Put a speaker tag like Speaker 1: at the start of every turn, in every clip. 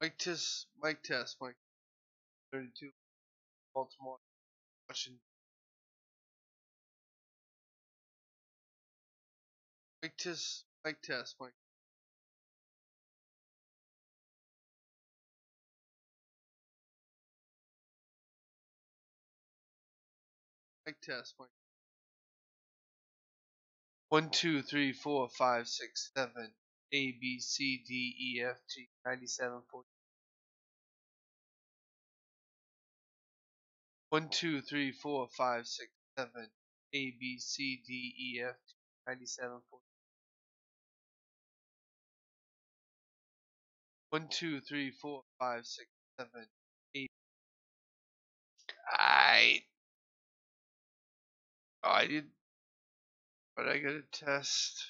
Speaker 1: Mic test, mic 32, Baltimore, Washington. Mic test, mic test, mic. Mic test, mic. 1, 2, 3, 4, 5, 6, 7, A, B, C, D, E, F, G, 97, 40. 1, 2, 3, 4, 5, 6, 7, A, B, C, D, E, F, G, 97, 40. 1, 2, 3, 4, 5, 6, 7, 8. I did, but I gotta test.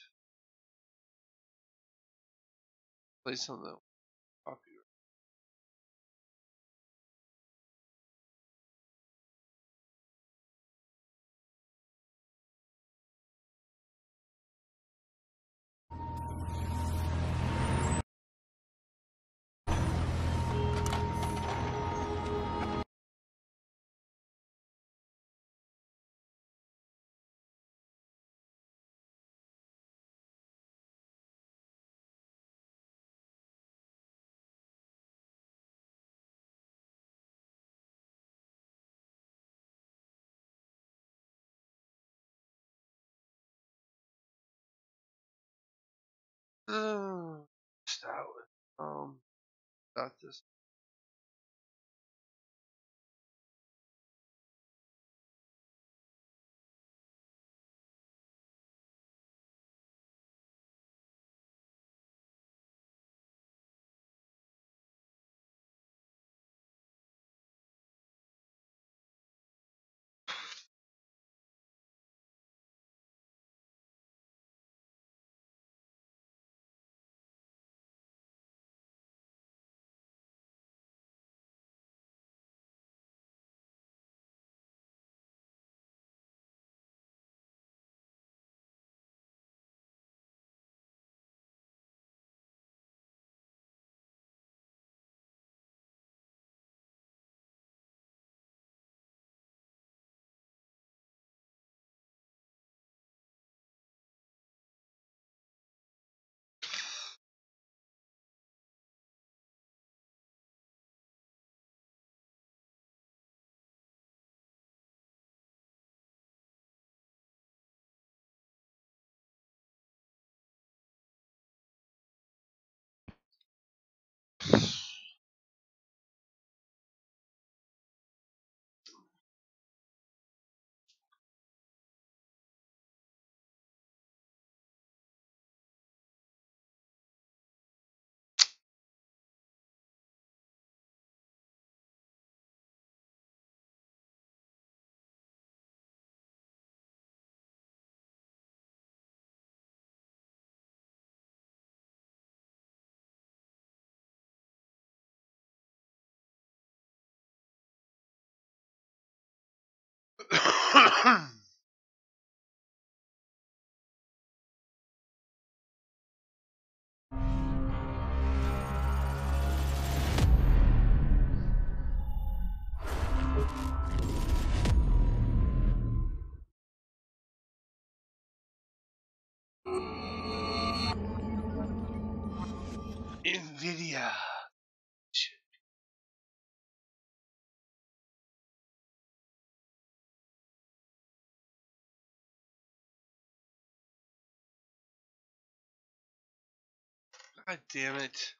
Speaker 1: Play something popular. Start with start this. Nvidia. God damn it.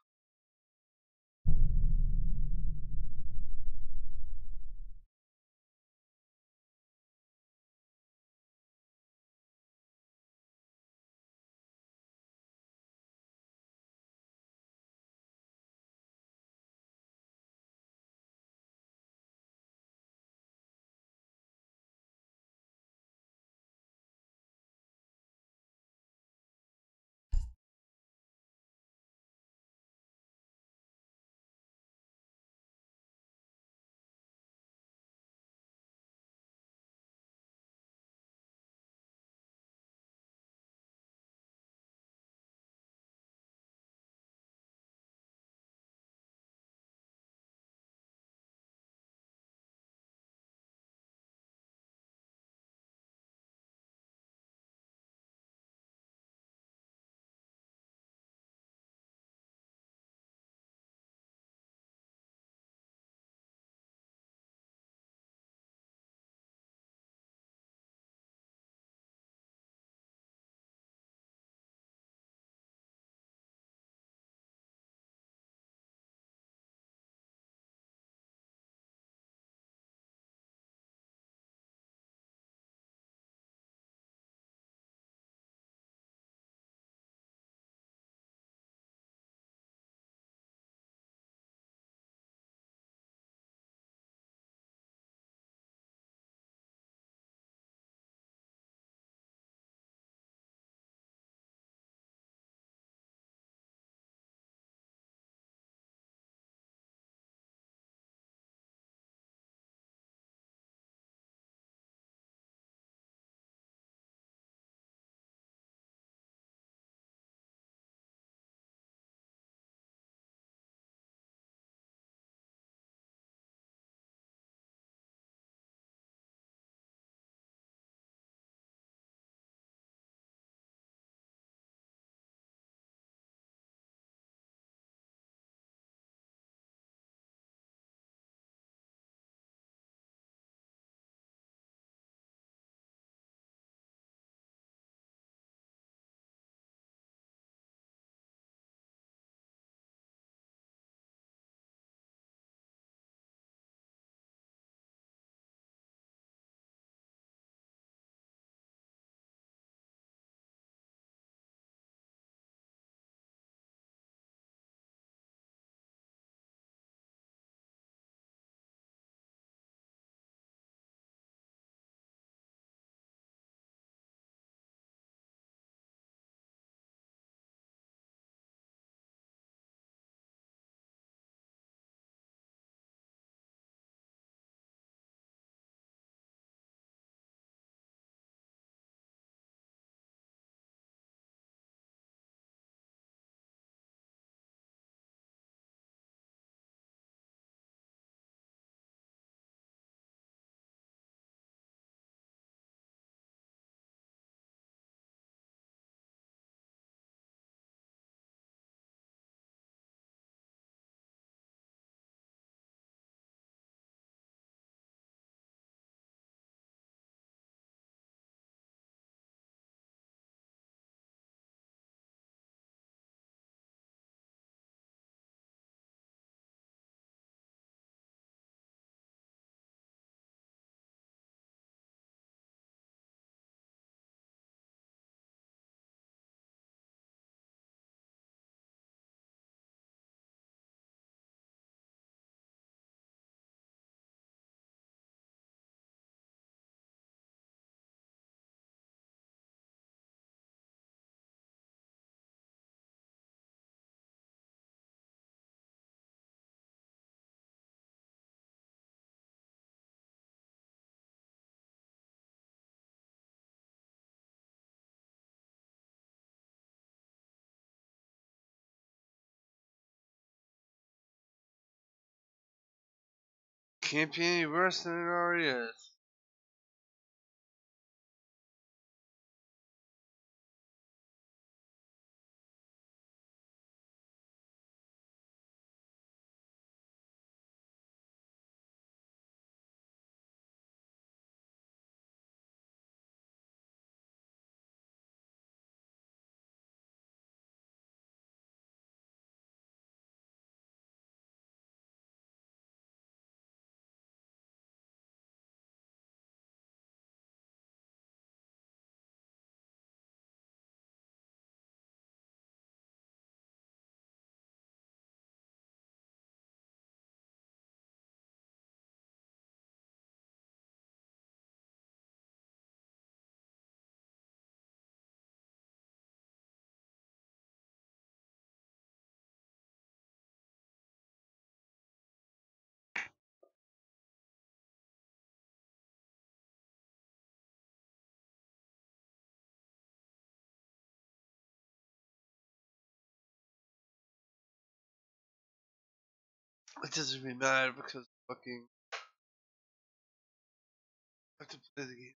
Speaker 1: Can't be any worse than it already is. It doesn't really matter because fucking I have to play the game.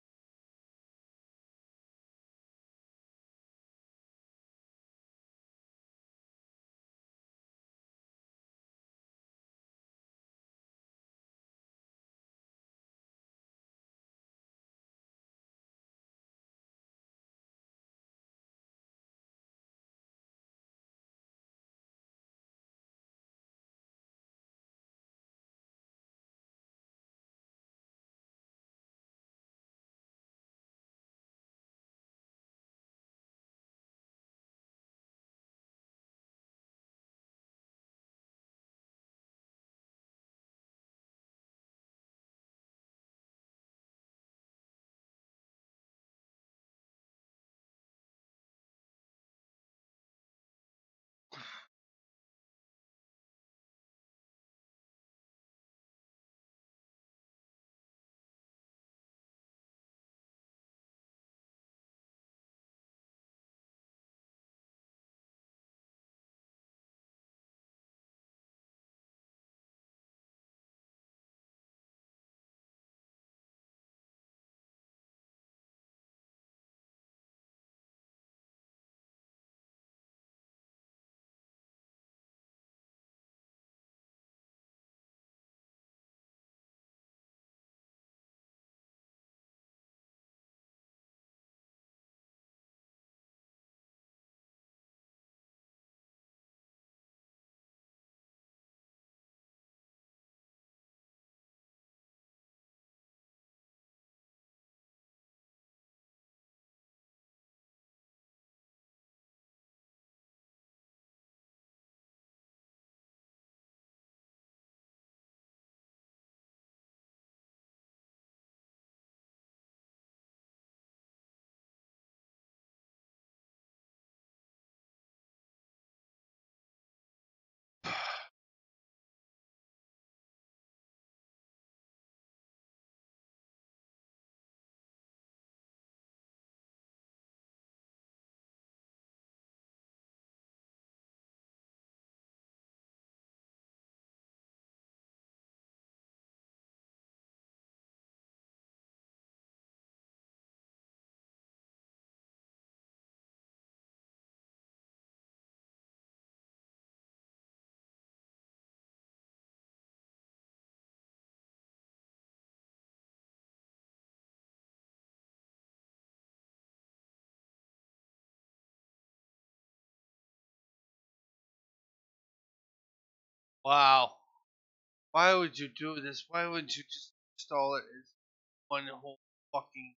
Speaker 1: Wow. Why would you do this? Why would you just install it as one whole fucking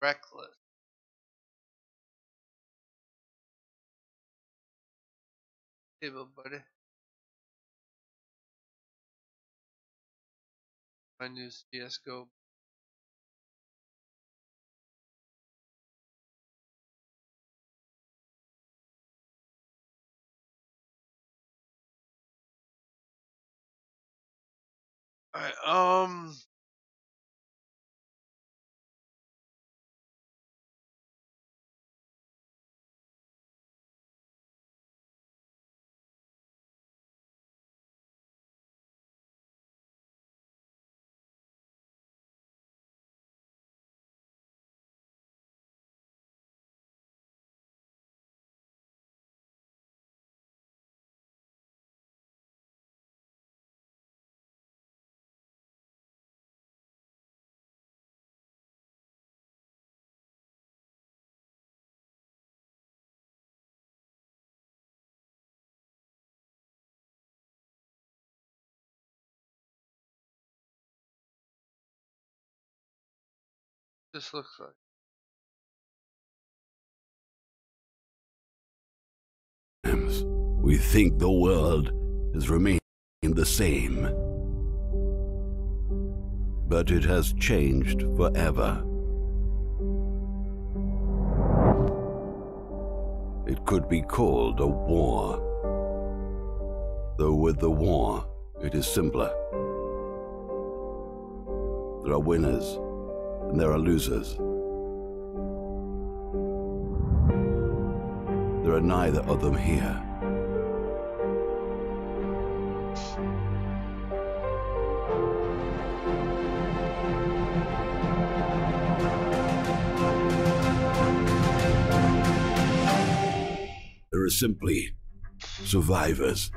Speaker 1: reckless? Hey, buddy. My new CSGO. Alright, this looks like.
Speaker 2: We think the world has remained the same, but it has changed forever. It could be called a war, though with the war it is simpler. There are winners and there are losers. There are neither of them here. There are simply survivors.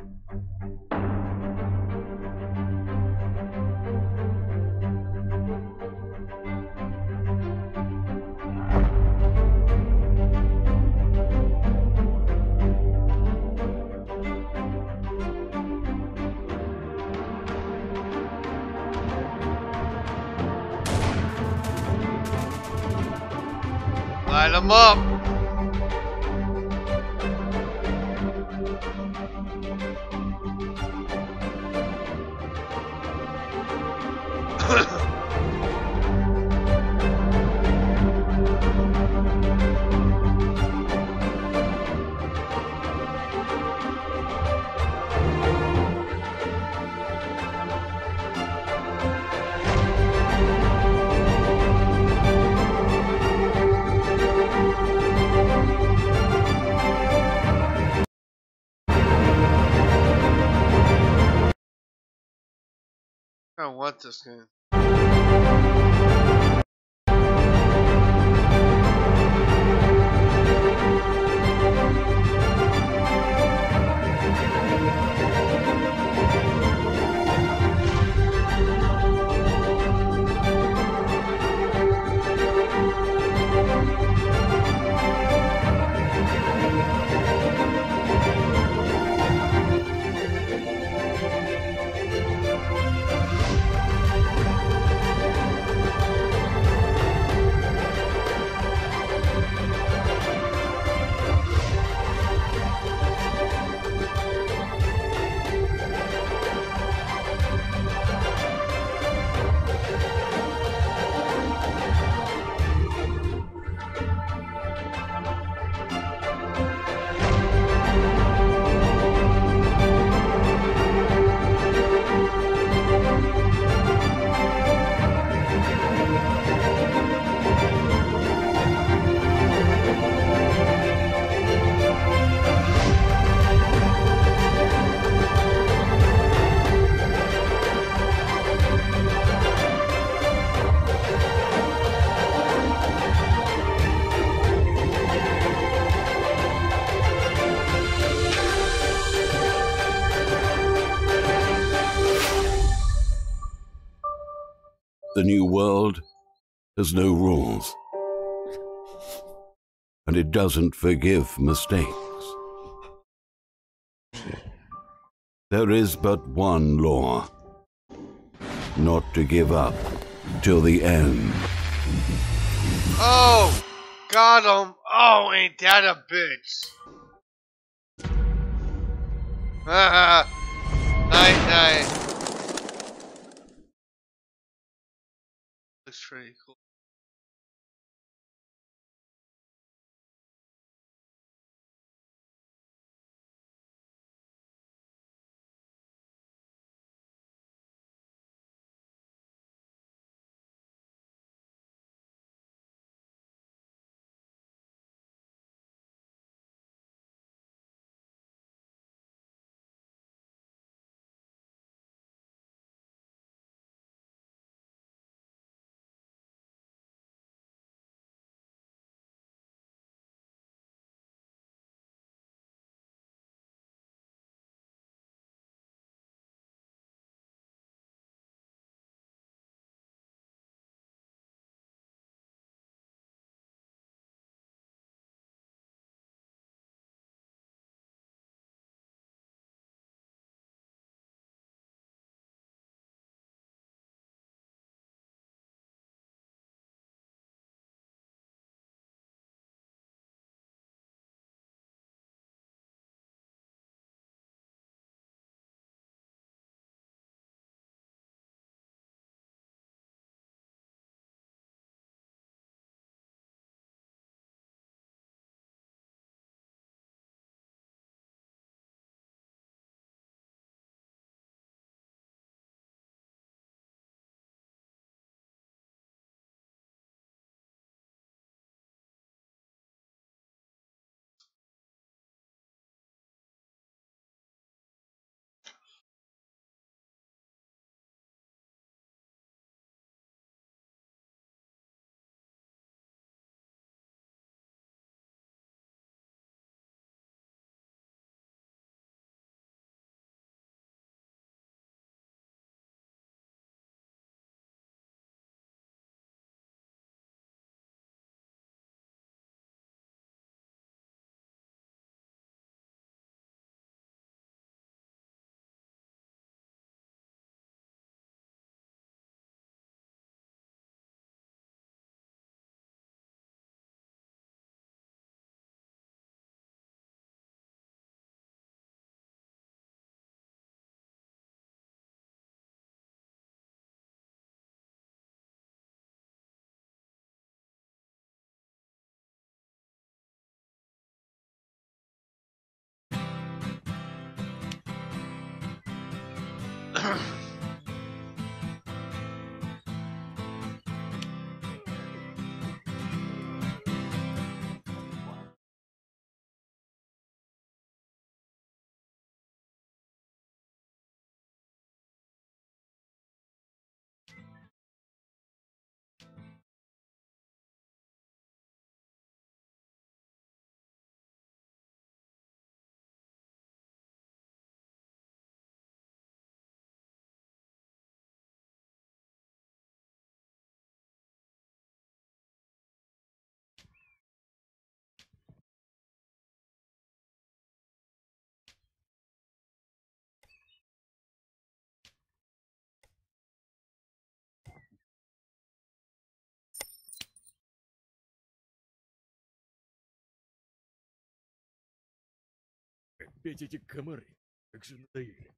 Speaker 1: Light 'em up. I don't want this game.
Speaker 2: The new world has no rules, and it doesn't forgive mistakes. There is but one law: not to give up till the end.
Speaker 1: Oh, got him. Oh, ain't that a bitch? Night, night. Looks pretty cool.
Speaker 3: Опять эти комары. Как же надоели.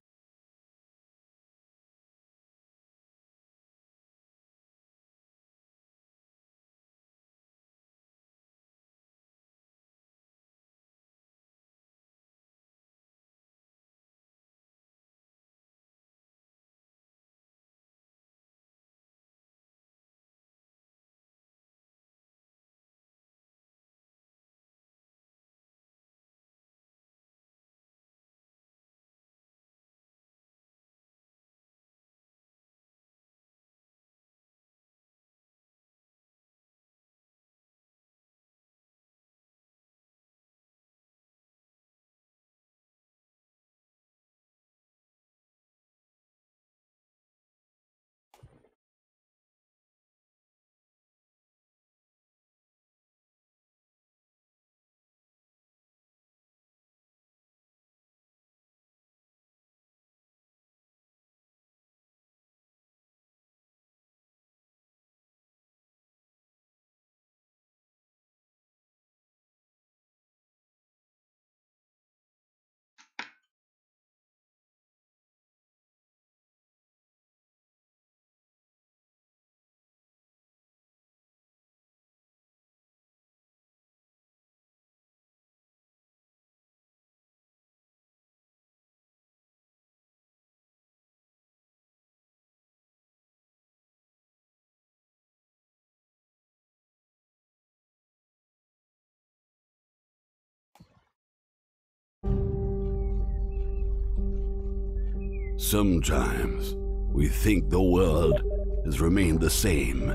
Speaker 2: Sometimes we think the world has remained the same,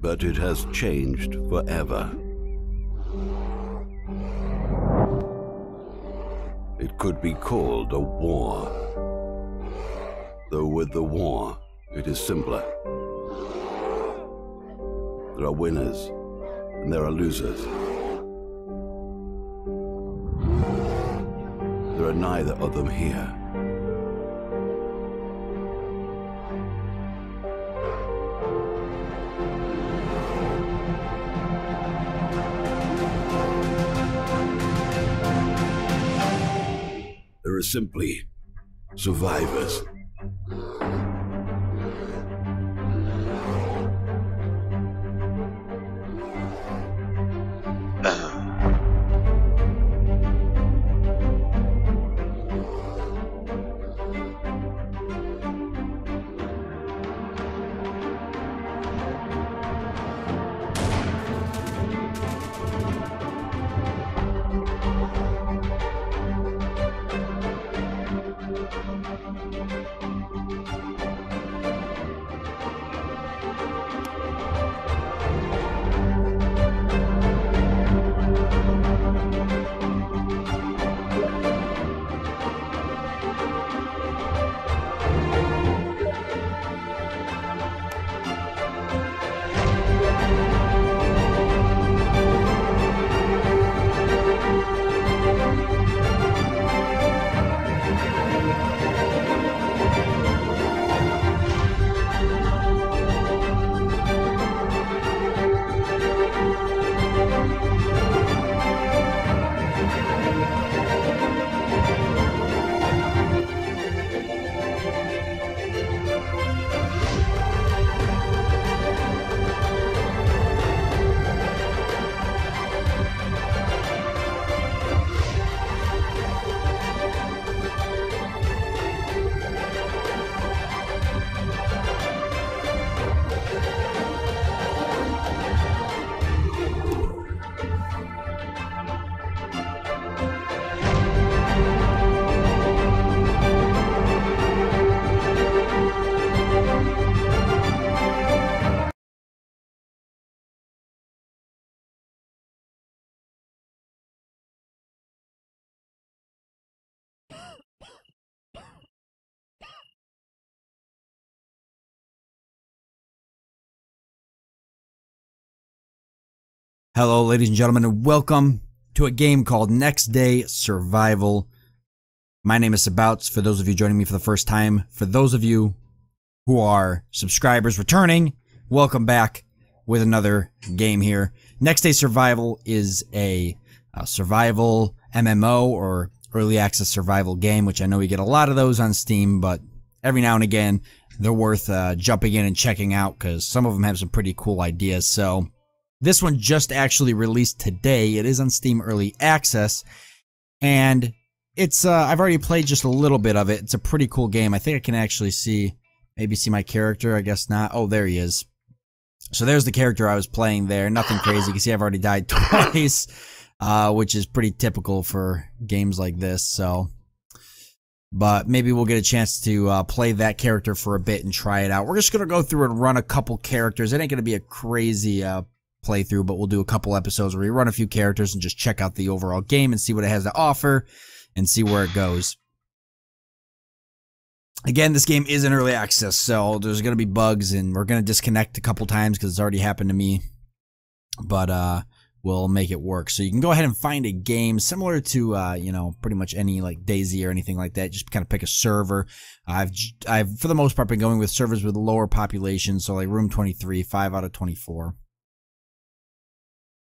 Speaker 2: but it has changed forever. It could be called a war, though with the war, it is simpler. There are winners, and there are losers. There are neither of them here. There are simply survivors.
Speaker 4: Hello, ladies and gentlemen, and welcome to a game called Next Day Survival. My name is Sabouts, for those of you joining me for the first time. For those of you who are subscribers returning, welcome back with another game here. Next Day Survival is a survival MMO, or early access survival game, which I know we get a lot of those on Steam, but every now and again, they're worth jumping in and checking out, because some of them have some pretty cool ideas. So this one just actually released today. It is on Steam Early Access, and it's I've already played just a little bit of it. It's a pretty cool game. I think I can actually see my character. I guess not. Oh, there he is. So there's the character I was playing there. Nothing crazy. You can see I've already died twice, which is pretty typical for games like this. So, but maybe we'll get a chance to play that character for a bit and try it out. We're just gonna go through and run a couple characters. It ain't gonna be a crazy playthrough, but we'll do a couple episodes where we run a few characters and just check out the overall game and see what it has to offer and see where it goes. Again, this game is in early access, so there's going to be bugs, and we're going to disconnect a couple times because it's already happened to me, but we'll make it work. So you can go ahead and find a game similar to you know, pretty much any like DayZ or anything like that. Just kind of pick a server. I've for the most part been going with servers with lower population, so like room 23, 5 out of 24.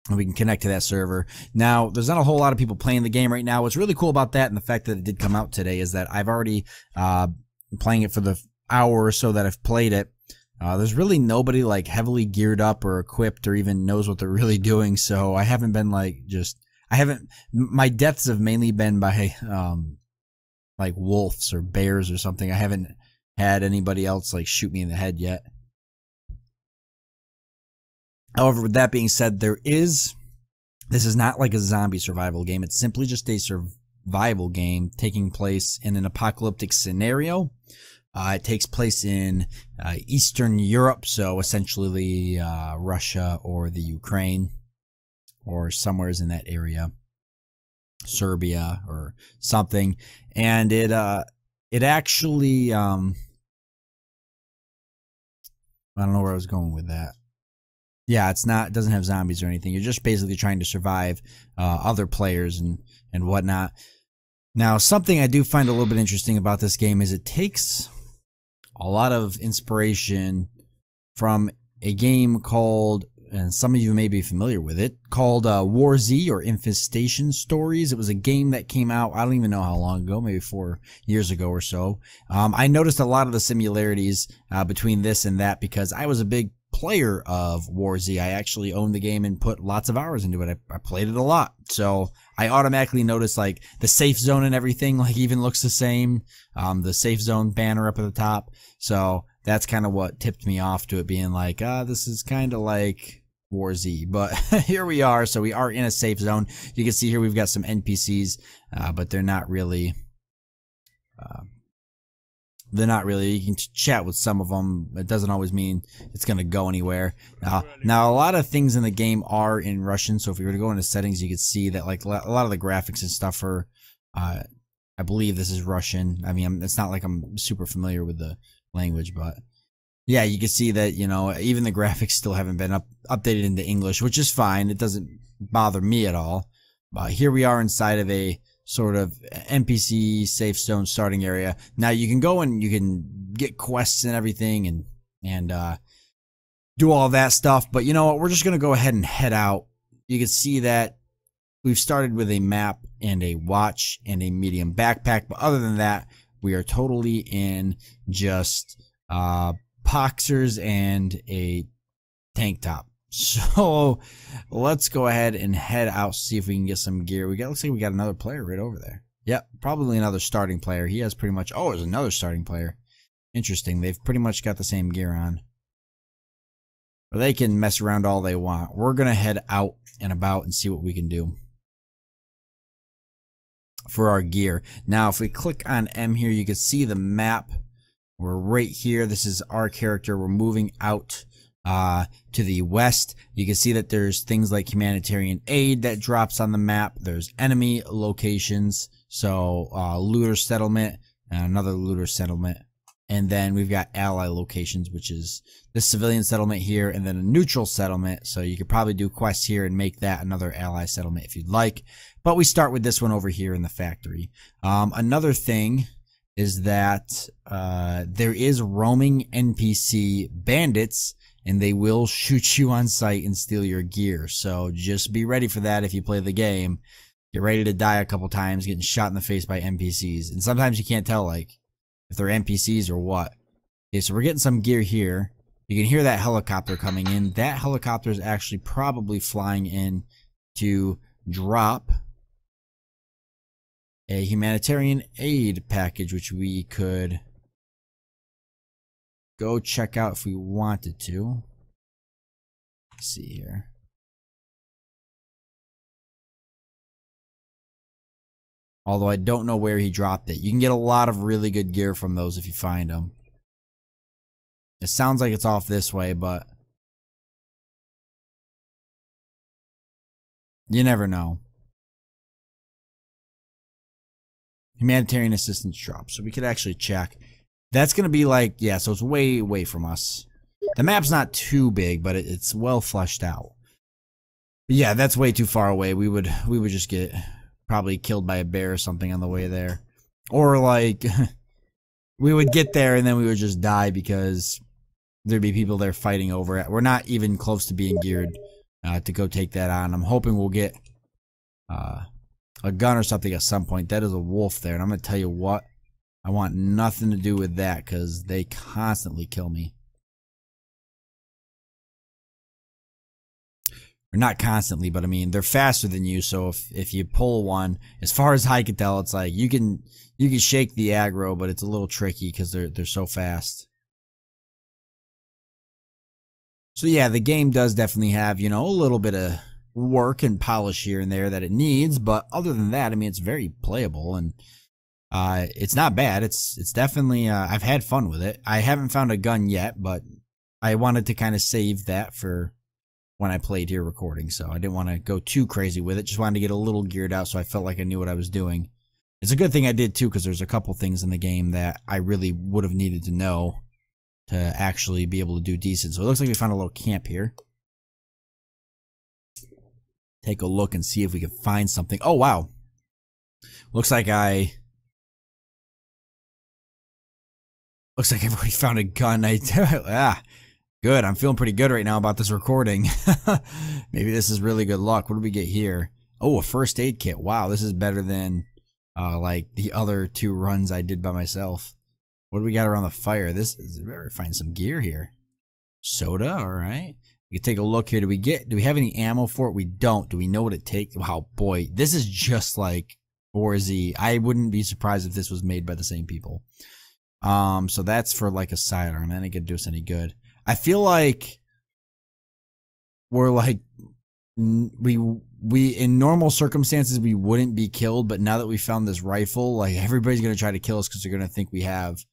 Speaker 4: And we can connect to that server. Now, there's not a whole lot of people playing the game right now. What's really cool about that, and the fact that it did come out today, is that I've already been playing it for the hour or so that I've played it. There's really nobody like heavily geared up or equipped or even knows what they're really doing. So I haven't been like my deaths have mainly been by like wolves or bears or something. I haven't had anybody else like shoot me in the head yet. However, with that being said, this is not like a zombie survival game. It's simply just a survival game taking place in an apocalyptic scenario. It takes place in Eastern Europe, so essentially Russia or the Ukraine or somewheres in that area, Serbia or something. And it actually I don't know where I was going with that. Yeah, it doesn't have zombies or anything. You're just basically trying to survive other players and whatnot. Now, something I do find a little bit interesting about this game is it takes a lot of inspiration from a game called, and some of you may be familiar with it, called War Z or Infestation Stories. It was a game that came out, I don't even know how long ago, maybe 4 years ago or so. I noticed a lot of the similarities between this and that because I was a big player of War Z. I actually owned the game and put lots of hours into it. I played it a lot. So I automatically noticed like the safe zone and everything like even looks the same. The safe zone banner up at the top. So that's kind of what tipped me off to it being like, this is kind of like War Z. But here we are. So we are in a safe zone. You can see here we've got some NPCs, but they're not really... You can chat with some of them. It doesn't always mean it's going to go anywhere. Now, a lot of things in the game are in Russian, so if you were to go into settings, you could see that like a lot of the graphics and stuff are, I believe this is Russian. I mean, it's not like I'm super familiar with the language, but yeah, you can see that, you know, even the graphics still haven't been updated into English, which is fine. It doesn't bother me at all. But here we are inside of a sort of NPC safe zone starting area. Now you can go and you can get quests and everything and do all that stuff. But you know what? We're just going to go ahead and head out. You can see that we've started with a map and a watch and a medium backpack. But other than that, we are totally in just boxers and a tank top. So let's go ahead and head out, see if we can get some gear. Looks like we got another player right over there. Yep, probably another starting player. He has pretty much, oh, there's another starting player. Interesting. They've pretty much got the same gear on. But they can mess around all they want. We're going to head out and about and see what we can do for our gear. Now, if we click on M here, you can see the map. We're right here. This is our character. We're moving out to the west. You can see that there's things like humanitarian aid that drops on the map. There's enemy locations. So looter settlement and another looter settlement. And then we've got ally locations, which is the civilian settlement here, and then a neutral settlement. So you could probably do quests here and make that another ally settlement if you'd like. But we start with this one over here in the factory. Another thing is that there is roaming NPC bandits, and they will shoot you on sight and steal your gear. So just be ready for that if you play the game. Get ready to die a couple times, getting shot in the face by NPCs. And sometimes you can't tell, like, if they're NPCs or what. Okay, so we're getting some gear here. You can hear that helicopter coming in. That helicopter is actually probably flying in to drop a humanitarian aid package, which we could go check out if we wanted to. Let's see here. Although I don't know where he dropped it. You can get a lot of really good gear from those if you find them. It sounds like it's off this way, but you never know. Humanitarian assistance drop. So we could actually check. That's going to be like, yeah, so it's way away from us. The map's not too big, but it's well fleshed out. But yeah, that's way too far away. We would just get probably killed by a bear or something on the way there. Or like we would get there and then we would just die because there'd be people there fighting over it. We're not even close to being geared to go take that on. I'm hoping we'll get a gun or something at some point. That is a wolf there, and I'm going to tell you what, I want nothing to do with that because they constantly kill me. Or not constantly, but I mean, they're faster than you, so if you pull one, as far as I can tell, it's like you can shake the aggro, but it's a little tricky because they're so fast. So yeah, the game does definitely have, you know, a little bit of work and polish here and there that it needs, but other than that, I mean, it's very playable, and it's not bad. It's definitely, I've had fun with it. I haven't found a gun yet, but I wanted to kind of save that for when I played here recording, so I didn't want to go too crazy with it. Just wanted to get a little geared out so I felt like I knew what I was doing. It's a good thing I did too, because there's a couple things in the game that I really would have needed to know to actually be able to do decent. So it looks like we found a little camp here. Take a look and see if we can find something. Oh, wow. Looks like I've already found a gun. Good. I'm feeling pretty good right now about this recording. Maybe this is really good luck. What do we get here? Oh, a first aid kit. Wow, this is better than like the other 2 runs I did by myself. What do we got around the fire? This is better. Find some gear here. Soda. All right. We can take a look here. Do we have any ammo for it? We don't. Do we know what it takes? Wow, boy, this is just like 4Z. I wouldn't be surprised if this was made by the same people. So that's for like a sidearm. That ain't gonna do us any good. I feel like we're like we in normal circumstances we wouldn't be killed, but now that we found this rifle, like everybody's gonna try to kill us because they're gonna think we have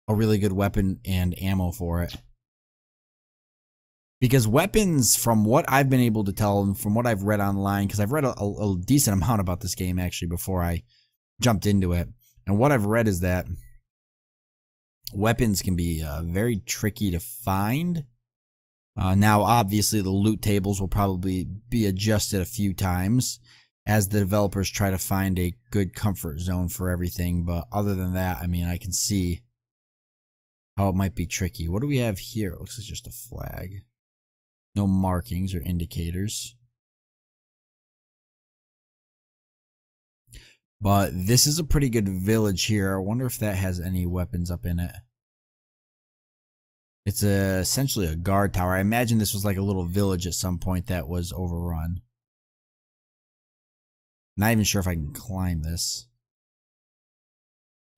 Speaker 4: a really good weapon and ammo for it. Because weapons, from what I've been able to tell and from what I've read online, because I've read a decent amount about this game actually before I jumped into it, and what I've read is that weapons can be very tricky to find. Now, obviously, the loot tables will probably be adjusted a few times as the developers try to find a good comfort zone for everything. But other than that, I mean, I can see how it might be tricky. What do we have here? It looks like just a flag. No markings or indicators. But this is a pretty good village here. I wonder if that has any weapons up in it. It's essentially a guard tower. I imagine this was like a little village at some point that was overrun. Not even sure if I can climb this.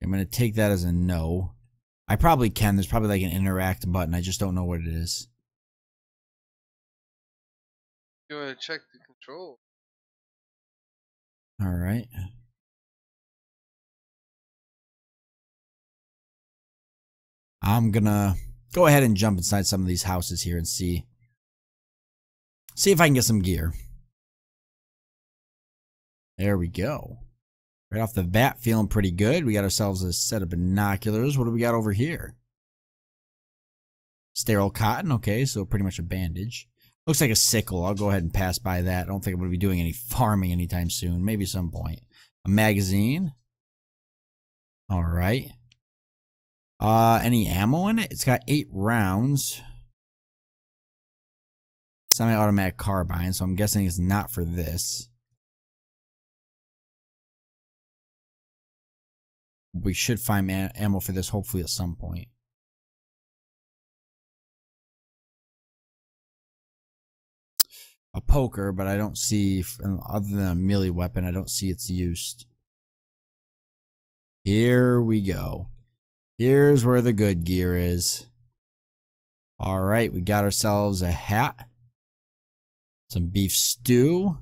Speaker 4: I'm going to take that as a no. I probably can. There's probably like an interact button. I just don't know what it is.
Speaker 1: You want to check the control?
Speaker 4: All right. I'm gonna go ahead and jump inside some of these houses here and see if I can get some gear. There we go. Right off the bat, feeling pretty good. We got ourselves a set of binoculars. What do we got over here? Sterile cotton. Okay, so pretty much a bandage. Looks like a sickle. I'll go ahead and pass by that. I don't think I'm going to be doing any farming anytime soon. Maybe some point. A magazine. All right. Any ammo in it? It's got 8 rounds. Semi-automatic carbine, so I'm guessing it's not for this. We should find ammo for this hopefully at some point. A poker, but I don't see, other than a melee weapon, I don't see it's used. Here we go. Here's where the good gear is. Alright, we got ourselves a hat. Some beef stew.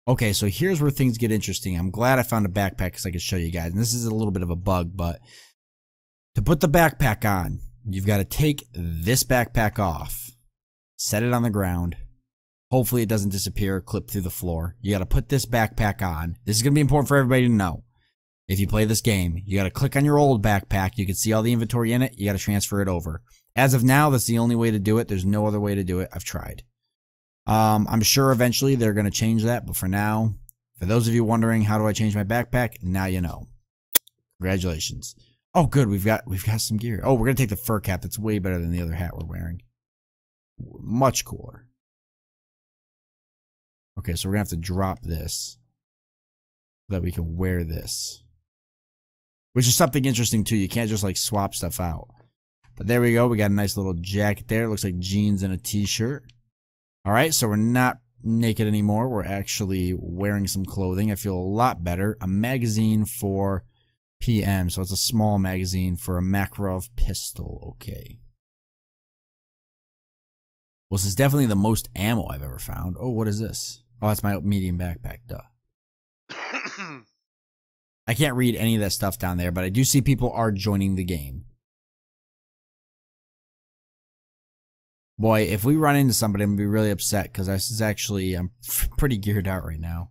Speaker 4: Okay, so here's where things get interesting. I'm glad I found a backpack because I can show you guys. And this is a little bit of a bug, but to put the backpack on, you've got to take this backpack off. Set it on the ground. Hopefully it doesn't disappear or clip through the floor. You got to put this backpack on. This is going to be important for everybody to know. If you play this game, you got to click on your old backpack. You can see all the inventory in it. You got to transfer it over. As of now, that's the only way to do it. There's no other way to do it. I've tried. I'm sure eventually they're going to change that, but for now, for those of you wondering how do I change my backpack, now you know. Congratulations. Oh, good. We've got some gear. Oh, we're going to take the fur cap. That's way better than the other hat we're wearing. Much cooler. Okay, so we're going to have to drop this so that we can wear this. Which is something interesting, too. You can't just, like, swap stuff out. But there we go. We got a nice little jacket there. It looks like jeans and a t-shirt. Alright, so we're not naked anymore. We're actually wearing some clothing. I feel a lot better. A magazine for PM. So it's a small magazine for a Makarov pistol. Okay. Well, this is definitely the most ammo I've ever found. Oh, what is this? Oh, that's my medium backpack, duh. I can't read any of that stuff down there, but I do see people are joining the game. Boy, if we run into somebody, I'm going to be really upset, because this is actually, I'm pretty geared out right now.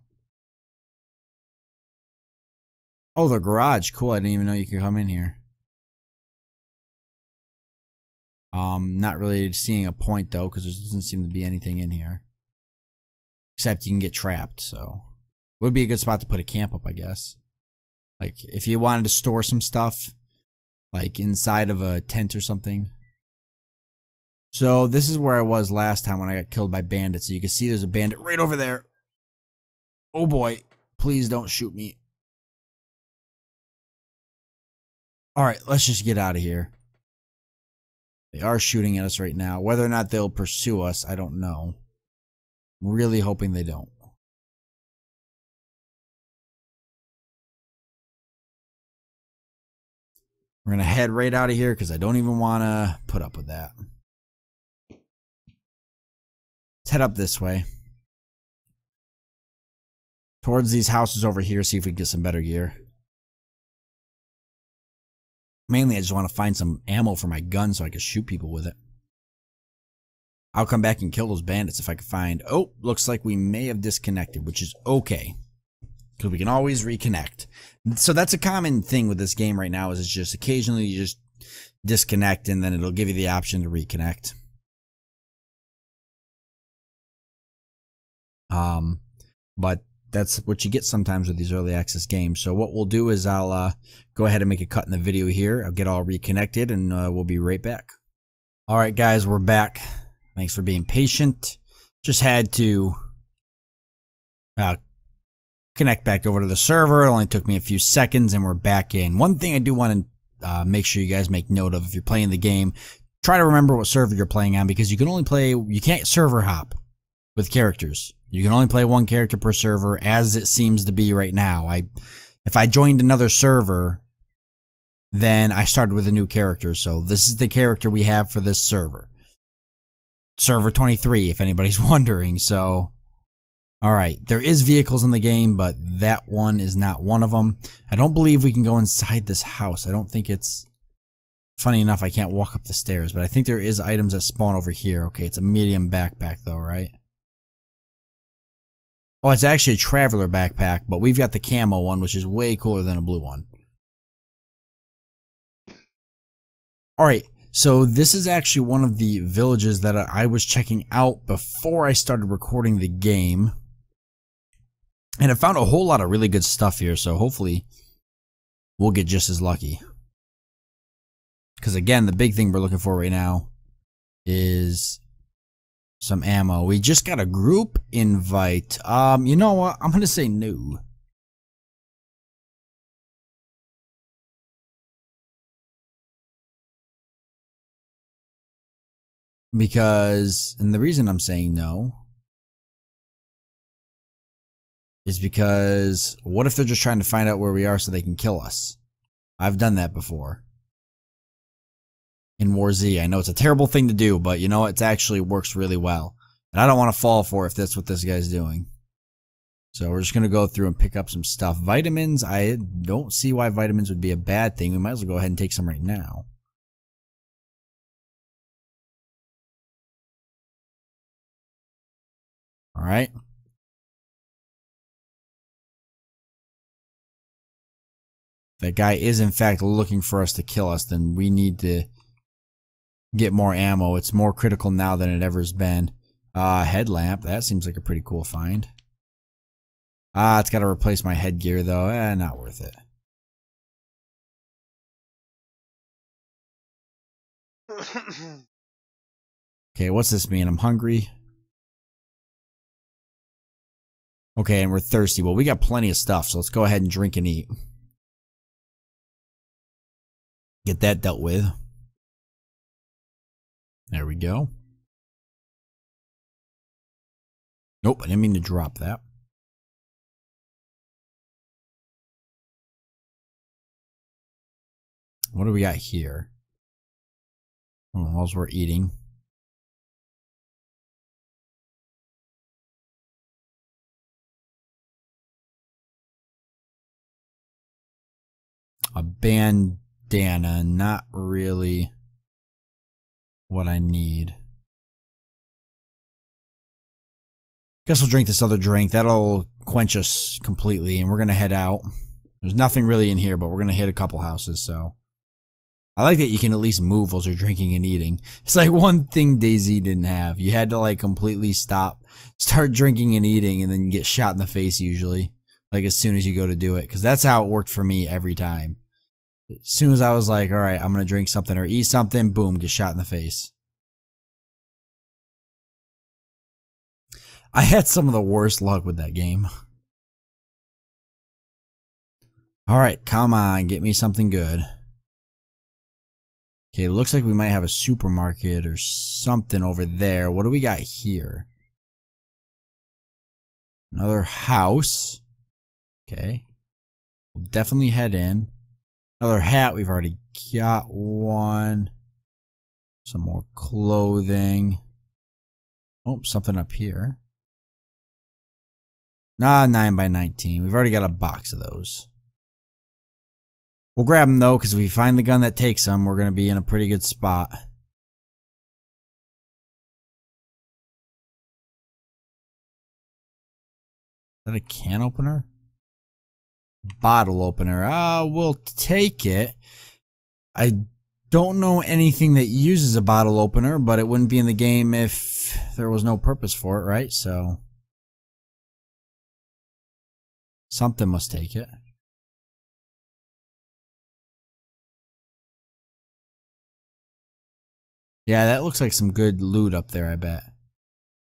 Speaker 4: Oh, the garage. Cool, I didn't even know you could come in here. Not really seeing a point, though, because there doesn't seem to be anything in here. Except you can get trapped, so. Would be a good spot to put a camp up, I guess. Like, if you wanted to store some stuff, like inside of a tent or something. So, this is where I was last time when I got killed by bandits. So you can see there's a bandit right over there. Oh boy, please don't shoot me. Alright, let's just get out of here. They are shooting at us right now. Whether or not they'll pursue us, I don't know. I'm really hoping they don't. We're going to head right out of here because I don't even want to put up with that. Let's head up this way. Towards these houses over here, see if we can get some better gear. Mainly, I just want to find some ammo for my gun so I can shoot people with it. I'll come back and kill those bandits if I can find... Oh, looks like we may have disconnected, which is okay. Because we can always reconnect. So that's a common thing with this game right now, is it's just occasionally you just disconnect and then it'll give you the option to reconnect. But that's what you get sometimes with these early access games. So what we'll do is I'll go ahead and make a cut in the video here. I'll get all reconnected and we'll be right back. Alright guys, we're back. Thanks for being patient. Just had to connect back over to the server. It only took me a few seconds and we're back in. One thing I do want to make sure you guys make note of if you're playing the game, try to remember what server you're playing on, because you can only play, you can't server hop with characters. You can only play one character per server, as it seems to be right now. If I joined another server, then I started with a new character. So this is the character we have for this server. Server 23, if anybody's wondering. So, alright. There is vehicles in the game, but that one is not one of them. I don't believe we can go inside this house. I don't think it's... Funny enough, I can't walk up the stairs, but I think there is items that spawn over here. Okay, it's a medium backpack though, right? Oh, it's actually a traveler backpack, but we've got the camo one, which is way cooler than a blue one. Alright, so this is actually one of the villages that I was checking out before I started recording the game. And I found a whole lot of really good stuff here, so hopefully we'll get just as lucky. Because again, the big thing we're looking for right now is... some ammo. We just got a group invite. You know what? I'm gonna say no. Because, and the reason I'm saying no is because what if they're just trying to find out where we are so they can kill us? I've done that before. In War Z. I know it's a terrible thing to do, but you know what? It actually works really well. And I don't want to fall for it if that's what this guy's doing. So we're just going to go through and pick up some stuff. Vitamins, I don't see why vitamins would be a bad thing. We might as well go ahead and take some right now. Alright. That guy is in fact looking for us to kill us, then we need to get more ammo. It's more critical now than it ever has been. Headlamp. That seems like a pretty cool find. It's got to replace my headgear though. Not worth it. Okay, what's this mean? I'm hungry. Okay, and we're thirsty. Well, we got plenty of stuff, so let's go ahead and drink and eat. Get that dealt with. There we go. Nope, I didn't mean to drop that. What do we got here? Oh, whilst we're eating. A bandana, not really what I need. Guess we'll drink this other drink. That'll quench us completely, and we're gonna head out. There's nothing really in here, but we're gonna hit a couple houses, so. I like that you can at least move while you're drinking and eating. It's like one thing DayZ didn't have. You had to like completely stop, start drinking and eating, and then you get shot in the face usually. Like as soon as you go to do it. Because that's how it worked for me every time. As soon as I was like, alright, I'm going to drink something or eat something, boom, get shot in the face. I had some of the worst luck with that game. Alright, come on, get me something good. Okay, it looks like we might have a supermarket or something over there. What do we got here? Another house. Okay. We'll definitely head in. Another hat, we've already got one. Some more clothing. Oh, something up here. Nah, 9x19. We've already got a box of those. We'll grab them though, because if we find the gun that takes them, we're going to be in a pretty good spot. Is that a can opener? Bottle opener. We'll take it. I don't know anything that uses a bottle opener, but it wouldn't be in the game if there was no purpose for it, right? So something must take it. Yeah, that looks like some good loot up there, I bet.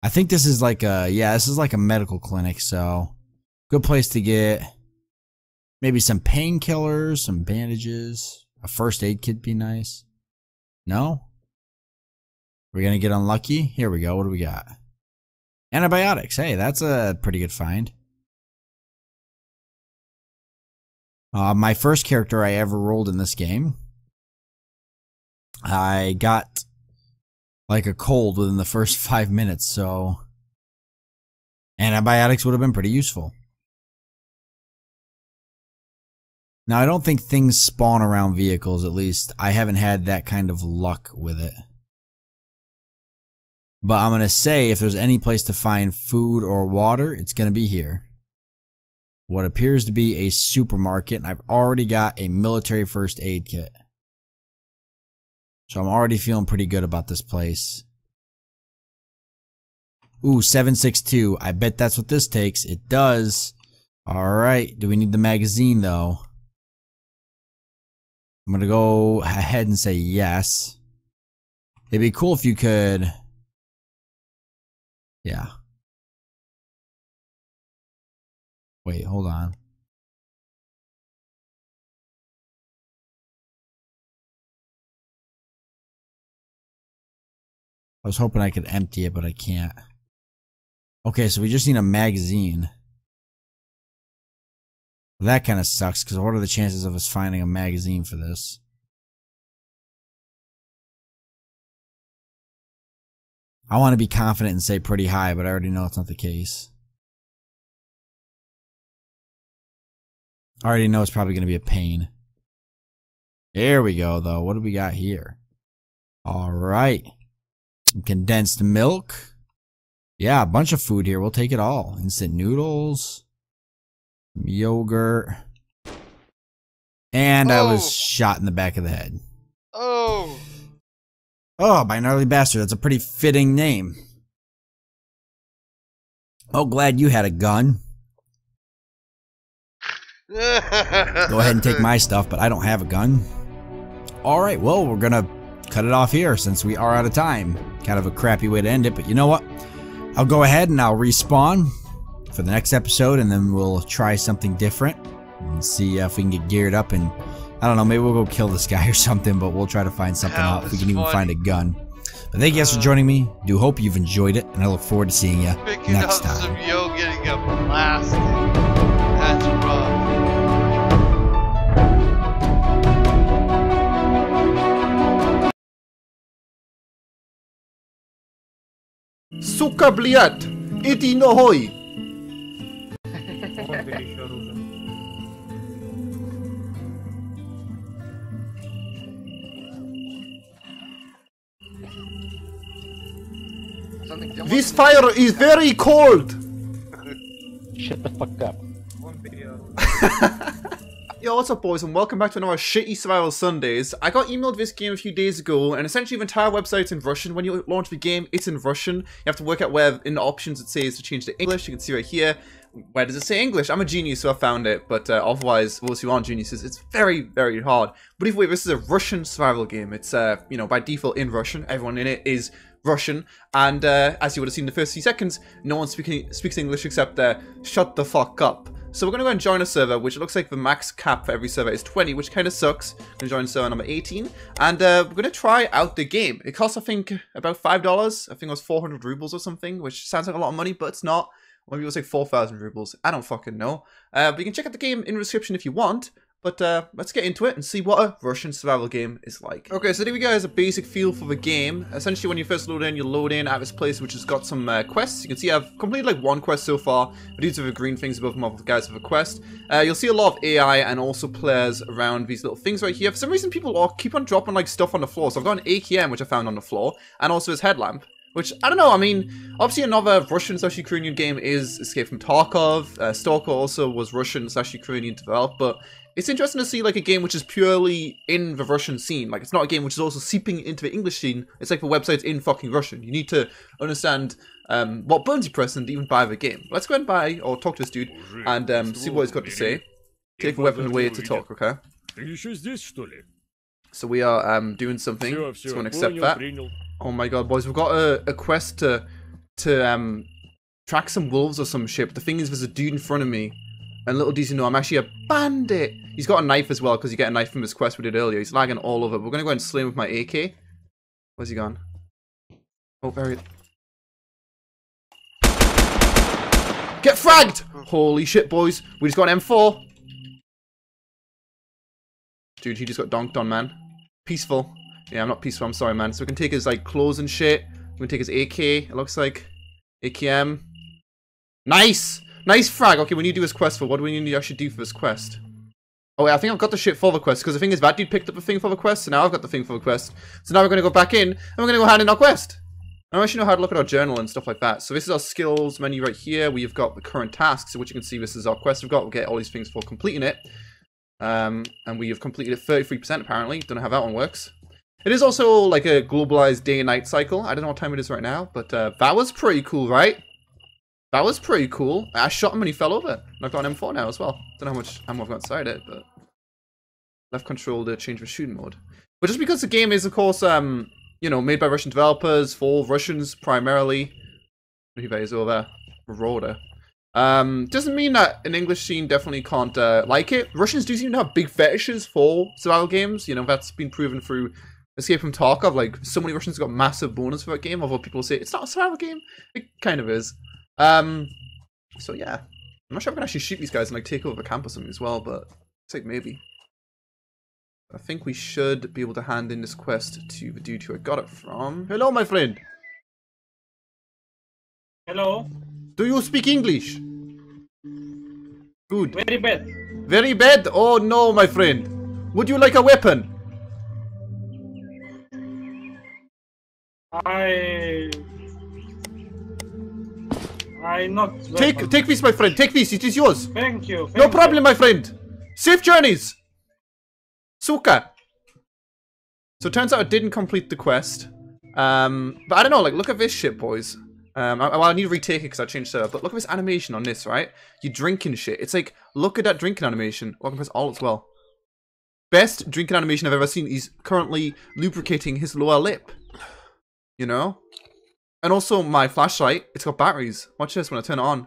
Speaker 4: I think this is like a, yeah, this is like a medical clinic, so good place to get maybe some painkillers, some bandages, a first aid kit be nice. No? We're gonna get unlucky? Here we go, what do we got? Antibiotics, hey, that's a pretty good find. My first character I ever rolled in this game, I got like a cold within the first 5 minutes, so antibiotics would have been pretty useful. Now, I don't think things spawn around vehicles, at least. I haven't had that kind of luck with it. But I'm going to say if there's any place to find food or water, it's going to be here. What appears to be a supermarket, and I've already got a military first aid kit. So I'm already feeling pretty good about this place. Ooh, 7.62. I bet that's what this takes. It does. Alright. Do we need the magazine, though? I'm going to go ahead and say yes. It'd be cool if you could... Yeah. Wait, hold on. I was hoping I could empty it, but I can't. Okay, so we just need a magazine. That kind of sucks, because what are the chances of us finding a magazine for this? I want to be confident and say pretty high, but I already know it's not the case. I already know it's probably going to be a pain. There we go, though. What do we got here? Alright. Some condensed milk. Yeah, a bunch of food here. We'll take it all. Instant noodles. Yogurt. And I was shot in the back of the head.
Speaker 1: Oh!
Speaker 4: Oh, by Gnarly Bastard. That's a pretty fitting name. Oh, glad you had a gun. Go ahead and take my stuff, but I don't have a gun. Alright, well, we're gonna cut it off here since we are out of time. Kind of a crappy way to end it, but you know what? I'll go ahead and I'll respawn for the next episode, and then we'll try something different and see if we can get geared up, and I don't know, maybe we'll go kill this guy or something, but we'll try to find something out if we can even find a gun. But thank you guys for joining me. Do hope you've enjoyed it, and I look forward to seeing you next time.
Speaker 1: Some yo getting a blast. That's rough.
Speaker 5: Сука, блядь! Иди нахуй! This fire is very cold!
Speaker 6: Shut the fuck up.
Speaker 5: Yo, what's up boys and welcome back to another shitty Survival Sundays. I got emailed this game a few days ago and essentially the entire website's in Russian. When you launch the game, it's in Russian. You have to work out where in the options it says to change to English. You can see right here. Where does it say English? I'm a genius, so I found it, but otherwise, those who aren't geniuses, it's very, very hard. But either way, this is a Russian survival game. It's, you know, by default in Russian. Everyone in it is Russian, and as you would have seen in the first few seconds, no one speaks English except shut the fuck up. So we're going to go and join a server, which looks like the max cap for every server is 20, which kind of sucks. We're going to join server number 18, and we're going to try out the game. It costs, I think, about $5. I think it was 400 rubles or something, which sounds like a lot of money, but it's not. Maybe it was like 4,000 rubles. I don't fucking know. But you can check out the game in the description if you want. But let's get into it and see what a Russian survival game is like. Okay, so there we go is a basic feel for the game. Essentially, when you first load in, you load in at this place which has got some quests. You can see I've completed like one quest so far. But these are the green things above them are the guys with a quest. You'll see a lot of AI and also players around these little things right here. For some reason, people keep on dropping like stuff on the floor. So I've got an AKM which I found on the floor, and also his headlamp. Which, I don't know, I mean, obviously another Russian/Ukrainian game is Escape from Tarkov. Stalker also was Russian/Ukrainian developed, but it's interesting to see like a game which is purely in the Russian scene. Like, it's not a game which is also seeping into the English scene. It's like the website's in fucking Russian. You need to understand what buttons you press and even buy the game. Let's go and buy, or talk to this dude, and see what he's got to say. Take the weapon away to talk, okay? So we are doing something. Just going to accept that. Oh my god, boys, we've got a quest to track some wolves or some shit. But the thing is, there's a dude in front of me. And little does he know, I'm actually a bandit. He's got a knife as well, because you get a knife from this quest we did earlier. He's lagging all over. We're going to go and slay him with my AK. Where's he gone? Oh, very good. Get fragged! Holy shit, boys. We just got an M4. Dude, he just got donked on, man. Peaceful. Yeah, I'm not peaceful, I'm sorry, man. So we can take his, like, clothes and shit. We can take his AK, it looks like. AKM. Nice! Nice frag! Okay, we need to do his quest for. What do we need to actually do for this quest? Oh, wait, I think I've got the shit for the quest. Because the thing is, that dude picked up the thing for the quest, so now I've got the thing for the quest. So now we're going to go back in, and we're going to go hand in our quest. I don't actually know how to look at our journal and stuff like that. So this is our skills menu right here. We've got the current tasks, which you can see this is our quest we've got. We'll get all these things for completing it. And we have completed it 33% apparently. Don't know how that one works. It is also like a globalized day and night cycle. I don't know what time it is right now, but that was pretty cool, right? That was pretty cool. I shot him and he fell over. And I've got an M4 now as well. Don't know how much ammo I've got inside it, but left control to change the shooting mode. But just because the game is, of course, you know, made by Russian developers for Russians primarily. Who is over there? Marauder. Doesn't mean that an English scene definitely can't like it. Russians do seem to have big fetishes for survival games. You know, that's been proven through Escape from Tarkov. Like, so many Russians got massive bonus for that game, although people say it's not a survival game. It kind of is. So yeah. I'm not sure if I can actually shoot these guys and like take over the camp or something as well, but it's like maybe. I think we should be able to hand in this quest to the dude who I got it from. Hello, my friend.
Speaker 7: Hello.
Speaker 5: Do you speak English? Good.
Speaker 7: Very bad.
Speaker 5: Very bad? Oh no, my friend. Would you like a weapon?
Speaker 7: I not.
Speaker 5: Take this, my friend. Take this. It is yours.
Speaker 7: Thank you.
Speaker 5: No problem, my friend. Safe journeys. Suka. So it turns out I didn't complete the quest. But I don't know. Like, look at this shit, boys. I need to retake it because I changed server. But look at this animation on this, right? You're drinking shit. It's like, look at that drinking animation. Oh, I can press Alt as well. Best drinking animation I've ever seen. He's currently lubricating his lower lip. You know? And also my flashlight, it's got batteries. Watch this when I turn it on.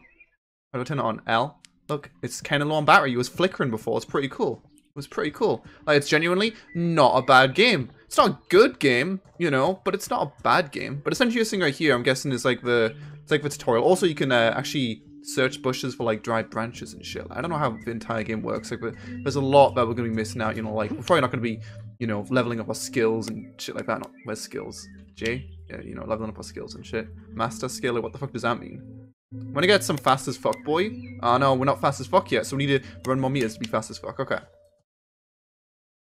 Speaker 5: How do I turn it on? L. Look, it's kind of low on battery. It was flickering before. It's pretty cool. It was pretty cool. Like, it's genuinely not a bad game. It's not a good game, you know, but it's not a bad game. But essentially this thing right here, I'm guessing is like the tutorial. Also, you can actually search bushes for like dried branches and shit. I don't know how the entire game works. Like, but there's a lot that we're gonna be missing out. You know, like we're probably not gonna be, you know, leveling up our skills and shit like that. Not where's skills? J? Yeah, you know, leveling up our skills and shit. Master skill. Like, what the fuck does that mean? I'm gonna get some fast as fuck, boy. Oh no, we're not fast as fuck yet. So we need to run more meters to be fast as fuck. Okay.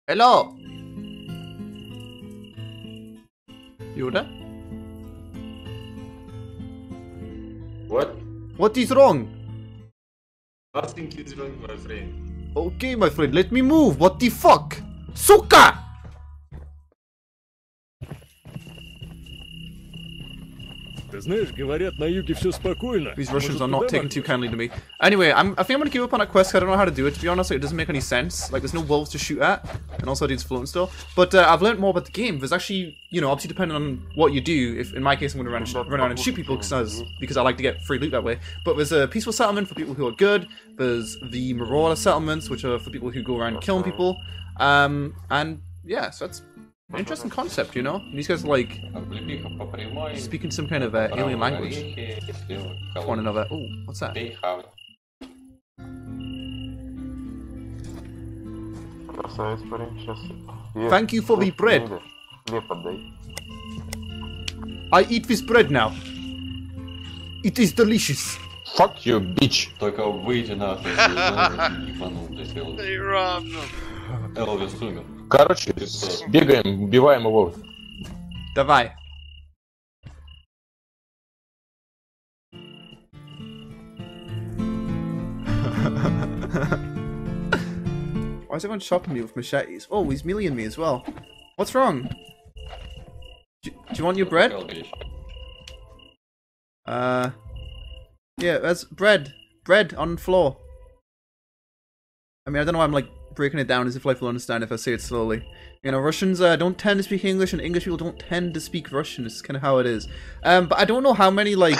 Speaker 5: Hello. You there?
Speaker 8: What?
Speaker 5: What is wrong?
Speaker 8: Nothing is wrong, my friend.
Speaker 5: Okay, my friend, let me move. What the fuck? Suka!
Speaker 3: Ты знаешь, говорят, на юге все спокойно.
Speaker 5: These Russians are not taking too kindly to me. Anyway, I think I'm gonna give up on that quest. I don't know how to do it. To be honest, like, it doesn't make any sense. Like, there's no wolves to shoot at, and also dudes floating still. But I've learned more about the game. There's actually, you know, obviously depending on what you do. If in my case, I'm gonna run around and shoot people because I like to get free loot that way. But there's a peaceful settlement for people who are good. There's the marauder settlements, which are for people who go around killing people. And yeah, so that's an interesting concept, you know. And these guys are like speaking some kind of alien language to one another. Oh, what's that? Thank you for the bread. I eat this bread now. It is delicious.
Speaker 8: Fuck you, bitch.
Speaker 9: Только выйди нахуй, ебанутый, Элвис умер.
Speaker 8: Короче, бегаем, убиваем его.
Speaker 5: Давай. Why is everyone chopping me with machetes? Oh, he's meleeing me as well. What's wrong? Do you want your bread? Yeah, there's bread. Bread on the floor. I mean, I don't know why I'm like breaking it down as if life will understand if I say it slowly. You know, Russians don't tend to speak English, and English people don't tend to speak Russian. It's kind of how it is. But I don't know how many, like,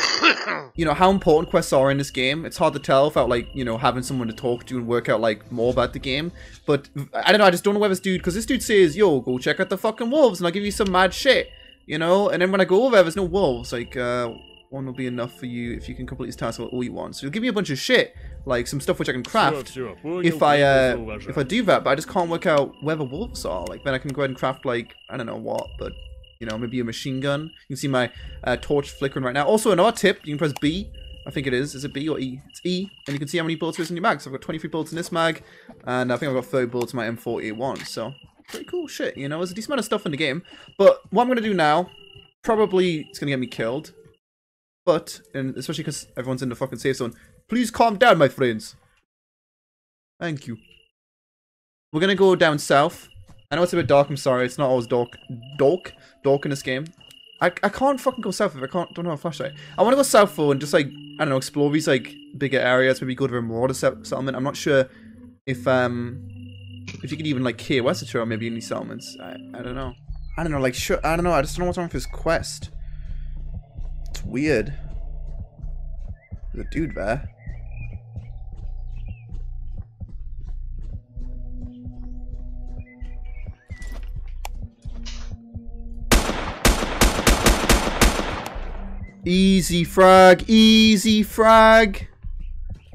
Speaker 5: you know, how important quests are in this game. It's hard to tell without, like, you know, having someone to talk to and work out, like, more about the game. But, I don't know, I just don't know where this dude, because this dude says, yo, go check out the fucking wolves, and I'll give you some mad shit. You know? And then when I go over there's no wolves. Like, one will be enough for you if you can complete this task with all you want. So he'll give me a bunch of shit, like some stuff which I can craft if I do that, but I just can't work out where the wolves are. Like, then I can go ahead and craft, like, I don't know what, but, you know, maybe a machine gun. You can see my torch flickering right now. Also, another tip, you can press B. I think it is. Is it B or E? It's E. And you can see how many bullets there is in your mag. So I've got 23 bullets in this mag, and I think I've got 30 bullets in my M4A1. So, pretty cool shit, you know? There's a decent amount of stuff in the game. But what I'm going to do now, probably it's going to get me killed. But, and especially because everyone's in the fucking safe zone, please calm down, my friends. Thank you. We're gonna go down south. I know it's a bit dark, I'm sorry, it's not always dark in this game. I can't fucking go south if I don't have a flashlight. I want to go south though and just, like, I don't know, explore these, like, bigger areas, maybe go to a marauder settlement. I'm not sure if you could even, like, KOS it or maybe any settlements. I don't know. I don't know, like, sure, I don't know, I just don't know what's wrong with this quest. It's weird. There's a dude there. Easy frag, easy frag.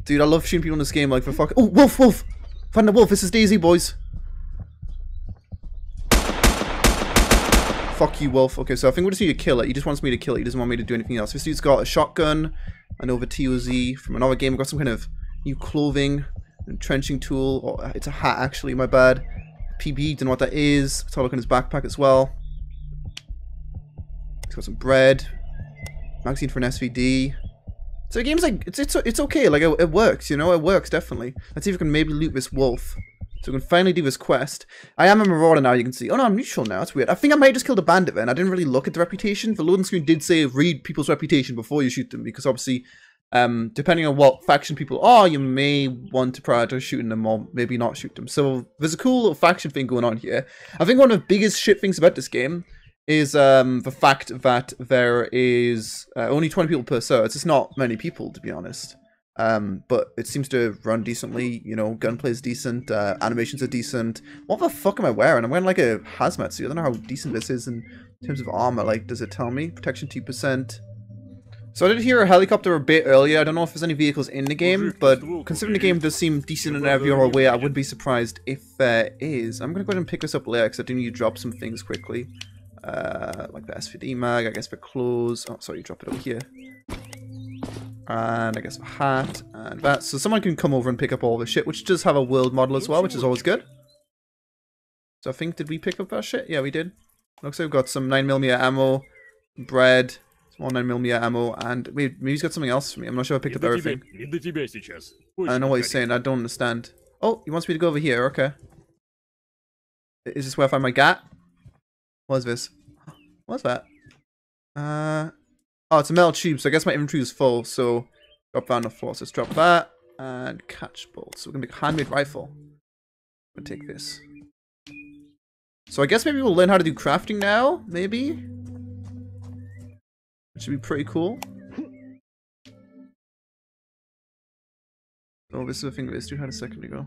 Speaker 5: Dude, I love shooting people in this game like for fuck. Oh, wolf, wolf! Find the wolf, this is Daisy, boys. Fuck you, wolf. Okay, so I think we just need to kill it. He just wants me to kill it. He doesn't want me to do anything else. This dude's got a shotgun, an over TOZ from another game. I've got some kind of new clothing, entrenching tool. Oh, it's a hat, actually, my bad. PB, don't know what that is. Let's have a look in his backpack as well. He's got some bread. Magazine for an SVD. So the game's like, it's okay. Like, it works, you know? It works, definitely. Let's see if we can maybe loot this wolf. So we can finally do this quest. I am a marauder now, you can see. Oh no, I'm neutral now, that's weird. I think I might have just killed a bandit then. I didn't really look at the reputation. The loading screen did say read people's reputation before you shoot them, because obviously, depending on what faction people are, you may want to prioritize shooting them or maybe not shoot them. So there's a cool little faction thing going on here. I think one of the biggest shit things about this game is the fact that there is only 20 people per server. It's just not many people, to be honest. But it seems to run decently, you know, gunplay is decent, animations are decent. What the fuck am I wearing? I'm wearing like a hazmat suit. I don't know how decent this is in terms of armor. Like, does it tell me? Protection 2%. So I did hear a helicopter a bit earlier. I don't know if there's any vehicles in the game, but considering the game does seem decent in every other way, I wouldn't be surprised if there is. I'm going to go ahead and pick this up later, because I do need to drop some things quickly. Like the SVD mag, I guess for clothes. Oh, sorry, drop it over here. And I guess a hat and that. So someone can come over and pick up all the shit, which does have a world model as well, which is always good. So I think, did we pick up that shit? Yeah, we did. Looks like we've got some 9mm ammo, bread, More 9mm ammo, and maybe he's got something else for me. I'm not sure I picked up everything. I don't know what he's saying. I don't understand. Oh, he wants me to go over here. Okay. Is this where I find my gat? What is this? What's that? Oh, it's a metal tube, so I guess my inventory is full, so drop that on the floor. So let's drop that and catch bolts. So we're gonna make a handmade rifle. I'm gonna take this. So I guess maybe we'll learn how to do crafting now, maybe? Which should be pretty cool. Oh, this is the thing this dude had a second ago.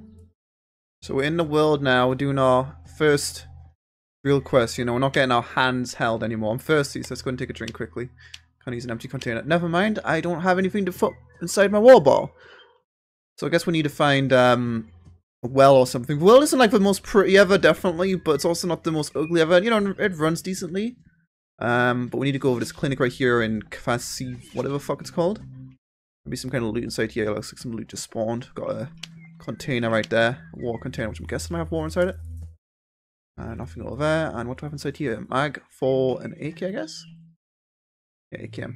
Speaker 5: So we're in the world now, we're doing our first real quest, you know, we're not getting our hands held anymore. I'm thirsty, so let's go and take a drink quickly. Can't use an empty container. Never mind, I don't have anything to put inside my water bottle. So I guess we need to find a well or something. The well isn't like the most pretty ever, definitely, but it's also not the most ugly ever. You know, it runs decently. But we need to go over this clinic right here in Clancy, whatever the fuck it's called. Maybe some kind of loot inside here. It looks like some loot just spawned. Got a container right there. A water container, which I'm guessing might have water inside it. Nothing over there. And what do I have inside here? Mag for an AK, I guess? Yeah, AKM.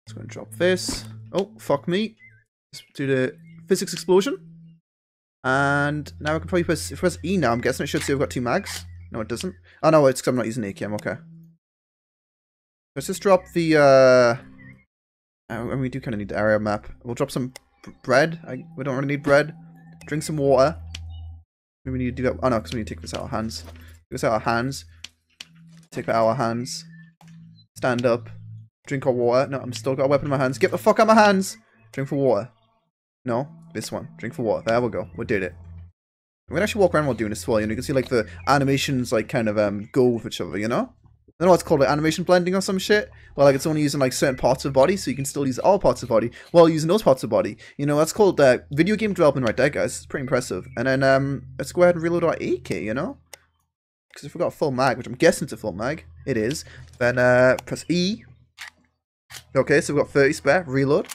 Speaker 5: Let's go and drop this. Oh, fuck me. Let's do the physics explosion. And now I can probably press E now. I'm guessing it should say we've got 2 mags. No, it doesn't. Oh, no, it's because I'm not using AKM. Okay. Let's just drop the, and we do kind of need the area map. We'll drop some bread. We don't really need bread. Drink some water. Maybe we need to do that. Oh, no, because we need to take this out of our hands. Take this out of our hands. Take that out of our hands. Stand up. Drink our water. No, I'm still got a weapon in my hands. Get the fuck out of my hands. Drink for water. No, this one. Drink for water. There we go. We did it. We're gonna actually walk around while doing this as well. You know, you can see like the animations like kind of go with each other. You know, I don't know what's called, like animation blending or some shit. Well, like it's only using like certain parts of the body, so you can still use all parts of the body while using those parts of the body. You know, that's called video game development right there, guys. It's pretty impressive. And then let's go ahead and reload our AK. You know, because if we got a full mag, which I'm guessing it's a full mag, it is. Then press E. Okay, so we've got 30 spare. Reload.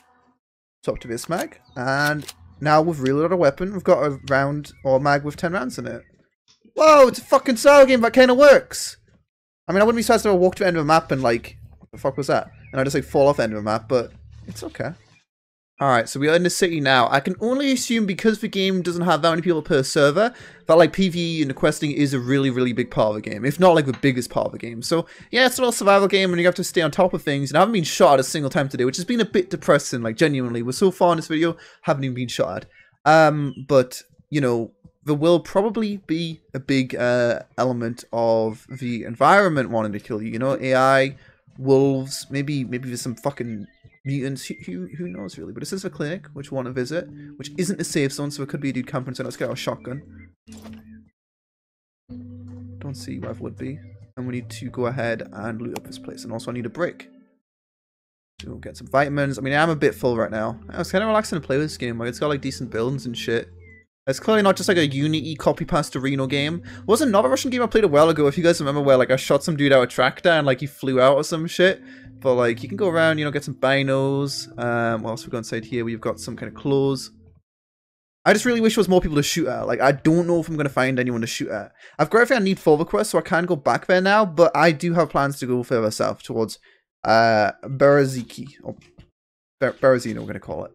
Speaker 5: Swap to this mag, and now we've reloaded our weapon. We've got a round or mag with 10 rounds in it. Whoa, it's a fucking style game that kind of works. I mean, I wouldn't be surprised if I walked to the end of a map and like, what the fuck was that? And I just like fall off the end of a map, but it's okay. Alright, so we are in the city now. I can only assume because the game doesn't have that many people per server, that like PvE and the questing is a really, really big part of the game. If not like the biggest part of the game. So yeah, it's a little survival game and you have to stay on top of things. And I haven't been shot at a single time today, which has been a bit depressing, like genuinely. We're so far in this video, haven't even been shot at. But, you know, there will probably be a big element of the environment wanting to kill you. You know, AI, wolves, maybe there's some fucking mutants, who knows really, but this is a clinic which we want to visit, which isn't a safe zone, so it could be a dude camping, so let's get our shotgun. Don't see where it would be. And we need to go ahead and loot up this place, and also I need a brick. So we'll get some vitamins. I mean, I'm a bit full right now. It's kind of relaxing to play this game, like it's got like decent buildings and shit. It's clearly not just like a Unity copy-paste Reno game. There was another Russian game I played a while ago, if you guys remember, where like I shot some dude out of a tractor and like he flew out or some shit. But like you can go around, you know, get some binos. What else we got inside here? We've got some kind of clothes. I just really wish there was more people to shoot at. Like I don't know if I'm gonna find anyone to shoot at. I've got everything I need for the quest, so I can go back there now. But I do have plans to go further south towards Bereziki, or Berezino, we're gonna call it.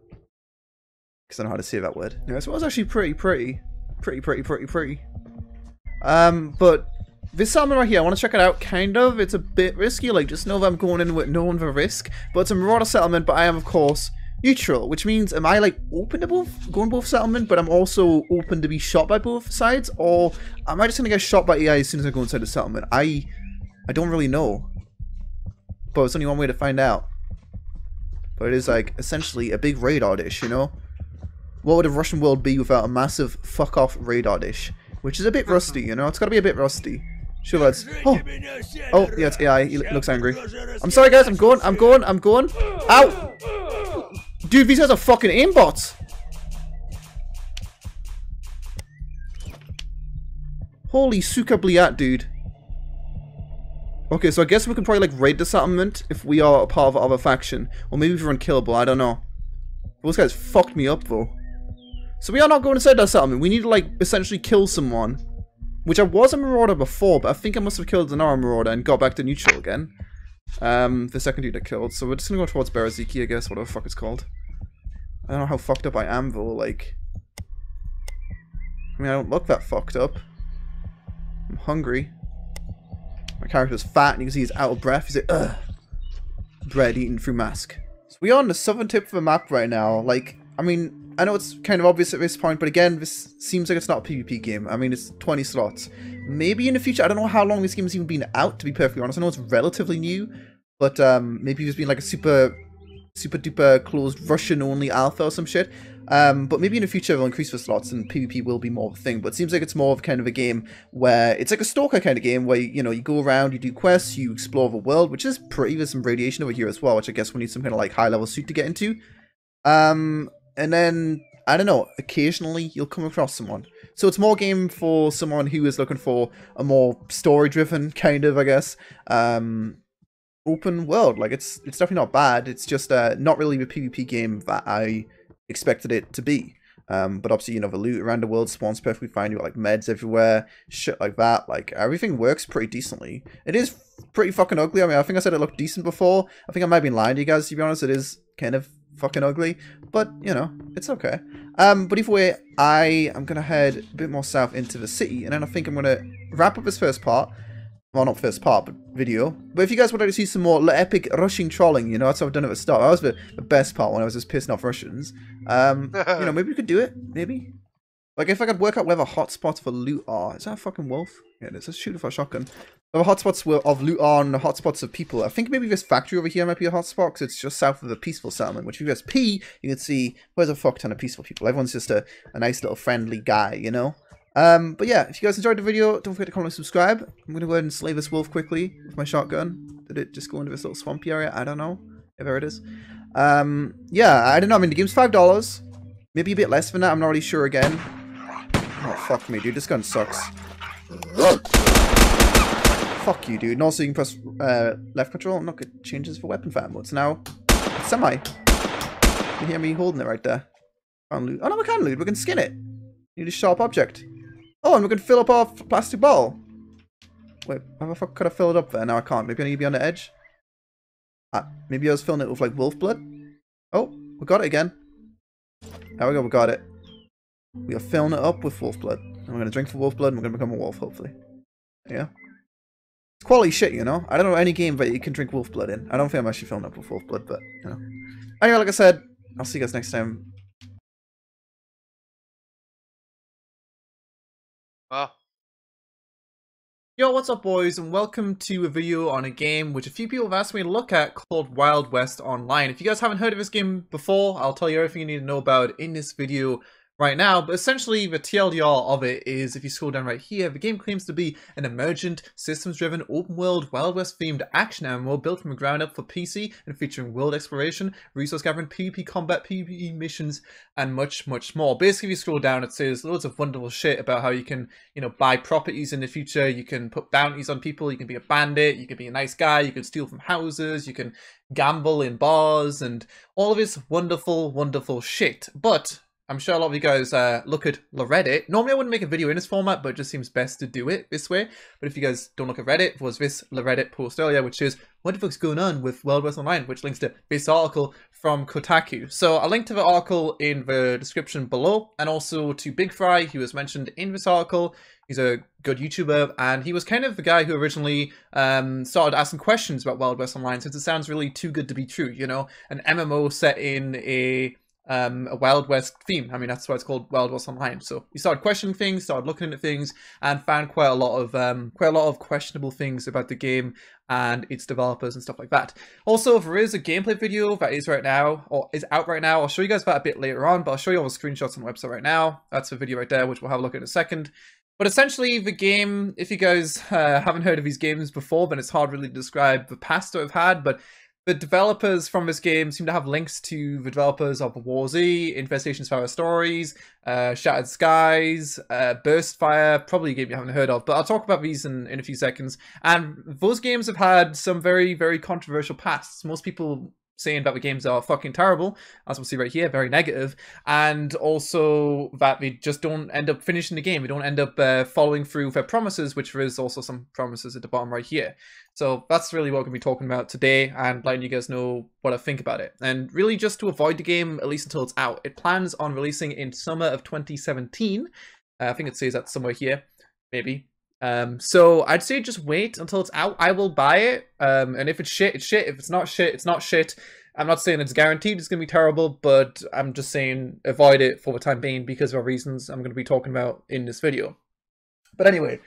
Speaker 5: I don't know how to say that word. Yeah, so it was actually pretty. But this settlement right here, I want to check it out, kind of. It's a bit risky, like, just know that I'm going in with no one for risk. But it's a marauder settlement, but I am, of course, neutral. Which means, am I, like, open to going both settlement, but I'm also open to be shot by both sides? Or am I just going to get shot by AI as soon as I go inside the settlement? I don't really know. But there's only one way to find out. But it is, like, essentially a big radar dish, you know? What would a Russian world be without a massive fuck-off radar dish? Which is a bit rusty, you know? It's gotta be a bit rusty. Sure, lads. Oh, yeah, it's AI. He looks angry. I'm sorry, guys. I'm going. Ow! Dude, these guys are fucking aimbots! Holy suka bliat, dude. Okay, so I guess we can probably, like, raid the settlement if we are a part of other faction. Or maybe if we're unkillable, I don't know. Those guys fucked me up, though. So we are not going inside that settlement. We need to, like, essentially kill someone. Which I was a marauder before, but I think I must have killed another marauder and got back to neutral again. The second dude I killed. So we're just gonna go towards Beraziki, I guess, whatever the fuck it's called. I don't know how fucked up I am though, like... I mean, I don't look that fucked up. I'm hungry. My character's fat and you can see he's out of breath. He's like, ugh. Bread eaten through mask. So we're on the southern tip of the map right now. Like, I mean, I know it's kind of obvious at this point, but again, this seems like it's not a PvP game. I mean, it's 20 slots. Maybe in the future, I don't know how long this game has even been out, to be perfectly honest. I know it's relatively new, but maybe there's been like a super duper closed Russian only alpha or some shit. But maybe in the future they'll increase the slots and PvP will be more of a thing. But it seems like it's more of kind of a game where it's like a stalker kind of game where, you know, you go around, you do quests, you explore the world, which is pretty. There's some radiation over here as well, which I guess we need some kind of like high level suit to get into. And then, I don't know, occasionally you'll come across someone. So it's more game for someone who is looking for a more story driven kind of, I guess, open world. Like it's definitely not bad. It's just not really the PvP game that I expected it to be. But obviously, you know, the loot around the world spawns perfectly fine. You got like meds everywhere, shit like that. Like everything works pretty decently. It is pretty fucking ugly. I mean, I think I said it looked decent before. I think I might have been lying to you guys, to be honest. It is kind of fucking ugly, but you know, it's okay. But either way, I am gonna head a bit more south into the city, and then I think I'm gonna wrap up this first part. Well, not first part, but video. But if you guys would like to see some more epic rushing trolling, you know, that's how I've done it at the start. That was the best part when I was just pissing off Russians. You know, maybe we could do it. Maybe. Like, if I could work out where the hotspots for loot are. Is that a fucking wolf? Yeah, it is. Let's shoot it for a shotgun. The hotspots of loot are and the hotspots of people. I think maybe this factory over here might be a hotspot because it's just south of the peaceful settlement. Which if you press P, you can see where's a fuck ton of peaceful people. Everyone's just a nice little friendly guy, you know? But yeah, if you guys enjoyed the video, don't forget to comment and subscribe. I'm gonna go ahead and slay this wolf quickly with my shotgun. Did it just go into this little swampy area? I don't know. Yeah, there it is. Yeah, I don't know. I mean, the game's $5. Maybe a bit less than that. I'm not really sure again. Oh, fuck me, dude. This gun sucks. Fuck you, dude. And also, you can press left control. Look, it changes for weapon fire modes. Now, it's semi. You hear me holding it right there. Can't loot. Oh, no, we can loot. We can skin it. Need a sharp object. Oh, and we can fill up our plastic bottle. Wait, how the fuck could I fill it up there? Now I can't. Maybe I need to be on the edge. Maybe I was filling it with like wolf blood. Oh, we got it again. There we go, we got it. We are filling it up with wolf blood. And we're going to drink the wolf blood and we're going to become a wolf, hopefully. Yeah. It's quality shit, you know? I don't know any game that you can drink wolf blood in. I don't think I'm actually filling up with wolf blood, but, you know. Anyway, like I said, I'll see you guys next time. Yo, what's up boys, and welcome to a video on a game which a few people have asked me to look at called Wild West Online. If you guys haven't heard of this game before, I'll tell you everything you need to know about it in this video right now, but essentially the TLDR of it is, if you scroll down right here, the game claims to be an emergent, systems-driven, open-world, Wild West-themed action MMO built from the ground up for PC and featuring world exploration, resource gathering, PvP combat, PvE missions, and much, much more. Basically, if you scroll down, it says loads of wonderful shit about how you can, you know, buy properties in the future, you can put bounties on people, you can be a bandit, you can be a nice guy, you can steal from houses, you can gamble in bars, and all of this wonderful, wonderful shit. But I'm sure a lot of you guys look at the Reddit. Normally I wouldn't make a video in this format, but it just seems best to do it this way. But if you guys don't look at Reddit, there was this Reddit post earlier, which is, what the fuck's going on with Wild West Online? Which links to this article from Kotaku. So I'll link to the article in the description below, and also to Big Fry, who was mentioned in this article. He's a good YouTuber, and he was kind of the guy who originally started asking questions about Wild West Online, since it sounds really too good to be true, you know? An MMO set in a Wild West theme. I mean, that's why it's called Wild West Online. So he started questioning things, started looking into things, and found quite a lot of questionable things about the game and its developers and stuff like that. Also, there is a gameplay video that is right now, or is out right now. I'll show you guys that a bit later on, but I'll show you all the screenshots on the website right now. That's the video right there, which we'll have a look at in a second. But essentially, the game, if you guys haven't heard of these games before, then it's hard really to describe the past that we've had, but the developers from this game seem to have links to the developers of War Z, Infestation's Fire Stories, Shattered Skies, Burst Fire, probably a game you haven't heard of, but I'll talk about these in a few seconds. And those games have had some very, very controversial pasts. Most people saying that the games are fucking terrible, as we'll see right here, very negative, and also that they just don't end up finishing the game. They don't end up following through with their promises, which there is also some promises at the bottom right here. So that's really what we're going to be talking about today, and letting you guys know what I think about it. And really just to avoid the game, at least until it's out. It plans on releasing in summer of 2017. I think it says that somewhere here, maybe. So I'd say just wait until it's out. I will buy it, and if it's shit, it's shit. If it's not shit, it's not shit. I'm not saying it's guaranteed it's going to be terrible, but I'm just saying avoid it for the time being because of reasons I'm going to be talking about in this video. But anyway,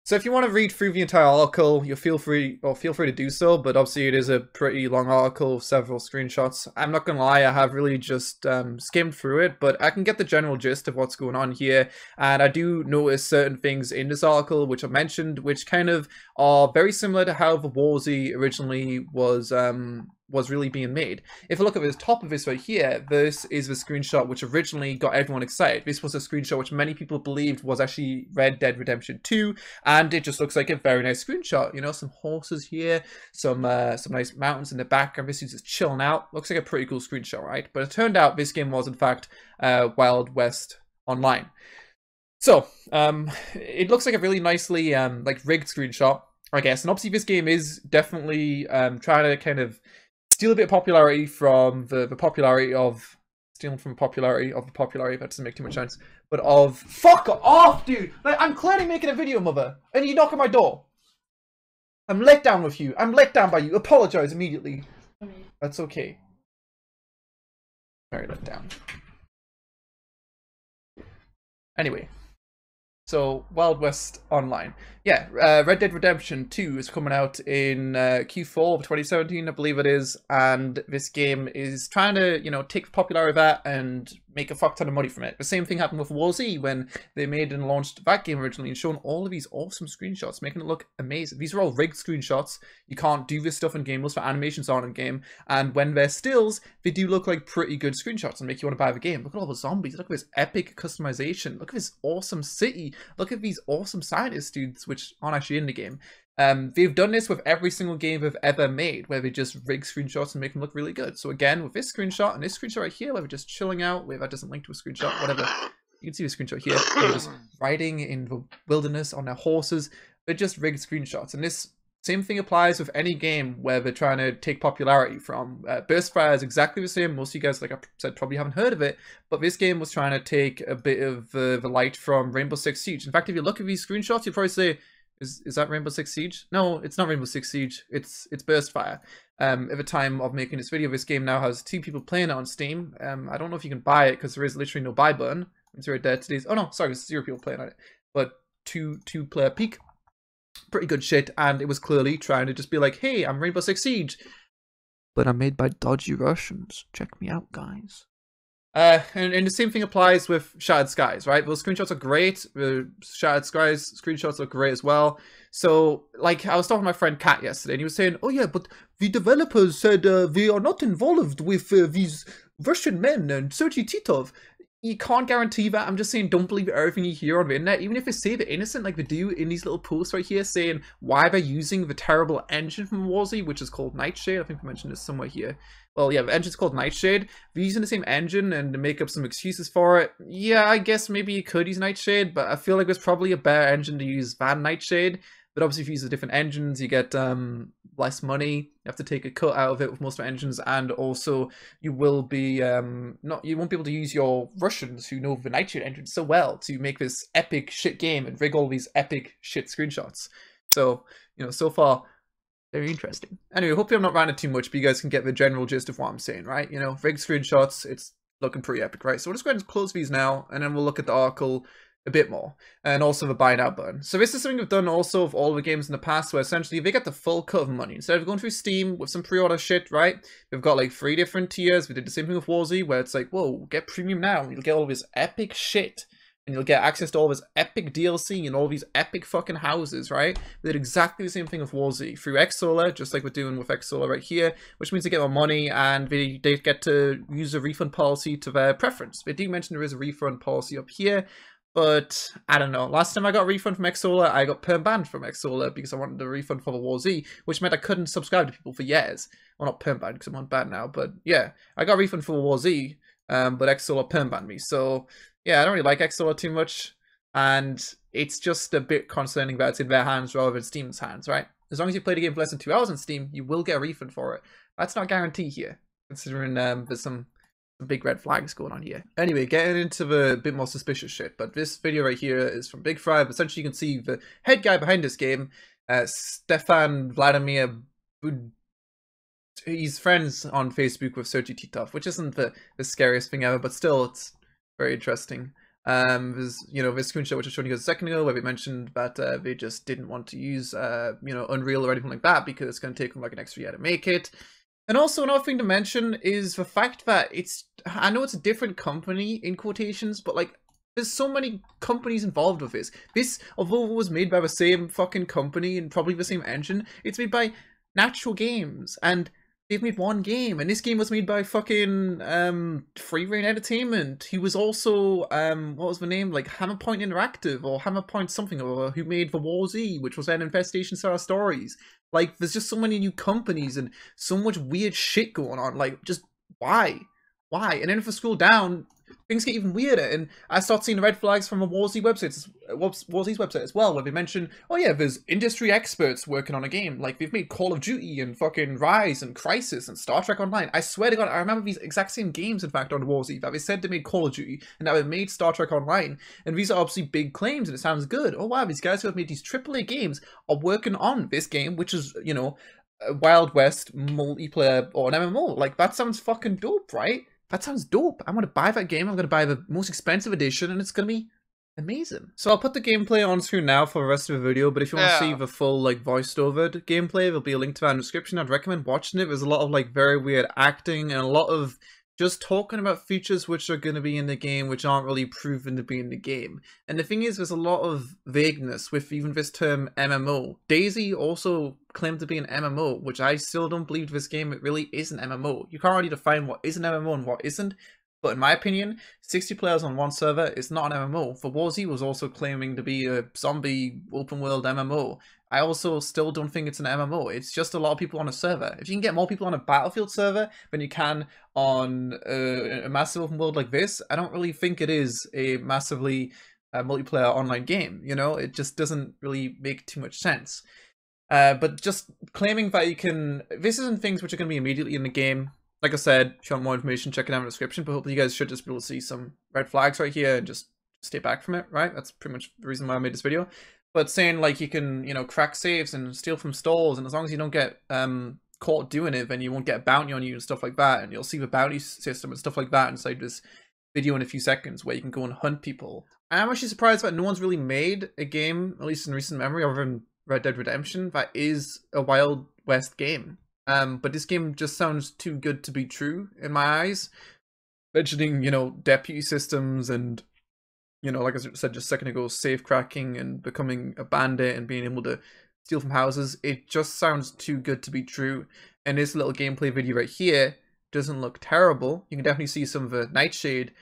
Speaker 5: so if you want to read through the entire article, you'll feel free to do so, but obviously it is a pretty long article with several screenshots. I'm not gonna lie, I have really just skimmed through it, but I can get the general gist of what's going on here, and I do notice certain things in this article which I mentioned, which kind of are very similar to how the Warzy originally was really being made. If I look at the top of this right here, this is the screenshot which originally got everyone excited. This was a screenshot which many people believed was actually Red Dead Redemption 2, and it just looks like a very nice screenshot. You know, some horses here, some nice mountains in the background. This is just chilling out. Looks like a pretty cool screenshot, right? But it turned out this game was in fact Wild West Online. So it looks like a really nicely like rigged screenshot, I guess. And obviously this game is definitely trying to kind of steal a bit of popularity from the popularity of stealing from popularity of the popularity. That doesn't make too much sense, but of fuck off, dude. Like, I'm clearly making a video, mother, and you knock on my door. I'm let down with you. I'm let down by you. Apologize immediately. That's okay. Very let down. Anyway. So, Wild West Online. Yeah, Red Dead Redemption 2 is coming out in Q4 of 2017, I believe it is, and this game is trying to, you know, take the popularity of that and make a fuck ton of money from it. The same thing happened with Warzy when they made and launched that game originally and shown all of these awesome screenshots, making it look amazing. These are all rigged screenshots. You can't do this stuff in game. Most of the animations aren't in game, and when they're stills, they do look like pretty good screenshots and make you want to buy the game. Look at all the zombies. Look at this epic customization. Look at this awesome city. Look at these awesome scientist dudes, which aren't actually in the game. They've done this with every single game they've ever made, where they just rig screenshots and make them look really good. So again, with this screenshot and this screenshot right here, where we're just chilling out, where that doesn't link to a screenshot, whatever. You can see the screenshot here. They're just riding in the wilderness on their horses. They're just rigged screenshots. And this same thing applies with any game where they're trying to take popularity from. Burstfire is exactly the same. Most of you guys, like I said, probably haven't heard of it, but this game was trying to take a bit of the light from Rainbow Six Siege. In fact, if you look at these screenshots, you'd probably say, is that Rainbow Six Siege? No, it's not Rainbow Six Siege. It's Burstfire. At the time of making this video, this game now has 2 people playing it on Steam. I don't know if you can buy it because there is literally no buy button. It's right there today's. Oh no, sorry, there's 0 people playing on it. But two player peak. Pretty good shit, and it was clearly trying to just be like, hey, I'm Rainbow Six Siege, but I'm made by dodgy Russians. Check me out, guys. And the same thing applies with Shattered Skies, right? Those screenshots are great. The Shattered Skies screenshots look great as well. So, like, I was talking to my friend Kat yesterday, and he was saying, oh yeah, but the developers said they are not involved with these Russian men and Sergei Titov. You can't guarantee that. I'm just saying, don't believe everything you hear on the internet, even if they say they're innocent, like they do in these little posts right here, saying why they're using the terrible engine from Warzy, which is called Nightshade. I think I mentioned this somewhere here. Well, yeah, the engine's called Nightshade. They're using the same engine and to make up some excuses for it. Yeah, I guess maybe you could use Nightshade, but I feel like there's probably a better engine to use than Nightshade. But obviously, if you use the different engines, you get less money. You have to take a cut out of it with most of the engines, and also you will be you won't be able to use your Russians who know the Nightshade engine so well to make this epic shit game and rig all these epic shit screenshots. So, you know, so far, very interesting. Anyway, hopefully I'm not ranting too much, but you guys can get the general gist of what I'm saying, right? You know, rigged screenshots, it's looking pretty epic, right? So we'll just go ahead and close these now, and then we'll look at the article a bit more, and also the buy now button. So this is something we've done also with all the games in the past, where essentially they get the full cut of money. Instead of going through Steam with some pre-order shit, right? We've got like 3 different tiers. We did the same thing with Warzy, where it's like, whoa, get premium now, and you'll get all this epic shit, and you'll get access to all this epic DLC and all these epic fucking houses, right? We did exactly the same thing with Warzy through Xsolar, just like we're doing with Xsolar right here, which means they get more money, and they get to use a refund policy to their preference. They do mention there is a refund policy up here, But I don't know. Last time I got a refund from Xsolar, I got perm banned from Xsolar because I wanted a refund for the War Z, which meant I couldn't subscribe to people for years. Well, not perm banned because I'm on ban now, but yeah, I got a refund for War Z, but Xsolar perm banned me. So yeah, I don't really like Xsolar too much, and it's just a bit concerning that it's in their hands rather than Steam's hands, right? As long as you play the game for less than 2 hours on Steam, you will get a refund for it. That's not a guarantee here, considering there's some big red flags going on here. Anyway, getting into the bit more suspicious shit, but this video right here is from Big Fry. Essentially, you can see the head guy behind this game, Stefan Vladimir. He's friends on Facebook with Sergey Titov, which isn't the scariest thing ever, but still, it's very interesting. There's, you know, this screenshot which I showed you guys a second ago, where we mentioned that they just didn't want to use, you know, Unreal or anything like that because it's going to take them like an extra year to make it. And also another thing to mention is the fact that it's, I know it's a different company in quotations, but like there's so many companies involved with this. This, although it was made by the same fucking company and probably the same engine, it's made by Natural Games, and they've made one game, and this game was made by fucking Free Reign Entertainment, who was also what was the name, like Hammerpoint Interactive or Hammerpoint something or other, who made the War Z, which was then Infestation Star Stories. Like, there's just so many new companies and so much weird shit going on. Like, just why? And then if I scroll down, things get even weirder, and I start seeing the red flags from a War Z's website as well, where they mention, oh yeah, there's industry experts working on a game. Like, they've made Call of Duty and fucking Rise and Crisis and Star Trek Online. I swear to God, I remember these exact same games, in fact, on War Z, that they said they made Call of Duty and that they made Star Trek Online, and these are obviously big claims, and it sounds good. Oh wow, these guys who have made these AAA games are working on this game, which is, you know, a Wild West multiplayer or an MMO. Like, that sounds fucking dope, right? That sounds dope. I'm going to buy that game. I'm going to buy the most expensive edition, and it's going to be amazing. So I'll put the gameplay on screen now for the rest of the video, but if you want to see the full, like, voiced over gameplay, there'll be a link to that in the description. I'd recommend watching it. There's a lot of, like, very weird acting and a lot of just talking about features which are going to be in the game which aren't really proven to be in the game. And the thing is, there's a lot of vagueness with even this term MMO. DayZ also claimed to be an MMO, which I still don't believe this game it really is an MMO. You can't really define what is an MMO and what isn't, but in my opinion, 60 players on one server is not an MMO. For War Z was also claiming to be a zombie open world MMO. I also still don't think it's an MMO. It's just a lot of people on a server. If you can get more people on a Battlefield server than you can on a massive open world like this, I don't really think it is a massively multiplayer online game. You know, it just doesn't really make too much sense. But just claiming that you can... This isn't things which are going to be immediately in the game. Like I said, if you want more information, check it out in the description. But hopefully you guys should just be able to see some red flags right here and just stay back from it, right? That's pretty much the reason why I made this video. But saying, like, you can, you know, crack safes and steal from stalls, and as long as you don't get caught doing it, then you won't get a bounty on you and stuff like that, and you'll see the bounty system and stuff like that inside this video in a few seconds, where you can go and hunt people. I'm actually surprised that no one's really made a game, at least in recent memory, other than Red Dead Redemption, that is a Wild West game. But this game just sounds too good to be true in my eyes. Mentioning, you know, deputy systems and, you know, like I said just a second ago, safe cracking and becoming a bandit and being able to steal from houses. It just sounds too good to be true. And this little gameplay video right here doesn't look terrible. You can definitely see some of the Nightshade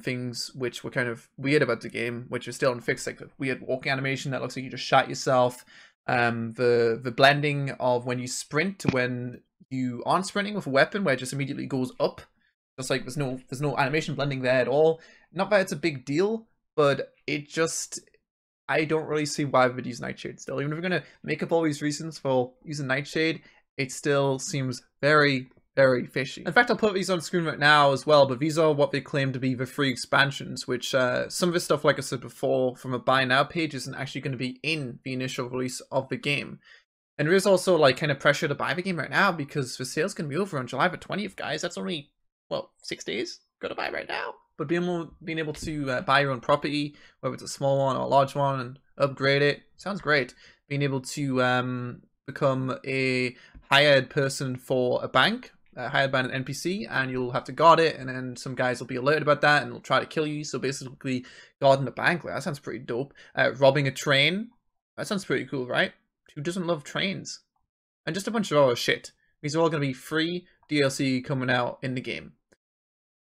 Speaker 5: things which were kind of weird about the game, which are still unfixed, like the weird walking animation that looks like you just shot yourself. The blending of when you sprint to when you aren't sprinting with a weapon, where it just immediately goes up. Just like there's no animation blending there at all. Not that it's a big deal, but it just, I don't really see why we would use Nightshade still. Even if we're going to make up all these reasons for using Nightshade, it still seems very, very fishy. In fact, I'll put these on screen right now as well, but these are what they claim to be the free expansions, which some of this stuff, like I said before, from a buy now page isn't actually going to be in the initial release of the game. And there is also, like, kind of pressure to buy the game right now because the sale's going to be over on July the 20th, guys. That's only, well, 6 days. Got to buy right now. But being able to buy your own property, whether it's a small one or a large one, and upgrade it, sounds great. Being able to become a hired person for a bank, hired by an NPC, and you'll have to guard it, and then some guys will be alerted about that, and they'll try to kill you. So basically, guarding a bank, that sounds pretty dope. Robbing a train, that sounds pretty cool, right? Who doesn't love trains? And just a bunch of other shit. These are all going to be free DLC coming out in the game.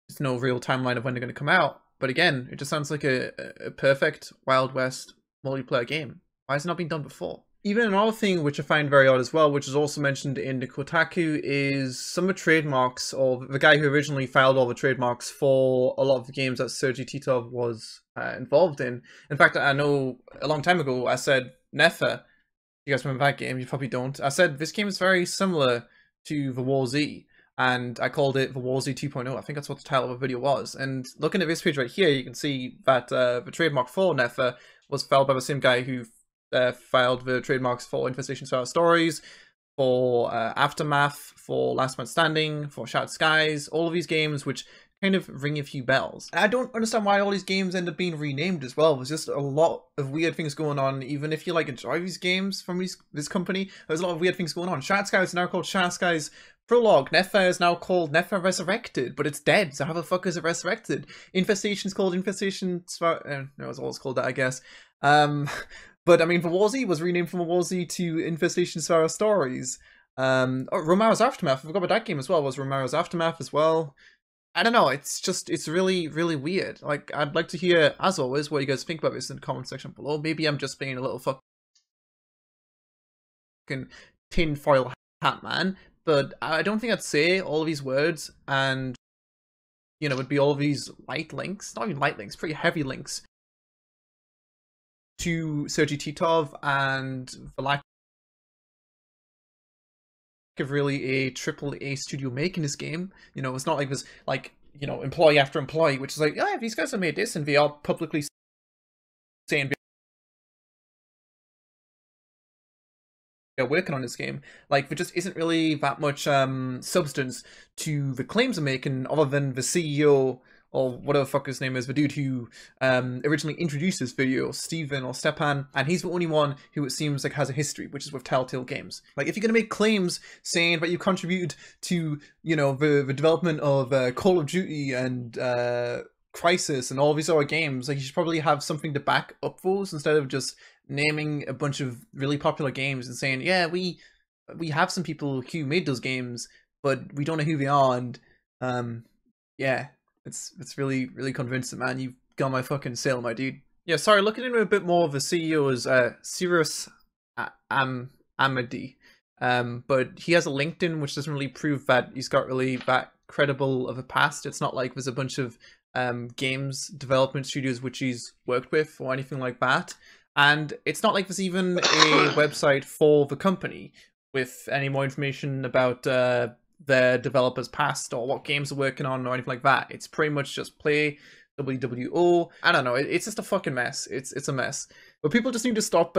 Speaker 5: There's no real timeline of when they're going to come out, But again, it just sounds like a perfect Wild West multiplayer game. Why has it not been done before? Even another thing which I find very odd as well, which is also mentioned in the Kotaku, is some of the trademarks, or the guy who originally filed all the trademarks for a lot of the games that Sergei Titov was involved in. In fact, I know a long time ago I said Nefer. You guys remember that game? You probably don't. I said this game is very similar to the War Z, and I called it the War Z 2.0. I think that's what the title of the video was. And looking at this page right here, you can see that the trademark for Nefer was filed by the same guy who filed the trademarks for Infestation Star Stories, for Aftermath, for Last Man Standing, for Shattered Skies, all of these games which kind of ring a few bells. And I don't understand why all these games end up being renamed as well. There's just a lot of weird things going on, even if you like enjoy these games from this company. There's a lot of weird things going on. Shattered Skies is now called Shattered Skies Prologue. Nefer is now called Nefer Resurrected, but it's dead, so how the fuck is it resurrected? Infestation's called Infestation... no, it's always called that, I guess. But I mean, the War Z was renamed from War Z to Infestation Star Stories. Romero's Aftermath, I forgot about that game as well, was Romero's Aftermath as well. I don't know, it's really, really weird. Like, I'd like to hear, as always, what you guys think about this in the comment section below. Maybe I'm just being a little fucking tinfoil hat man, but I don't think I'd say all of these words and, you know, it'd be all these light links, not even light links, pretty heavy links to Sergei Titov and the lack of really a AAA studio making this game. You know, it's not like this, like, you know, employee after employee, which is like, yeah, these guys have made this, and they are publicly saying they're working on this game. Like, there just isn't really that much substance to the claims they're making, other than the CEO, or whatever the fuck his name is, the dude who originally introduced this video, Steven or Stepan, and he's the only one who it seems like has a history, which is with Telltale Games. Like, if you're gonna make claims saying that you contributed to, you know, the development of Call of Duty and Crisis and all these other games, like, you should probably have something to back up those, instead of just naming a bunch of really popular games and saying, yeah, we have some people who made those games, but we don't know who they are, and yeah. It's really, really convincing, man. You've got my fucking sale, my dude. Yeah, sorry, looking into a bit more of the CEO is Cyrus Amadi. But he has a LinkedIn which doesn't really prove that he's got really that credible of a past. It's not like there's a bunch of games development studios which he's worked with or anything like that. And it's not like there's even a website for the company with any more information about their developers past or what games they're working on or anything like that. It's pretty much just play WWO. I don't know, it's just a fucking mess. It's a mess. But people just need to stop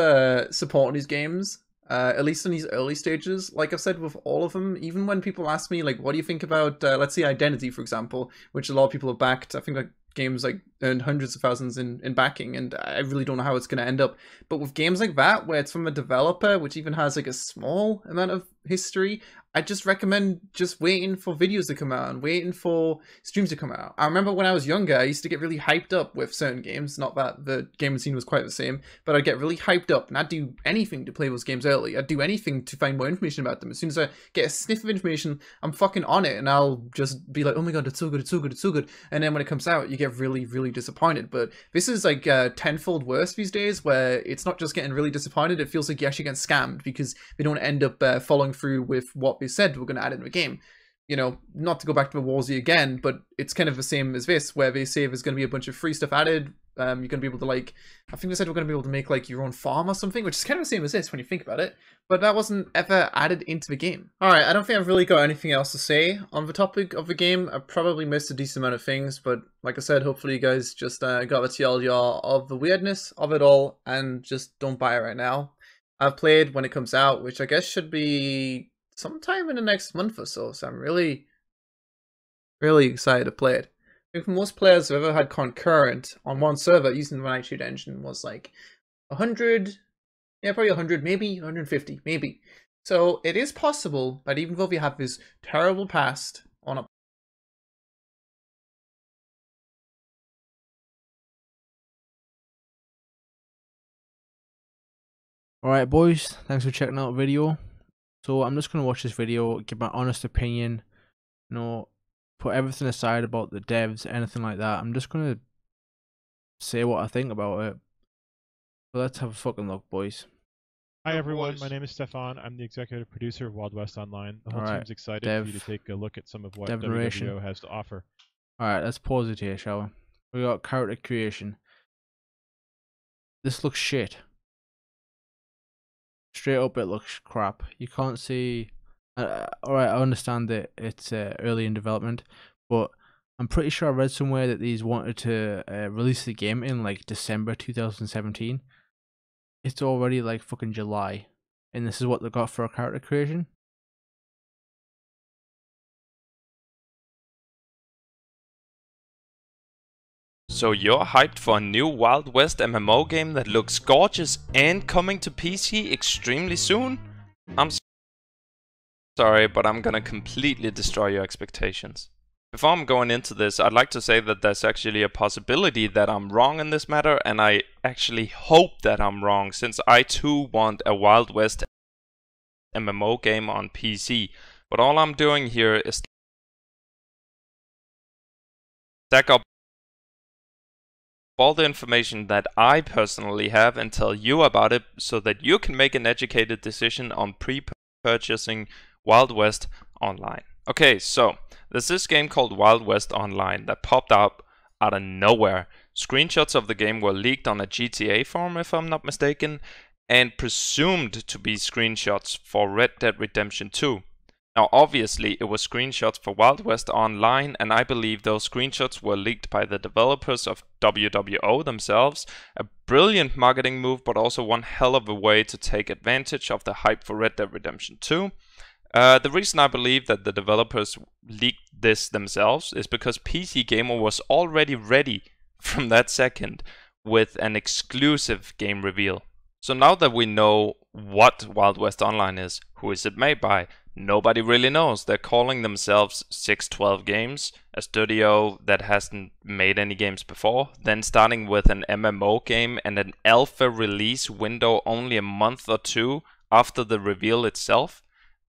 Speaker 5: supporting these games, at least in these early stages. Like I've said with all of them, even when people ask me, like, what do you think about, let's say, Identity, for example, which a lot of people have backed. I think like games like earned hundreds of thousands in backing, and I really don't know how it's going to end up. But with games like that, where it's from a developer which even has like a small amount of history, I just recommend just waiting for videos to come out and waiting for streams to come out. I remember when I was younger, I used to get really hyped up with certain games. Not that the gaming scene was quite the same, but I'd get really hyped up and I'd do anything to play those games early. I'd do anything to find more information about them. As soon as I get a sniff of information, I'm fucking on it, and I'll just be like, oh my god, it's so good, it's so good, it's so good. And then when it comes out, you get really, really disappointed. But this is like tenfold worse these days, where it's not just getting really disappointed, it feels like you actually get scammed because they don't end up following through with what they said we're going to add in the game. You know, not to go back to the War Z again, but it's kind of the same as this, where they say there's going to be a bunch of free stuff added. You're going to be able to, like, I think they said we're going to be able to make like your own farm or something, which is kind of the same as this when you think about it, but that wasn't ever added into the game. Alright, I don't think I've really got anything else to say on the topic of the game. I probably missed a decent amount of things, but like I said, hopefully you guys just got the TLDR of the weirdness of it all, and just don't buy it right now. I've played when it comes out, which I guess should be sometime in the next month or so, so I'm really, really excited to play it. I think most players who've ever had concurrent on one server using the Nightshade engine was like 100, yeah, probably 100, maybe 150, maybe. So it is possible that even though we have this terrible past on a
Speaker 10: Alright boys, thanks for checking out the video. So I'm just going to watch this video, give my honest opinion, you know, put everything aside about the devs, anything like that. I'm just going to say what I think about it. So let's have a fucking look, boys.
Speaker 11: Hi everyone, my name is Stefan. I'm the executive producer of Wild West Online. The whole team's excited for you to take a look at some of what WWO has to offer.
Speaker 10: Alright, let's pause it here, shall we? We got character creation. This looks shit. Straight up, it looks crap. You can't see... Alright, I understand that it's early in development, but I'm pretty sure I read somewhere that these wanted to release the game in like December 2017. It's already like fucking July, and this is what they got for a character creation.
Speaker 12: So you're hyped for a new Wild West MMO game that looks gorgeous and coming to PC extremely soon? I'm sorry, but I'm gonna completely destroy your expectations. Before I'm going into this, I'd like to say that there's actually a possibility that I'm wrong in this matter, and I actually hope that I'm wrong, since I too want a Wild West MMO game on PC. But all I'm doing here is stack up all the information that I personally have and tell you about it, so that you can make an educated decision on pre-purchasing Wild West Online. Okay, so there's this game called Wild West Online that popped up out of nowhere. Screenshots of the game were leaked on a GTA forum, if I'm not mistaken, and presumed to be screenshots for Red Dead Redemption 2. Now obviously it was screenshots for Wild West Online, and I believe those screenshots were leaked by the developers of WWO themselves. A brilliant marketing move, but also one hell of a way to take advantage of the hype for Red Dead Redemption 2. The reason I believe that the developers leaked this themselves is because PC Gamer was already ready from that second with an exclusive game reveal. So now that we know what Wild West Online is, who is it made by, nobody really knows. They're calling themselves 612 Games, a studio that hasn't made any games before, then starting with an MMO game and an alpha release window only a month or two after the reveal itself.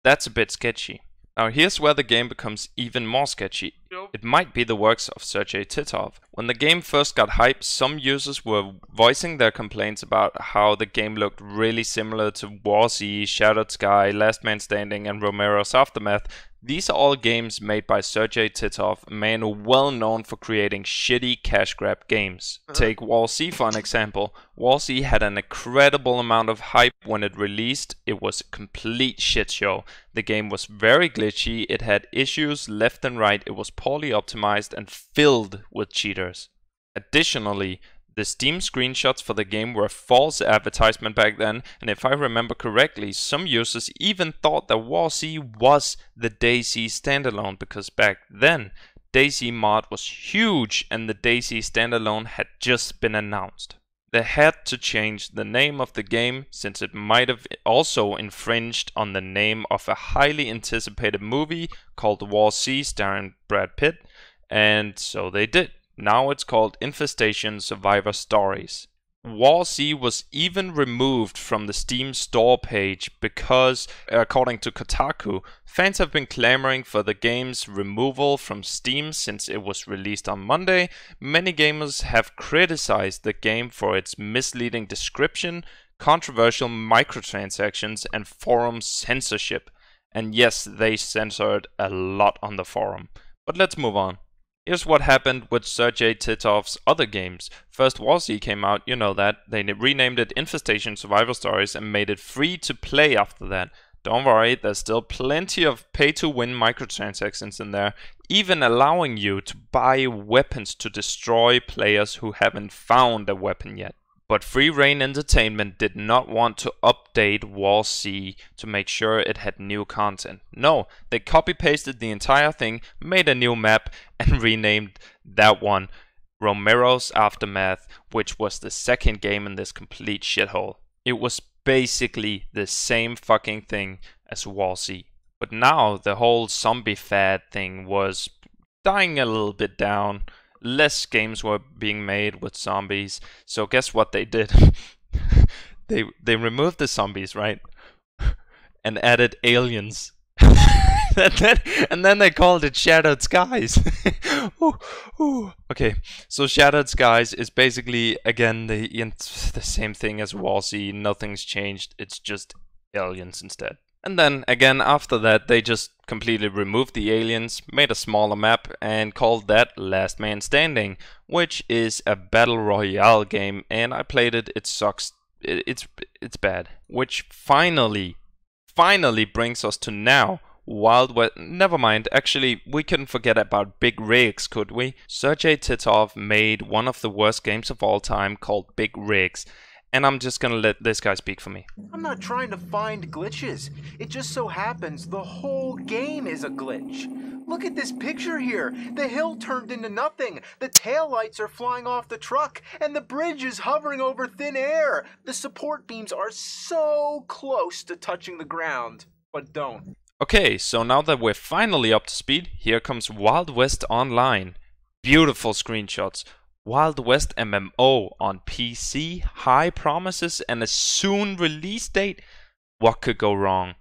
Speaker 12: That's a bit sketchy. Now here's where the game becomes even more sketchy. It might be the works of Sergei Titov. When the game first got hyped, some users were voicing their complaints about how the game looked really similar to War Z, Shattered Sky, Last Man Standing, and Romero's Aftermath. These are all games made by Sergei Titov, a man well known for creating shitty cash grab games. Take War Z for an example. War Z had an incredible amount of hype when it released. It was a complete shit show. The game was very glitchy, it had issues left and right, it was poorly optimized and filled with cheaters. Additionally, the Steam screenshots for the game were a false advertisement back then, and if I remember correctly, some users even thought that War Z was the DayZ standalone, because back then, DayZ mod was huge and the DayZ standalone had just been announced. They had to change the name of the game, since it might have also infringed on the name of a highly anticipated movie called War Z starring Brad Pitt, and so they did. Now it's called Infestation Survivor Stories. War Z was even removed from the Steam store page because, according to Kotaku, fans have been clamoring for the game's removal from Steam since it was released on Monday. Many gamers have criticized the game for its misleading description, controversial microtransactions, and forum censorship. And yes, they censored a lot on the forum. But let's move on. Here's what happened with Sergei Titov's other games. First War Z came out, you know that. They renamed it Infestation Survivor Stories and made it free to play after that. Don't worry, there's still plenty of pay-to-win microtransactions in there, even allowing you to buy weapons to destroy players who haven't found a weapon yet. But Free Reign Entertainment did not want to update War Z to make sure it had new content. No, they copy-pasted the entire thing, made a new map, and renamed that one Romero's Aftermath, which was the second game in this complete shithole. It was basically the same fucking thing as War Z. But now the whole zombie fad thing was dying a little bit down. Less games were being made with zombies, so guess what they did? they removed the zombies, right? And added aliens. and then they called it Shattered Skies. Okay, so Shattered Skies is basically, again, the same thing as War-Z. Nothing's changed, it's just aliens instead. And then, again, after that, they just completely removed the aliens, made a smaller map, and called that Last Man Standing, which is a battle royale game, and I played it, it sucks, it's bad. Which finally brings us to now. Wild West. Never mind, actually, we couldn't forget about Big Rigs, could we? Sergei Titov made one of the worst games of all time called Big Rigs. And I'm just gonna let this guy speak for me.
Speaker 13: I'm not trying to find glitches. It just so happens the whole game is a glitch. Look at this picture here. The hill turned into nothing. The taillights are flying off the truck, and the bridge is hovering over thin air. The support beams are so close to touching the ground, but don't.
Speaker 12: Okay, so now that we're finally up to speed, here comes Wild West Online. Beautiful screenshots. Wild West MMO on PC, high promises, and a soon release date. What could go wrong?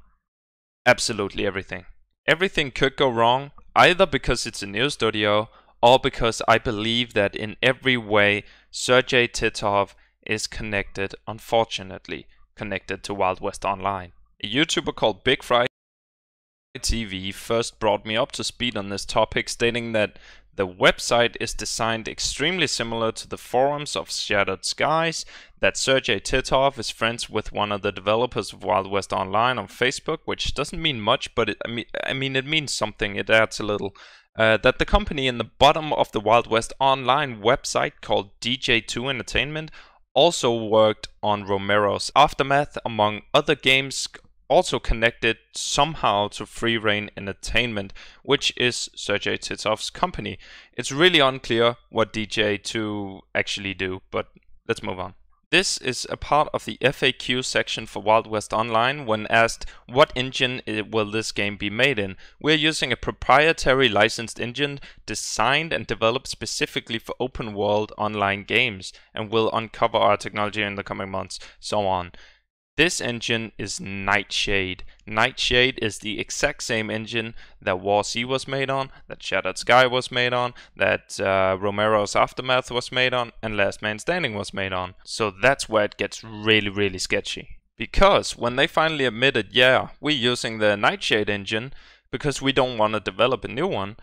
Speaker 12: Absolutely everything. Everything could go wrong, either because it's a new studio, or because I believe that in every way Sergei Titov is connected, unfortunately, connected to Wild West Online. A YouTuber called Big Fry TV first brought me up to speed on this topic, stating that the website is designed extremely similar to the forums of Shattered Skies, that Sergei Titov is friends with one of the developers of Wild West Online on Facebook, which doesn't mean much, but it means something, it adds a little. That the company in the bottom of the Wild West Online website called DJ2 Entertainment also worked on Romero's Aftermath, among other games, also connected somehow to Free Reign Entertainment, which is Sergei Titov's company. It's really unclear what DJ2 actually do, but let's move on. This is a part of the FAQ section for Wild West Online when asked what engine will this game be made in. We're using a proprietary licensed engine designed and developed specifically for open world online games, and will uncover our technology in the coming months, so on. This engine is Nightshade. Nightshade is the exact same engine that War-Z was made on, that Shattered Sky was made on, that Romero's Aftermath was made on, and Last Man Standing was made on. So that's where it gets really, really sketchy. Because when they finally admitted, yeah, we're using the Nightshade engine because we don't want to develop a new one,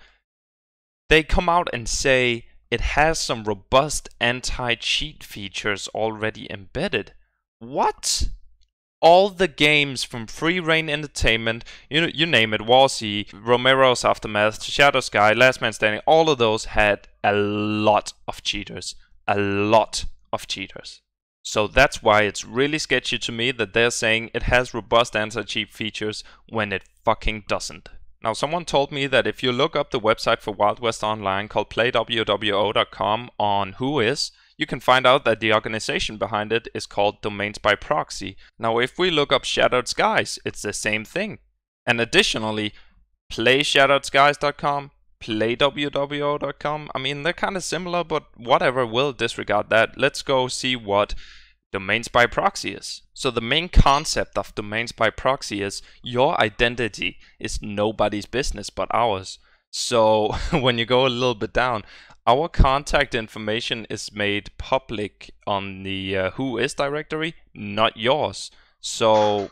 Speaker 12: they come out and say it has some robust anti-cheat features already embedded. What? All the games from Free Reign Entertainment, you name it, War-Z, Romero's Aftermath, Shattered Sky, Last Man Standing, all of those had a lot of cheaters. A lot of cheaters. So that's why it's really sketchy to me that they're saying it has robust anti-cheat features when it fucking doesn't. Now, someone told me that if you look up the website for Wild West Online called PlayWWO.com on Whois, you can find out that the organization behind it is called Domains by Proxy. Now, if we look up Shattered Skies, it's the same thing. And additionally, PlayShatteredSkies.com, PlayWWO.com, I mean, they're kind of similar, but whatever, we'll disregard that. Let's go see what Domains by Proxy is. So the main concept of Domains by Proxy is your identity is nobody's business but ours. So when you go a little bit down, our contact information is made public on the Whois directory, not yours. So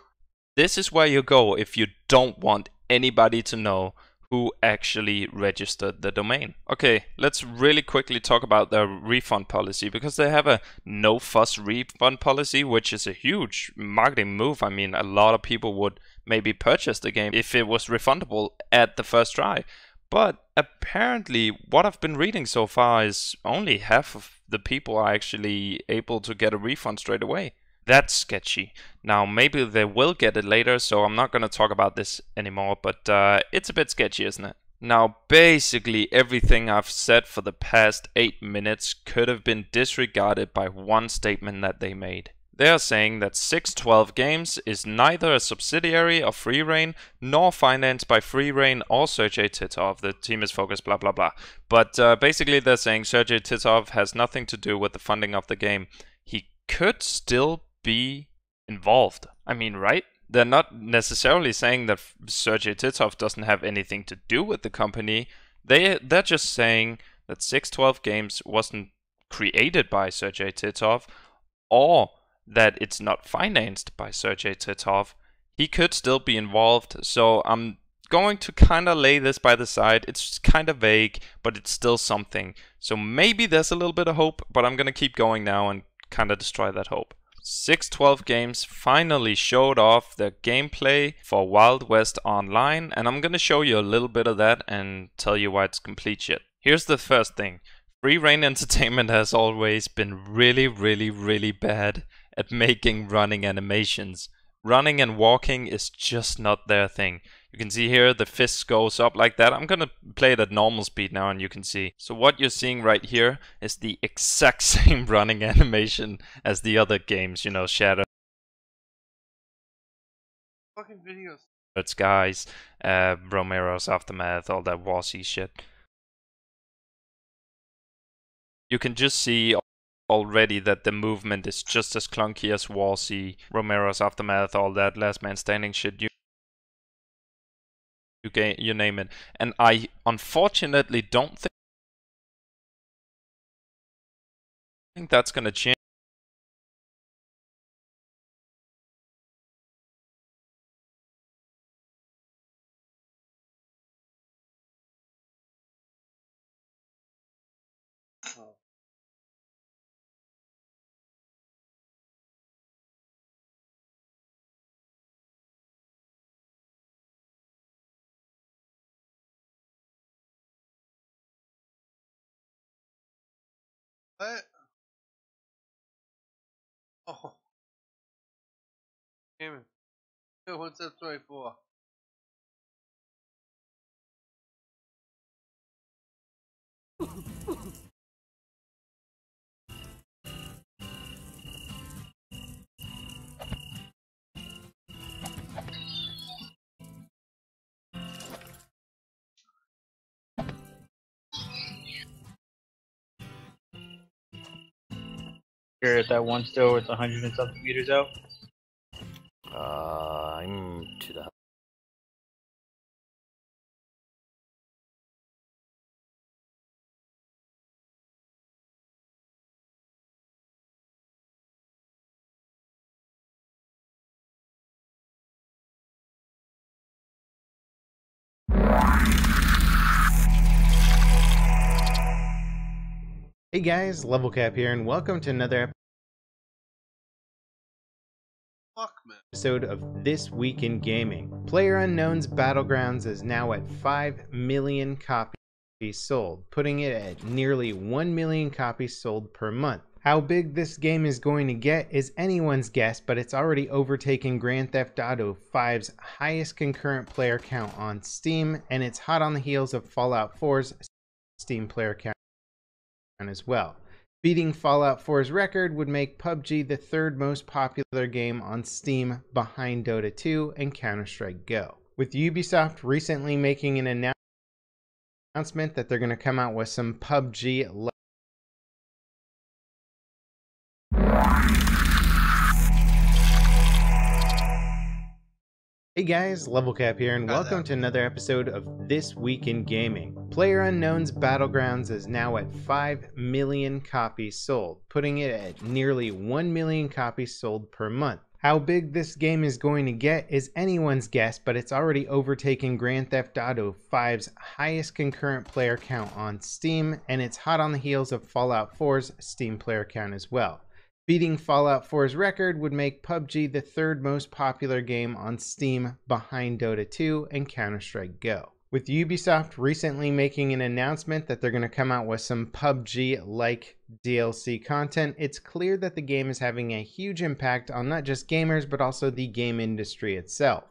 Speaker 12: this is where you go if you don't want anybody to know who actually registered the domain. Okay, let's really quickly talk about their refund policy, because they have a no-fuss refund policy, which is a huge marketing move. I mean, a lot of people would maybe purchase the game if it was refundable at the first try. But apparently, what I've been reading so far is only half of the people are actually able to get a refund straight away. That's sketchy. Now, maybe they will get it later, so I'm not going to talk about this anymore, but it's a bit sketchy, isn't it? Now, basically everything I've said for the past 8 minutes could have been disregarded by one statement that they made. They are saying that 612 Games is neither a subsidiary of Free Reign nor financed by Free Reign or Sergei Titov. The team is focused, blah blah blah. But basically they're saying Sergei Titov has nothing to do with the funding of the game. He could still be involved. I mean, right? they're not necessarily saying that Sergei Titov doesn't have anything to do with the company. They're just saying that 612 Games wasn't created by Sergei Titov, or that it's not financed by Sergei Titov. He could still be involved, so I'm going to kind of lay this by the side. It's kind of vague, but it's still something. So maybe there's a little bit of hope, but I'm going to keep going now and kind of destroy that hope. 612 Games finally showed off their gameplay for Wild West Online, and I'm going to show you a little bit of that and tell you why it's complete shit. Here's the first thing. Free Reign Entertainment has always been really bad at making running animations. Running and walking is just not their thing. You can see here the fist goes up like that. I'm gonna play it at normal speed now and you can see. So what you're seeing right here is the exact same running animation as the other games, you know, Shadow.
Speaker 1: Fucking videos.
Speaker 12: It's guys, Romero's Aftermath, all that Warsy shit. You can just see already that the movement is just as clunky as Warsy, Romero's Aftermath, all that Last Man Standing shit. You name it. And I unfortunately don't think that's gonna change.
Speaker 1: What? Oh. Damn it. What's that 24?
Speaker 14: You're at that one still, it's 100 and something meters out?
Speaker 15: I'm to the...
Speaker 16: Hey guys, Level Cap here, and welcome to another episode of This Week in Gaming. PlayerUnknown'S Battlegrounds is now at 5 million copies sold, putting it at nearly 1 million copies sold per month. How big this game is going to get is anyone's guess, but it's already overtaken Grand Theft Auto 5's highest concurrent player count on Steam, and it's hot on the heels of Fallout 4's Steam player count as well. Beating Fallout 4's record would make PUBG the third most popular game on Steam behind Dota 2 and Counter-Strike Go. With Ubisoft recently making an announcement that they're going to come out with some PUBG Hey guys, Level Cap here, and welcome to another episode of This Week in Gaming. PlayerUnknown'S Battlegrounds is now at 5 million copies sold, putting it at nearly 1 million copies sold per month. How big this game is going to get is anyone's guess, but it's already overtaken Grand Theft Auto 5's highest concurrent player count on Steam, and it's hot on the heels of Fallout 4's Steam player count as well. Beating Fallout 4's record would make PUBG the third most popular game on Steam behind Dota 2 and Counter-Strike Go. With Ubisoft recently making an announcement that they're going to come out with some PUBG-like DLC content, it's clear that the game is having a huge impact on not just gamers but also the game industry itself.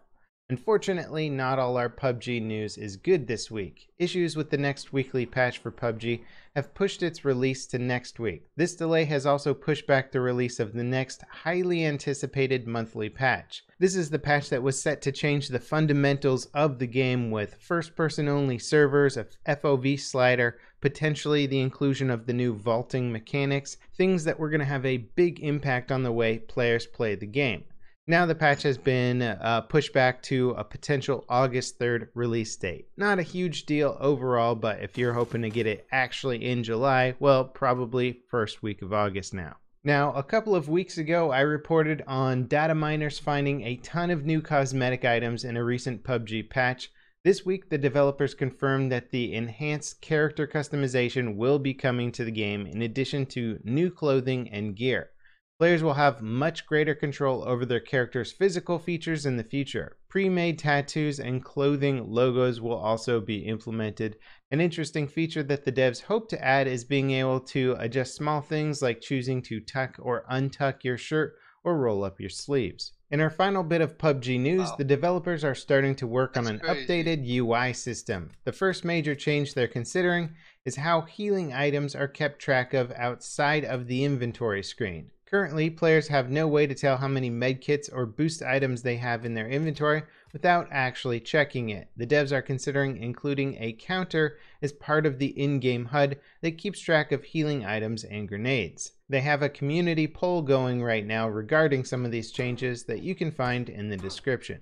Speaker 16: Unfortunately, not all our PUBG news is good this week. Issues with the next weekly patch for PUBG have pushed its release to next week. This delay has also pushed back the release of the next highly anticipated monthly patch. This is the patch that was set to change the fundamentals of the game with first-person only servers, a FOV slider, potentially the inclusion of the new vaulting mechanics, things that were going to have a big impact on the way players play the game. Now the patch has been pushed back to a potential August 3rd release date. Not a huge deal overall, but if you're hoping to get it actually in July, well, probably first week of August now. Now, a couple of weeks ago, I reported on data miners finding a ton of new cosmetic items in a recent PUBG patch. This week, the developers confirmed that the enhanced character customization will be coming to the game in addition to new clothing and gear. Players will have much greater control over their character's physical features in the future. Pre-made tattoos and clothing logos will also be implemented. An interesting feature that the devs hope to add is being able to adjust small things like choosing to tuck or untuck your shirt or roll up your sleeves. In our final bit of PUBG news, the developers are starting to work on an updated UI system. The first major change they're considering is how healing items are kept track of outside of the inventory screen. Currently, players have no way to tell how many medkits or boost items they have in their inventory without actually checking it. The devs are considering including a counter as part of the in-game HUD that keeps track of healing items and grenades. They have a community poll going right now regarding some of these changes that you can find in the description.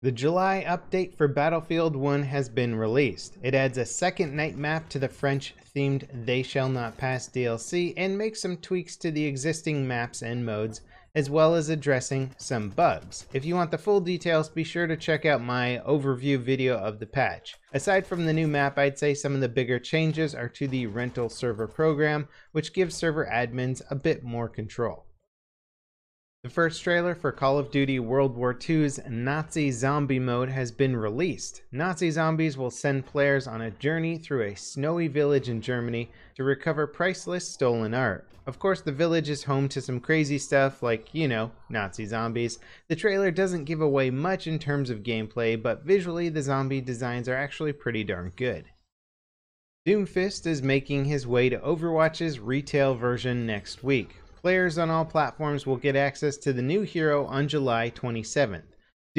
Speaker 16: The July update for Battlefield 1 has been released. It adds a second night map to the French-themed They Shall Not Pass DLC and makes some tweaks to the existing maps and modes, as well as addressing some bugs. If you want the full details, be sure to check out my overview video of the patch. Aside from the new map, I'd say some of the bigger changes are to the rental server program, which gives server admins a bit more control. The first trailer for Call of Duty World War II's Nazi Zombie mode has been released. Nazi zombies will send players on a journey through a snowy village in Germany to recover priceless stolen art. Of course, the village is home to some crazy stuff like, you know, Nazi zombies. The trailer doesn't give away much in terms of gameplay, but visually the zombie designs are actually pretty darn good. Doomfist is making his way to Overwatch's retail version next week. Players on all platforms will get access to the new hero on July 27th.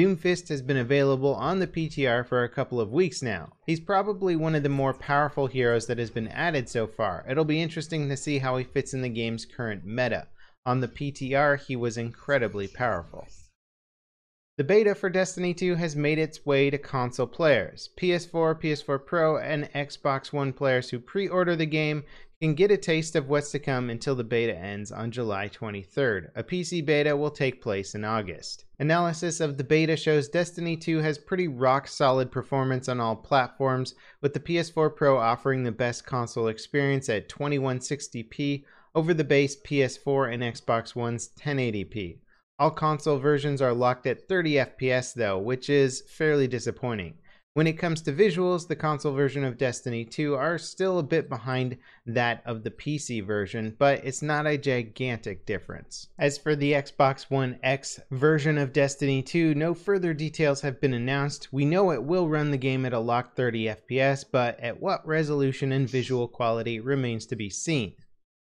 Speaker 16: Doomfist has been available on the PTR for a couple of weeks now. He's probably one of the more powerful heroes that has been added so far. It'll be interesting to see how he fits in the game's current meta. On the PTR, he was incredibly powerful. The beta for Destiny 2 has made its way to console players. PS4, PS4 Pro, and Xbox One players who pre-order the game can get a taste of what's to come until the beta ends on July 23rd. A PC beta will take place in August. Analysis of the beta shows Destiny 2 has pretty rock-solid performance on all platforms, with the PS4 Pro offering the best console experience at 2160p over the base PS4 and Xbox One's 1080p. All console versions are locked at 30 FPS though, which is fairly disappointing. When it comes to visuals, the console version of Destiny 2 are still a bit behind that of the PC version, but it's not a gigantic difference. As for the Xbox One X version of Destiny 2, no further details have been announced. We know it will run the game at a locked 30 FPS, but at what resolution and visual quality remains to be seen.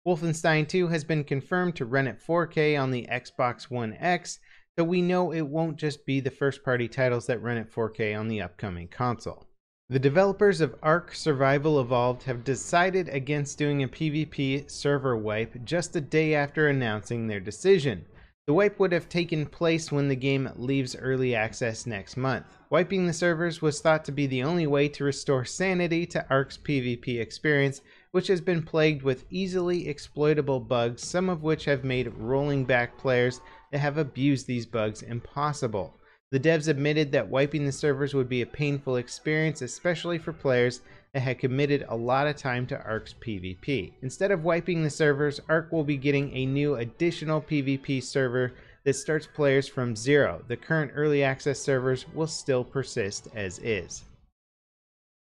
Speaker 16: Wolfenstein 2 has been confirmed to run at 4K on the Xbox One X, so we know it won't just be the first-party titles that run at 4K on the upcoming console. The developers of Ark Survival Evolved have decided against doing a PvP server wipe just a day after announcing their decision. The wipe would have taken place when the game leaves early access next month. Wiping the servers was thought to be the only way to restore sanity to Ark's PvP experience, which has been plagued with easily exploitable bugs, some of which have made rolling back players that have abused these bugs impossible. The devs admitted that wiping the servers would be a painful experience, especially for players that had committed a lot of time to Ark's PvP. Instead of wiping the servers, Ark will be getting a new additional PvP server that starts players from zero. The current early access servers will still persist as is.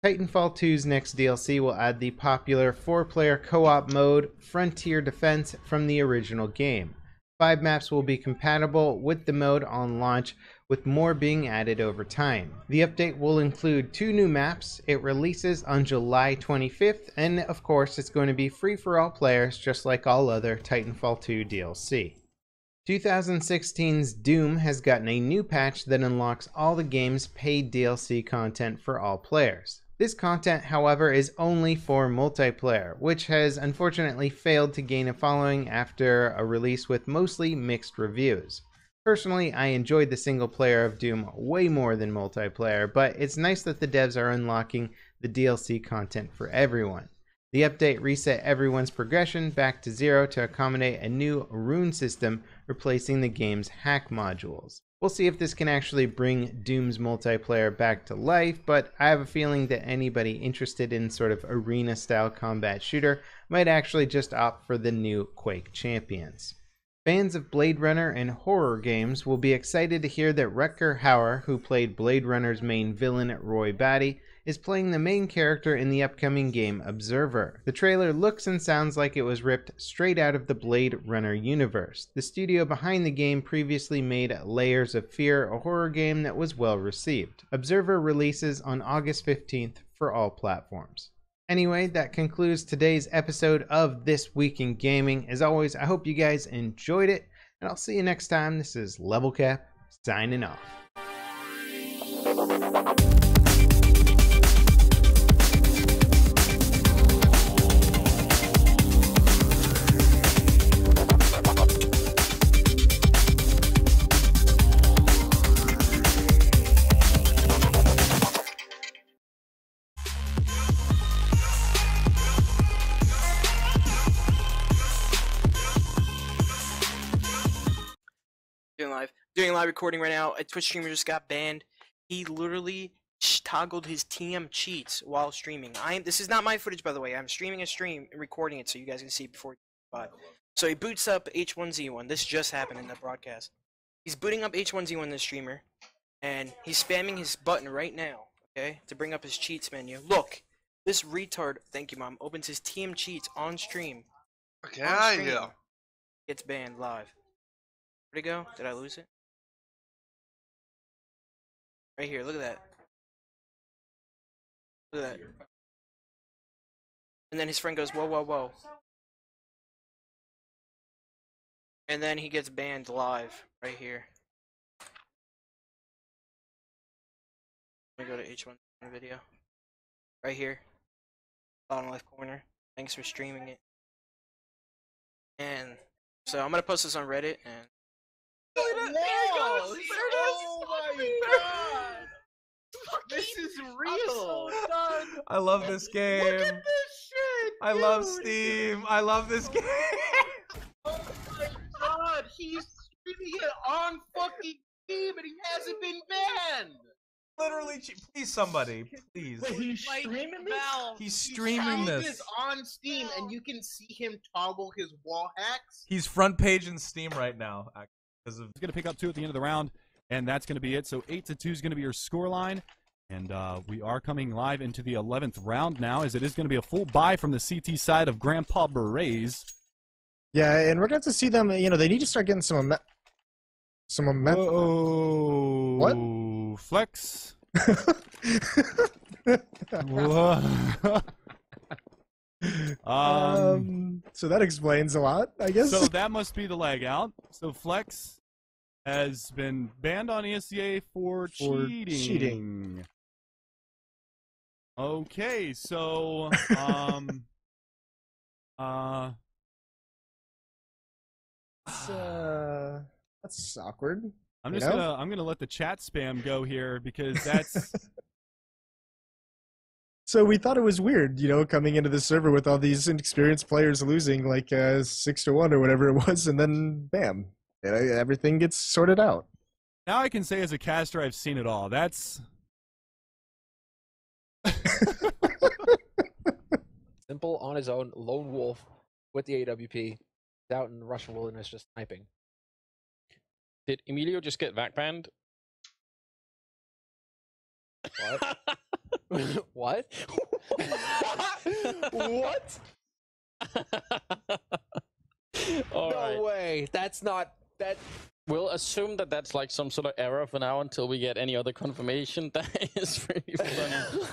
Speaker 16: Titanfall 2's next DLC will add the popular 4-player co-op mode Frontier Defense from the original game. 5 maps will be compatible with the mode on launch, with more being added over time. The update will include 2 new maps. It releases on July 25th, and of course it's going to be free for all players, just like all other Titanfall 2 DLC. 2016's Doom has gotten a new patch that unlocks all the game's paid DLC content for all players. This content, however, is only for multiplayer, which has unfortunately failed to gain a following after a release with mostly mixed reviews. Personally, I enjoyed the single player of Doom way more than multiplayer, but it's nice that the devs are unlocking the DLC content for everyone. The update reset everyone's progression back to 0 to accommodate a new rune system, replacing the game's hack modules. We'll see if this can actually bring Doom's multiplayer back to life, but I have a feeling that anybody interested in sort of arena-style combat shooter might actually just opt for the new Quake Champions. Fans of Blade Runner and horror games will be excited to hear that Rutger Hauer, who played Blade Runner's main villain Roy Batty, is playing the main character in the upcoming game Observer. The trailer looks and sounds like it was ripped straight out of the Blade Runner universe. The studio behind the game previously made Layers of Fear, a horror game that was well received. Observer releases on August 15th for all platforms. Anyway, that concludes today's episode of This Week in Gaming. As always, I hope you guys enjoyed it, and I'll see you next time. This is Level Cap, signing off.
Speaker 15: Doing live recording right now. A Twitch streamer just got banned. He literally toggled his TM cheats while streaming. This is not my footage, by the way. I'm streaming a stream and recording it so you guys can see it before you buy. So he boots up H1Z1. This just happened in the broadcast. He's booting up H1Z1, the streamer, and he's spamming his button right now, okay, to bring up his cheats menu. Look, this retard, thank you, Mom, opens his TM cheats on stream.
Speaker 1: Okay, yeah.
Speaker 15: Gets banned live. Where'd it go? Did I lose it? Right here, look at that. Look at that. And then his friend goes, whoa, whoa, whoa. And then he gets banned live, right here. Let me go to H1 video. Right here. Bottom left corner. Thanks for streaming it. And so I'm gonna post this on Reddit and
Speaker 17: Oh my god! This is real! So
Speaker 5: I love this game.
Speaker 17: Look at this shit!
Speaker 5: I love Steam. I love this game.
Speaker 17: Oh my god! He's streaming it on fucking Steam and he hasn't been banned!
Speaker 5: Literally, please somebody, please.
Speaker 17: Wait, he's streaming this?
Speaker 5: He's streaming this.
Speaker 17: This on Steam and you can see him toggle his wall hacks.
Speaker 5: He's front page in Steam right now.
Speaker 18: He's going to pick up 2 at the end of the round, and that's going to be it. So 8-2 is going to be your scoreline, and we are coming live into the 11th round now, as it is going to be a full buy from the CT side of Grandpa Berets.
Speaker 19: Yeah, and we're going to see them, you know, they need to start getting some momentum.
Speaker 18: Oh,
Speaker 19: what?
Speaker 18: Flex.
Speaker 19: So that explains a lot, I guess.
Speaker 18: So that must be the lag out. So Flex has been banned on ESCA for cheating. Okay, so
Speaker 19: that's awkward.
Speaker 18: I'm gonna let the chat spam go here because that's.
Speaker 19: So we thought it was weird, you know, coming into the server with all these inexperienced players losing like 6-1 or whatever it was, and then bam, everything gets sorted out.
Speaker 18: Now I can say as a caster, I've seen it all. That's
Speaker 6: simple on his own, lone wolf with the AWP, out in the Russian wilderness just sniping.
Speaker 20: Did Emilio just get vac banned?
Speaker 6: What? What? What? No way. That's not that.
Speaker 20: We'll assume that that's like some sort of error for now until we get any other confirmation. That is pretty funny.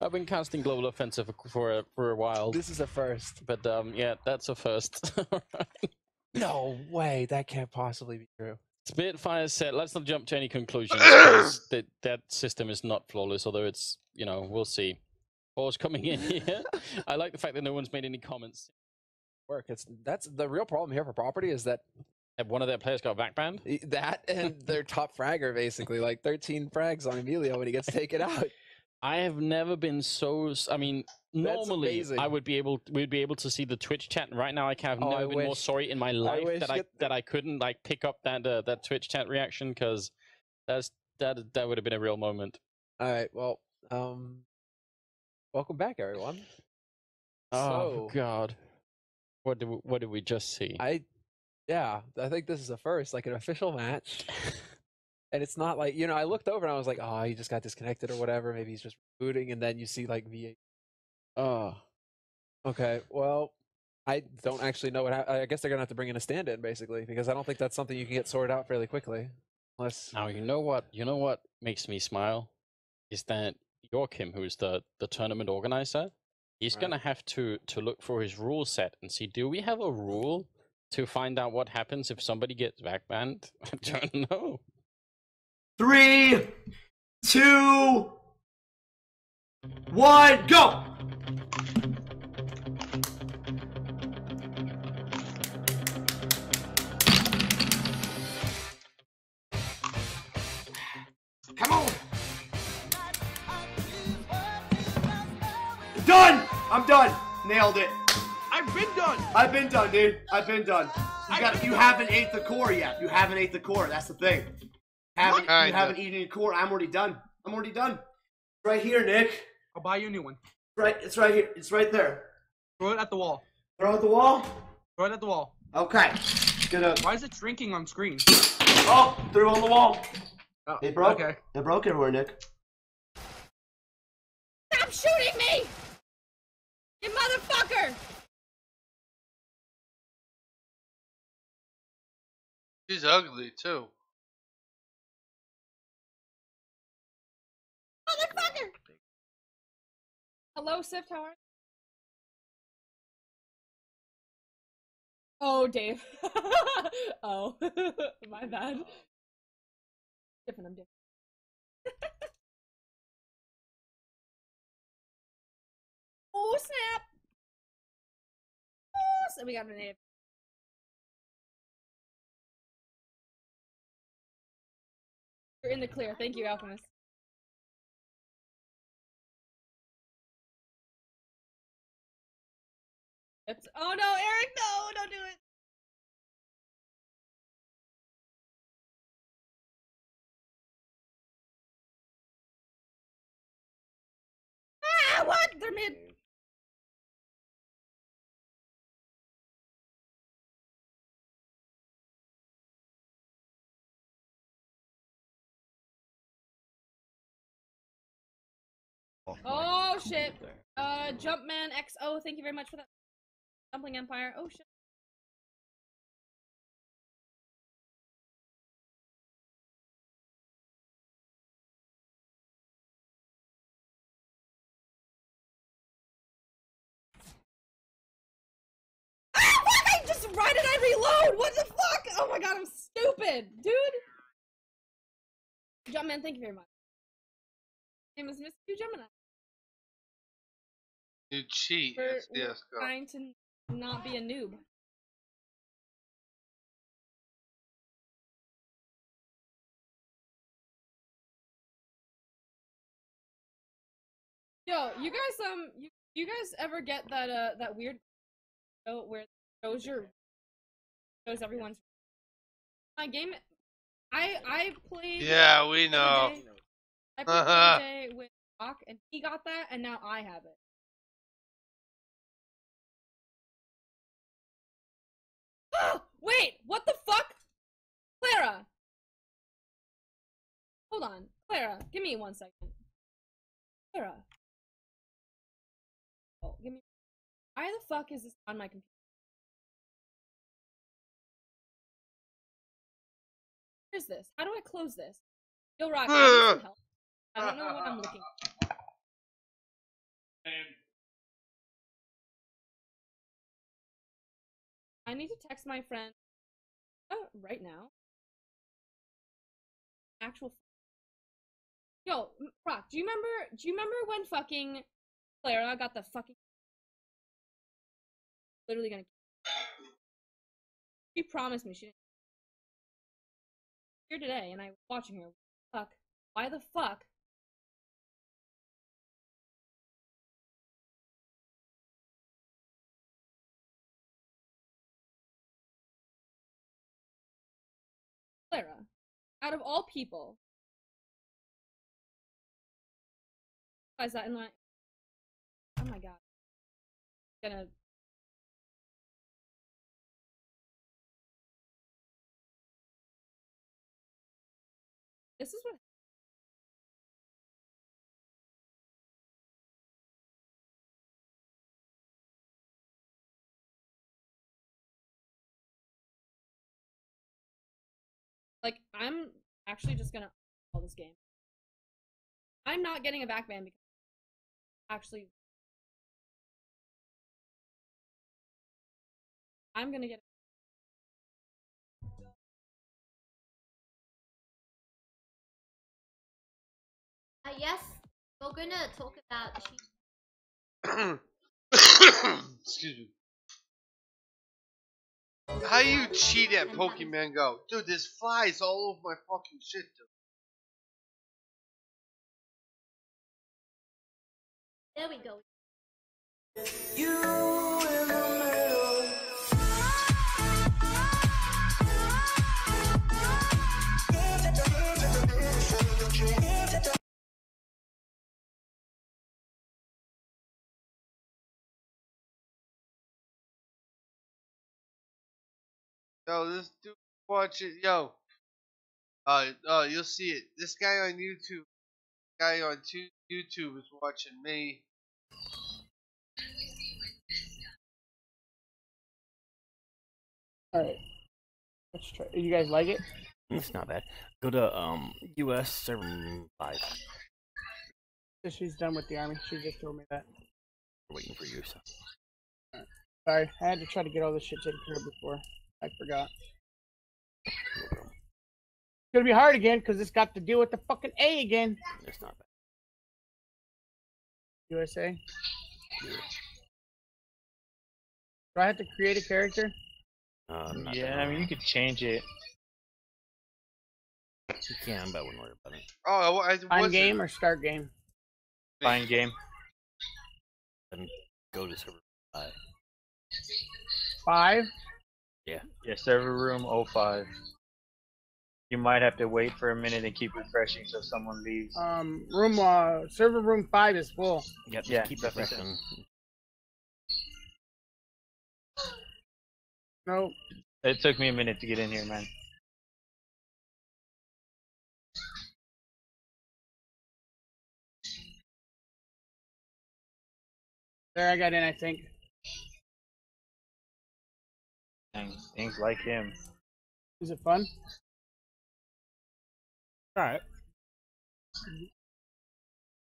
Speaker 20: I've been casting Global Offensive for a while.
Speaker 6: This is a first.
Speaker 20: But yeah, that's a first.
Speaker 6: No way. That can't possibly be true.
Speaker 20: Spitfire said, let's not jump to any conclusions, because that system is not flawless, although it's, you know, we'll see. Paul's coming in here. I like the fact that no one's made any comments.
Speaker 6: That's the real problem here for property, is that
Speaker 20: one of their players got back banned?
Speaker 6: That and their top fragger, basically, like 13 frags on Emilio when he gets taken out.
Speaker 20: I have never been so. I mean, normally we'd be able to see the Twitch chat. Right now, I've never been more sorry in my life that I couldn't like pick up that Twitch chat reaction, because that would have been a real moment.
Speaker 6: All right, well, welcome back, everyone.
Speaker 20: Oh God, what did we just see?
Speaker 6: Yeah, I think this is the first, like, an official match. And it's not like, I looked over and I was like, oh, he just got disconnected or whatever. Maybe he's just rebooting. And then you see, like, V8. Oh. Okay, well, I don't actually know what I guess they're going to have to bring in a stand-in, basically, because I don't think that's something you can get sorted out fairly quickly. Unless...
Speaker 20: Now, you know what makes me smile? Is that Joachim, who's the tournament organizer, he's going to have to look for his rule set and see, do we have a rule to find out what happens if somebody gets backbanned? I don't know.
Speaker 21: 3, 2, 1, go! Come on! Done! I'm done. Nailed it.
Speaker 17: I've been done.
Speaker 21: I've been done, dude. I've been done. You haven't ate the core yet. You haven't ate the core. That's the thing. You haven't eaten your core. I'm already done. I'm already done. Right here, Nick.
Speaker 17: I'll buy you a new one.
Speaker 21: Right. It's right here. It's right there.
Speaker 17: Throw it at the wall.
Speaker 21: Throw it at the wall?
Speaker 17: Throw it at the wall.
Speaker 21: Okay.
Speaker 17: Why is it shrinking on screen?
Speaker 21: Oh, threw it on the wall.
Speaker 17: Oh,
Speaker 21: It broke.
Speaker 17: Okay.
Speaker 21: It broke everywhere, Nick.
Speaker 22: Stop shooting me! You motherfucker!
Speaker 1: She's ugly too.
Speaker 22: Motherfucker! Hello, Sift, how are you? Oh, Dave. Oh, my bad. I'm different. Oh, snap! Oh, so we got a native. You're in the clear. Thank you, Alchemist. Oh no, Eric, no, don't do it. Ah, what? They're mid. Oh shit. Jumpman XO, thank you very much for that. Dumpling Empire. Oh shit. Ah, fuck! I just why did I reload? What the fuck? Oh my god, I'm stupid, dude. Jumpman, thank you very much. My name is Miss Gemini.
Speaker 1: You cheat.
Speaker 22: We're
Speaker 1: Yes, go.
Speaker 22: trying to not be a noob. Yo, you guys you guys ever get that that weird show where it shows everyone's my game? I played.
Speaker 1: Yeah, we know.
Speaker 22: I played the day with Rock, and he got that, and now I have it. Wait, what the fuck? Clara! Hold on. Clara, give me 1 second. Clara. Oh, give me. Why the fuck is this on my computer? Where is this? How do I close this? Yo, Rock, I need some help. I don't know what I'm looking at. I need to text my friend right now. Actual. Yo, Rock, do you remember when fucking Clara got the fucking literally gonna. She promised me she didn't. here today and I was watching her. Fuck. Why the fuck? Clara, out of all people, why is that in my? Oh my god! I'm gonna. This is what. Like, I'm actually just gonna call this game. I'm not getting a backband because actually I'm gonna get
Speaker 2: yes, we're gonna talk about
Speaker 1: Excuse me. How you cheat at Pokemon Go? Dude, there's flies all over my fucking shit, dude.
Speaker 2: There we go.
Speaker 4: You in the middle.
Speaker 1: Yo, this dude watch it. Yo, you'll see it. This guy on YouTube, YouTube is watching me.
Speaker 23: Alright. Let's try. You guys like it?
Speaker 24: It's not bad. Go to US server 5.
Speaker 23: So she's done with the army. She just told me that.
Speaker 24: We're waiting for you, so.
Speaker 23: Sorry, I had to try to get all this shit taken care of before. I forgot. It's gonna be hard again because it's got to deal with the fucking A again.
Speaker 24: It's not bad.
Speaker 23: USA. Do I have to create a character?
Speaker 14: Yeah, I mean you could change it.
Speaker 24: You can, but I wouldn't worry about it.
Speaker 1: Oh,
Speaker 23: Find game or start game?
Speaker 14: Find game.
Speaker 24: Then go to server 5.
Speaker 23: 5?
Speaker 14: Yeah. Yeah, server room 05. You might have to wait for a minute and keep refreshing so someone leaves.
Speaker 23: Server room 5 is full.
Speaker 24: Yep,
Speaker 14: yeah,
Speaker 24: keep
Speaker 14: that's what
Speaker 24: refreshing.
Speaker 23: Nope.
Speaker 14: It took me a minute to get in here, man.
Speaker 23: There, I got in, I think.
Speaker 14: Dang, things like him.
Speaker 23: Is it fun?
Speaker 24: Alright.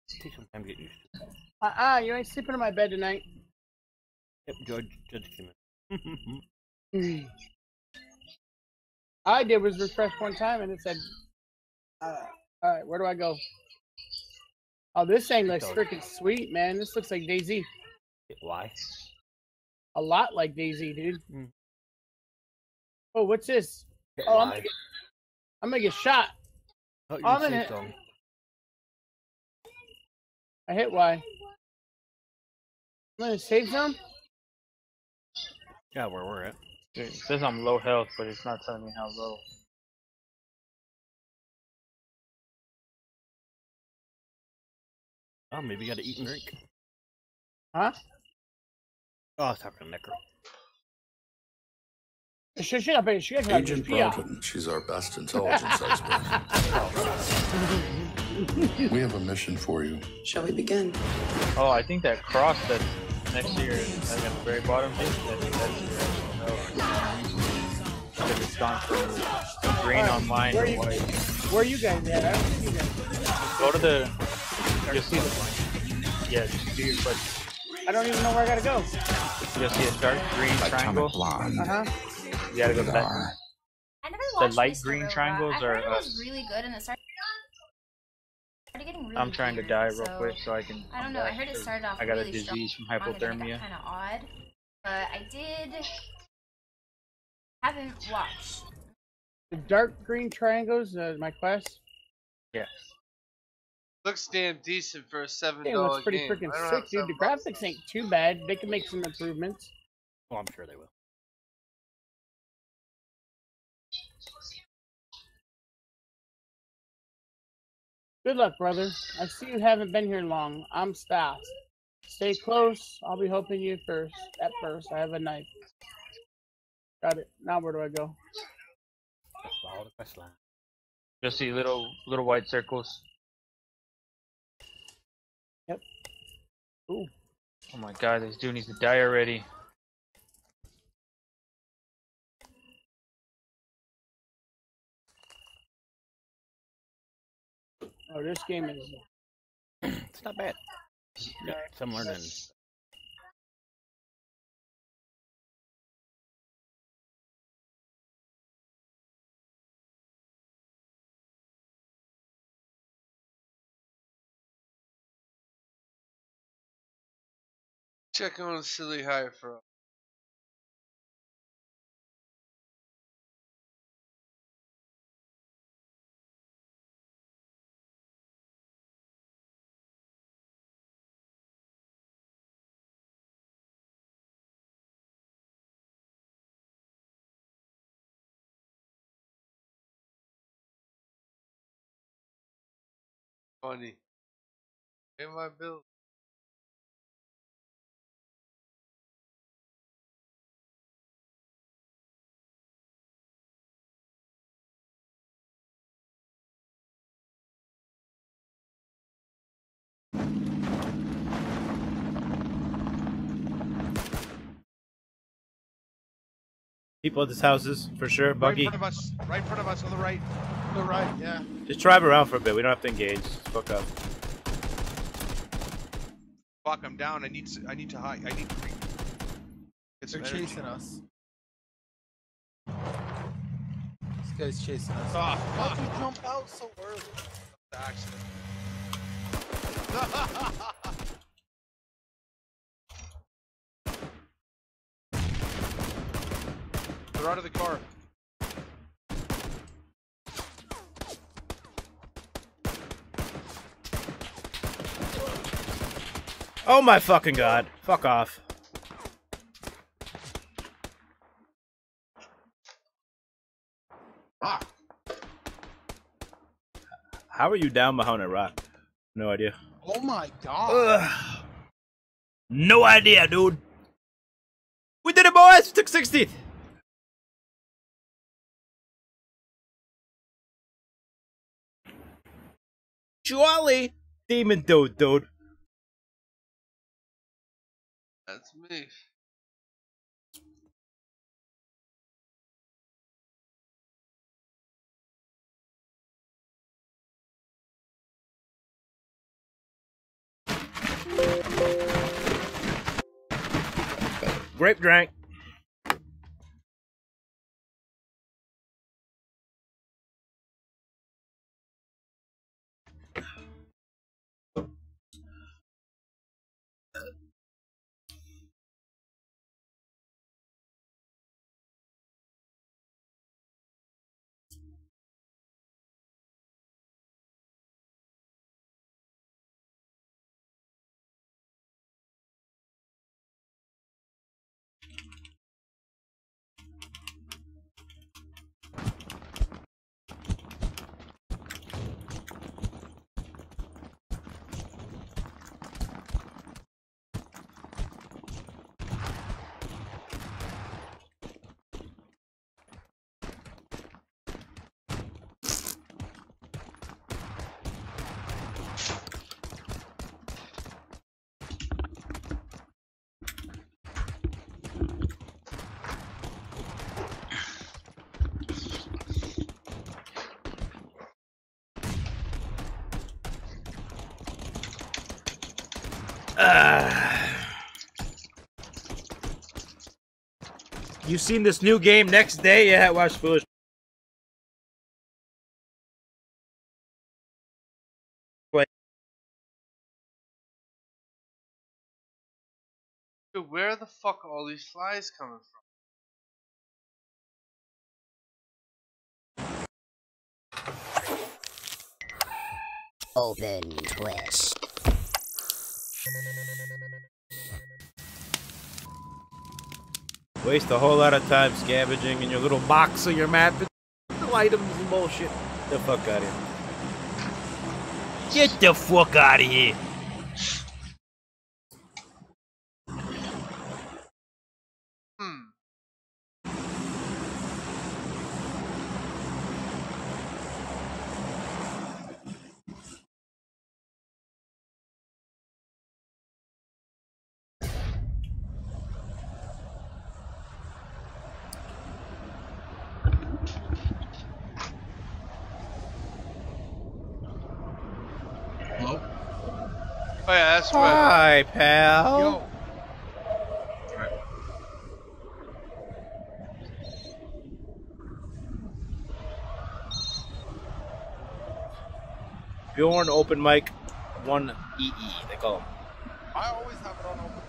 Speaker 24: Take some time to get used to it.
Speaker 23: You ain't sleeping in my bed tonight.
Speaker 24: Yep, Judge came in.
Speaker 23: All I did was refresh one time and it said, alright, where do I go? Oh, this thing looks freaking sweet, man. This looks like DayZ.
Speaker 24: Why?
Speaker 23: A lot like DayZ, dude. Oh, what's this? Oh, I'm gonna get shot.
Speaker 24: Oh,
Speaker 23: I'm gonna hit. I hit Y. I'm gonna save zone.
Speaker 24: Yeah, where we're at.
Speaker 14: It says I'm low health, but it's not telling me how low.
Speaker 24: Oh, maybe you gotta eat and drink.
Speaker 23: Huh?
Speaker 24: Oh, it's talking to Necro.
Speaker 23: Shut up, baby.
Speaker 25: Agent Broughton, she's our best intelligence expert. We have a mission for you.
Speaker 14: Shall we begin? Oh, I think that cross that's next to your, like at the very bottom, I think that's because it's gone from green on mine to white.
Speaker 23: Where are you guys at? I don't see you guys.
Speaker 14: Go to the, you'll see the, yeah, just do your question.
Speaker 23: I don't even know where I gotta go.
Speaker 14: You'll see a dark green triangle.
Speaker 23: Uh-huh.
Speaker 14: You gotta go to that.
Speaker 2: I never
Speaker 14: The
Speaker 2: watched
Speaker 14: light
Speaker 2: Mr.
Speaker 14: green
Speaker 2: Robot.
Speaker 14: triangles
Speaker 2: I heard
Speaker 14: are
Speaker 2: it was really good and it started getting really
Speaker 14: I'm trying to
Speaker 2: weird,
Speaker 14: die real
Speaker 2: so
Speaker 14: quick so I can.
Speaker 2: I don't know. I heard it started off
Speaker 14: I got
Speaker 2: really
Speaker 14: a disease from
Speaker 2: strong and then it
Speaker 14: hypothermia.
Speaker 2: got kind of odd, but I haven't watched.
Speaker 23: The dark green triangles, my quest.
Speaker 14: Yes.
Speaker 1: Looks damn decent for a $7
Speaker 23: It looks pretty
Speaker 1: game.
Speaker 23: freaking
Speaker 1: I don't
Speaker 23: sick,
Speaker 1: have
Speaker 23: dude. The graphics ain't too bad. They can make some improvements.
Speaker 24: Oh, I'm sure they will.
Speaker 23: Good luck, brother. I see you haven't been here long. I'm Stas. Stay close. I'll be helping you first. At first, I have a knife. Got it. Now where do I go?
Speaker 24: Follow the quest line.
Speaker 14: You'll see little white circles.
Speaker 23: Yep. Ooh.
Speaker 14: Oh my god, this dude needs to die already.
Speaker 23: Oh, this game is.
Speaker 24: It's not bad. Similar than.
Speaker 1: Check on silly high for. Funny. Pay my bill.
Speaker 3: People at this houses for sure. Buggy.
Speaker 7: Right in front of us. Right in front of us on the right. On the right, yeah.
Speaker 3: Just drive around for a bit. We don't have to engage. Just fuck up.
Speaker 7: Fuck, I'm down. I need to hide. I need to get some
Speaker 8: They're
Speaker 7: energy.
Speaker 8: chasing us. This guy's chasing us.
Speaker 7: Oh,
Speaker 8: How'd you jump out so early?
Speaker 7: Accident. They're out of the car.
Speaker 3: Oh my fucking god. Fuck off.
Speaker 7: Ah.
Speaker 3: How are you down behind a rock? No idea.
Speaker 8: Oh my god.
Speaker 3: Ugh. No idea, dude. We did it, boys! We took 16th. Jolly demon dude.
Speaker 1: That's me.
Speaker 3: Grape drank. You seen this new game next day? Yeah, watch Foolish.
Speaker 1: Dude, where the fuck are all these flies coming from?
Speaker 9: Open twist.
Speaker 3: Waste a whole lot of time scavenging in your little box of your map. No items and bullshit. Get the fuck out of here. Get the fuck out of here.
Speaker 1: Hello? Oh yeah, that's right.
Speaker 3: Hi, pal.
Speaker 1: Yo.
Speaker 3: Bjorn open mic 1 EE, they call him.
Speaker 8: I always have it on open mic.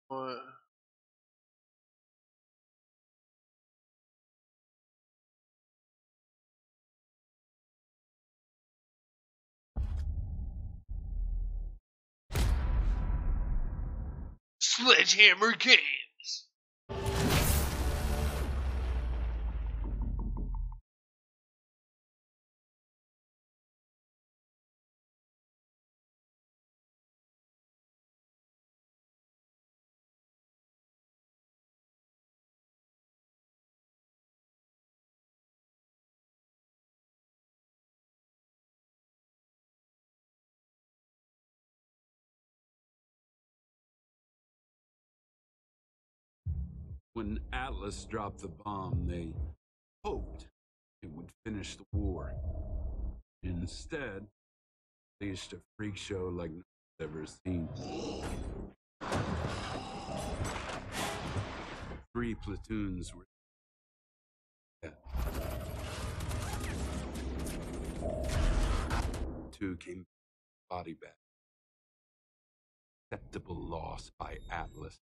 Speaker 1: What? Sledgehammer Games.
Speaker 10: When Atlas dropped the bomb, they hoped it would finish the war. Instead, they unleashed a freak show like no one's ever seen. 3 platoons were dead. 2 came body bag. Acceptable loss by Atlas.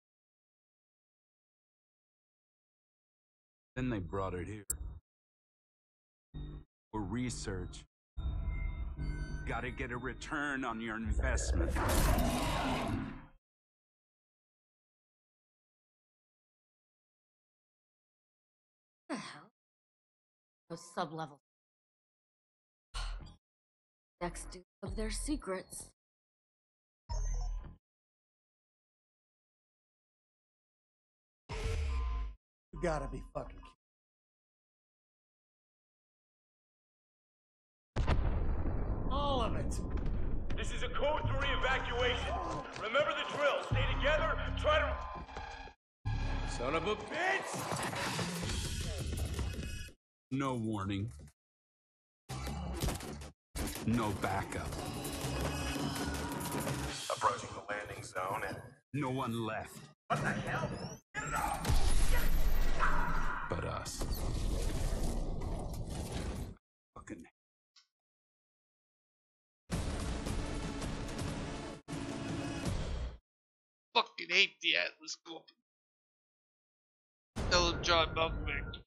Speaker 10: Then they brought it here. For research. Gotta get a return on your investment.
Speaker 9: The hell? Those sub-levels. Next dude of their secrets.
Speaker 11: You gotta be fucking kidding. All of it.
Speaker 12: This is a code 3 evacuation. Remember the drill. Stay together. Try to...
Speaker 10: Son of a bitch! No warning. No backup.
Speaker 12: Approaching the landing zone and...
Speaker 10: No one left.
Speaker 12: What the hell? Get it off!
Speaker 10: But us. Fucking...
Speaker 1: Fucking hate the Atlas Corp. Tell him John Malkovich.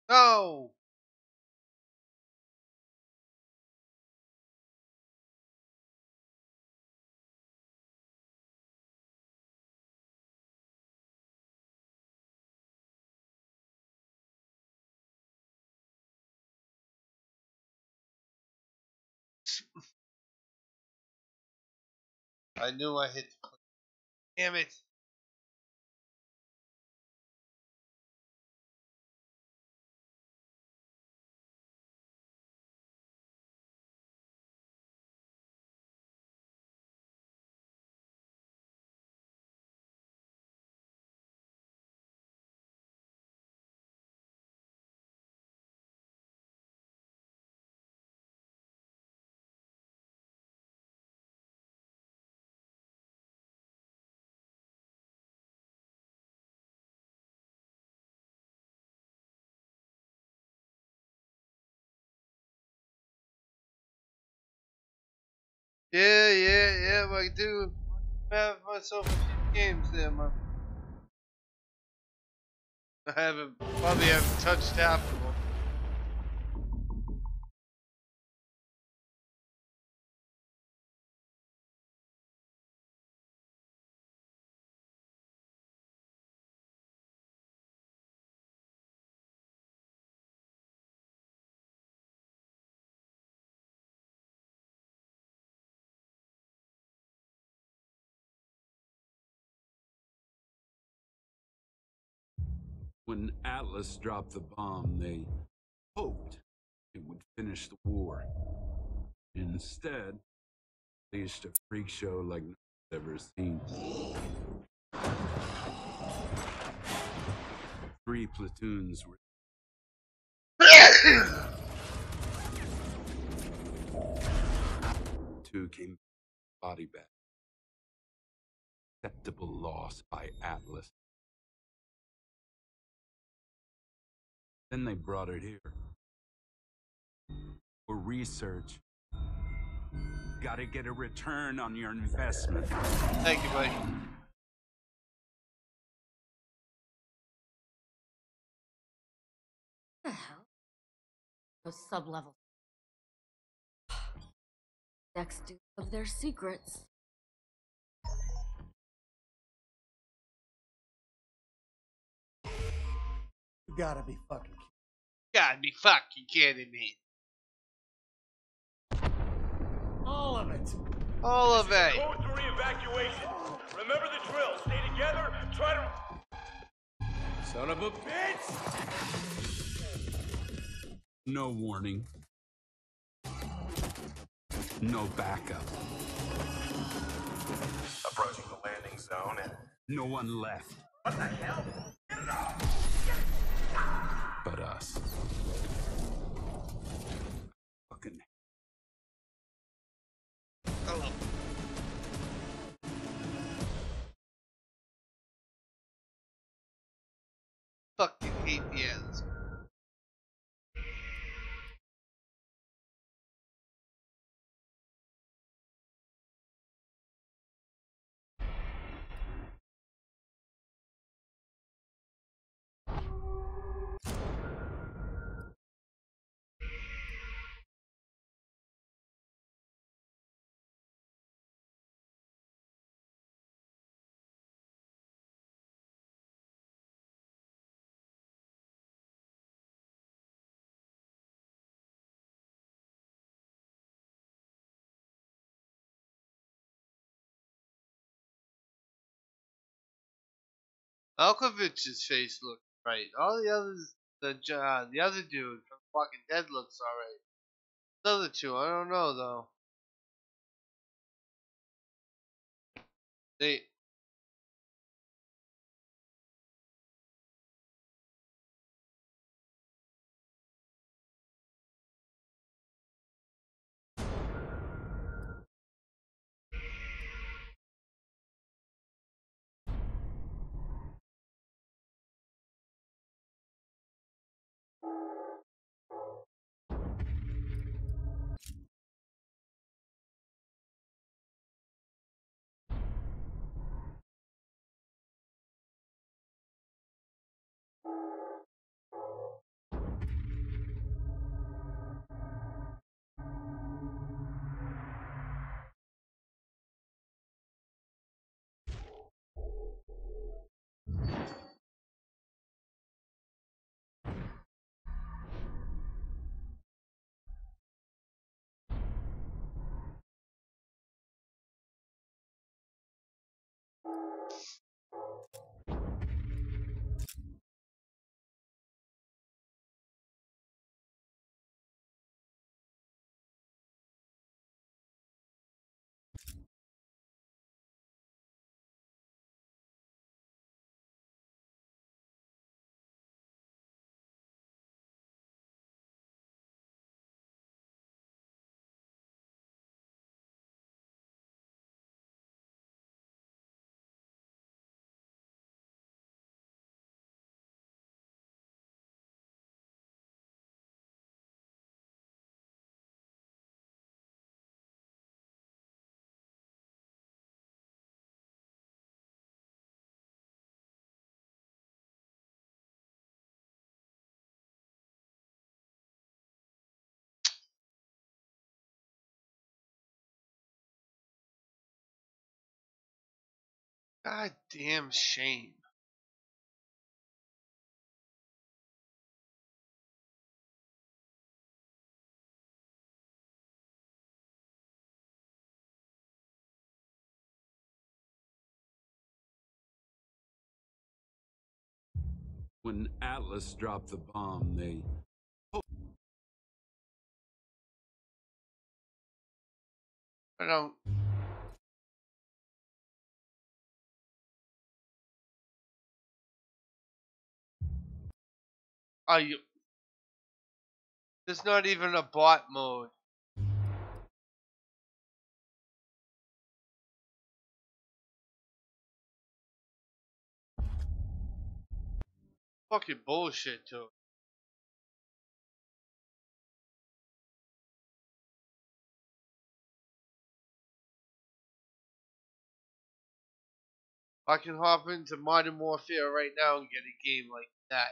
Speaker 1: No! I knew I hit the click. Damn it. Yeah, I do have myself a few games there, man. I probably haven't touched half of them.
Speaker 10: When Atlas dropped the bomb, they hoped it would finish the war. Instead, they used a freak show like no one's ever seen. 3 platoons were. Two came body bag. Acceptable loss by Atlas. Then they brought it here. For research. Gotta get a return on your investment.
Speaker 1: Thank you, buddy.
Speaker 9: What the hell? Those sub-levels. Next dude of their secrets.
Speaker 11: You gotta be fucking kidding.
Speaker 1: Gotta be fucking kidding me.
Speaker 11: All of it.
Speaker 1: All of it.
Speaker 12: Code 3 evacuation. Remember the drill. Stay together. Try to.
Speaker 10: Son of a bitch! No warning. No backup.
Speaker 12: Approaching the landing zone and.
Speaker 10: No one left.
Speaker 12: What the hell? Get it off!
Speaker 10: But us. Fucking.
Speaker 1: Oh. Fucking hate the ends. Malkovich's face looked right. All the others, the other dude from Walking Dead looks alright. The other two, I don't know though. They. God damn shame.
Speaker 10: When Atlas dropped the bomb, they
Speaker 1: I don't. Are you? There's not even a bot mode. Fucking bullshit too. I can hop into Modern Warfare right now and get a game like that.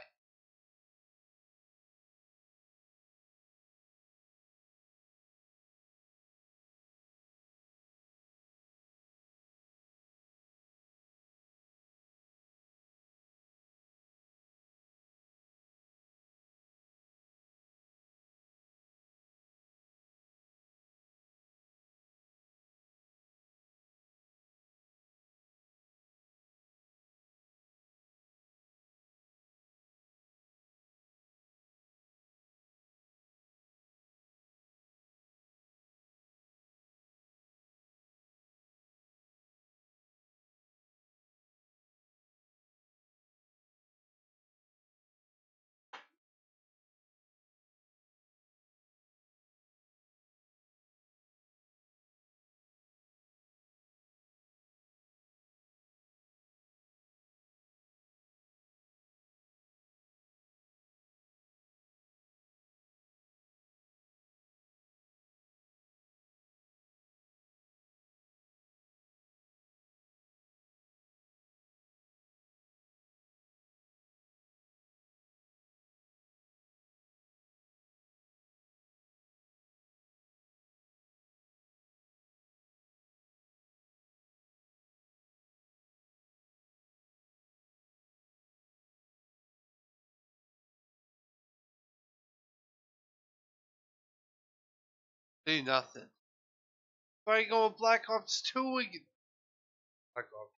Speaker 1: See nothing. If I go with Black Ops 2 again. Black Ops.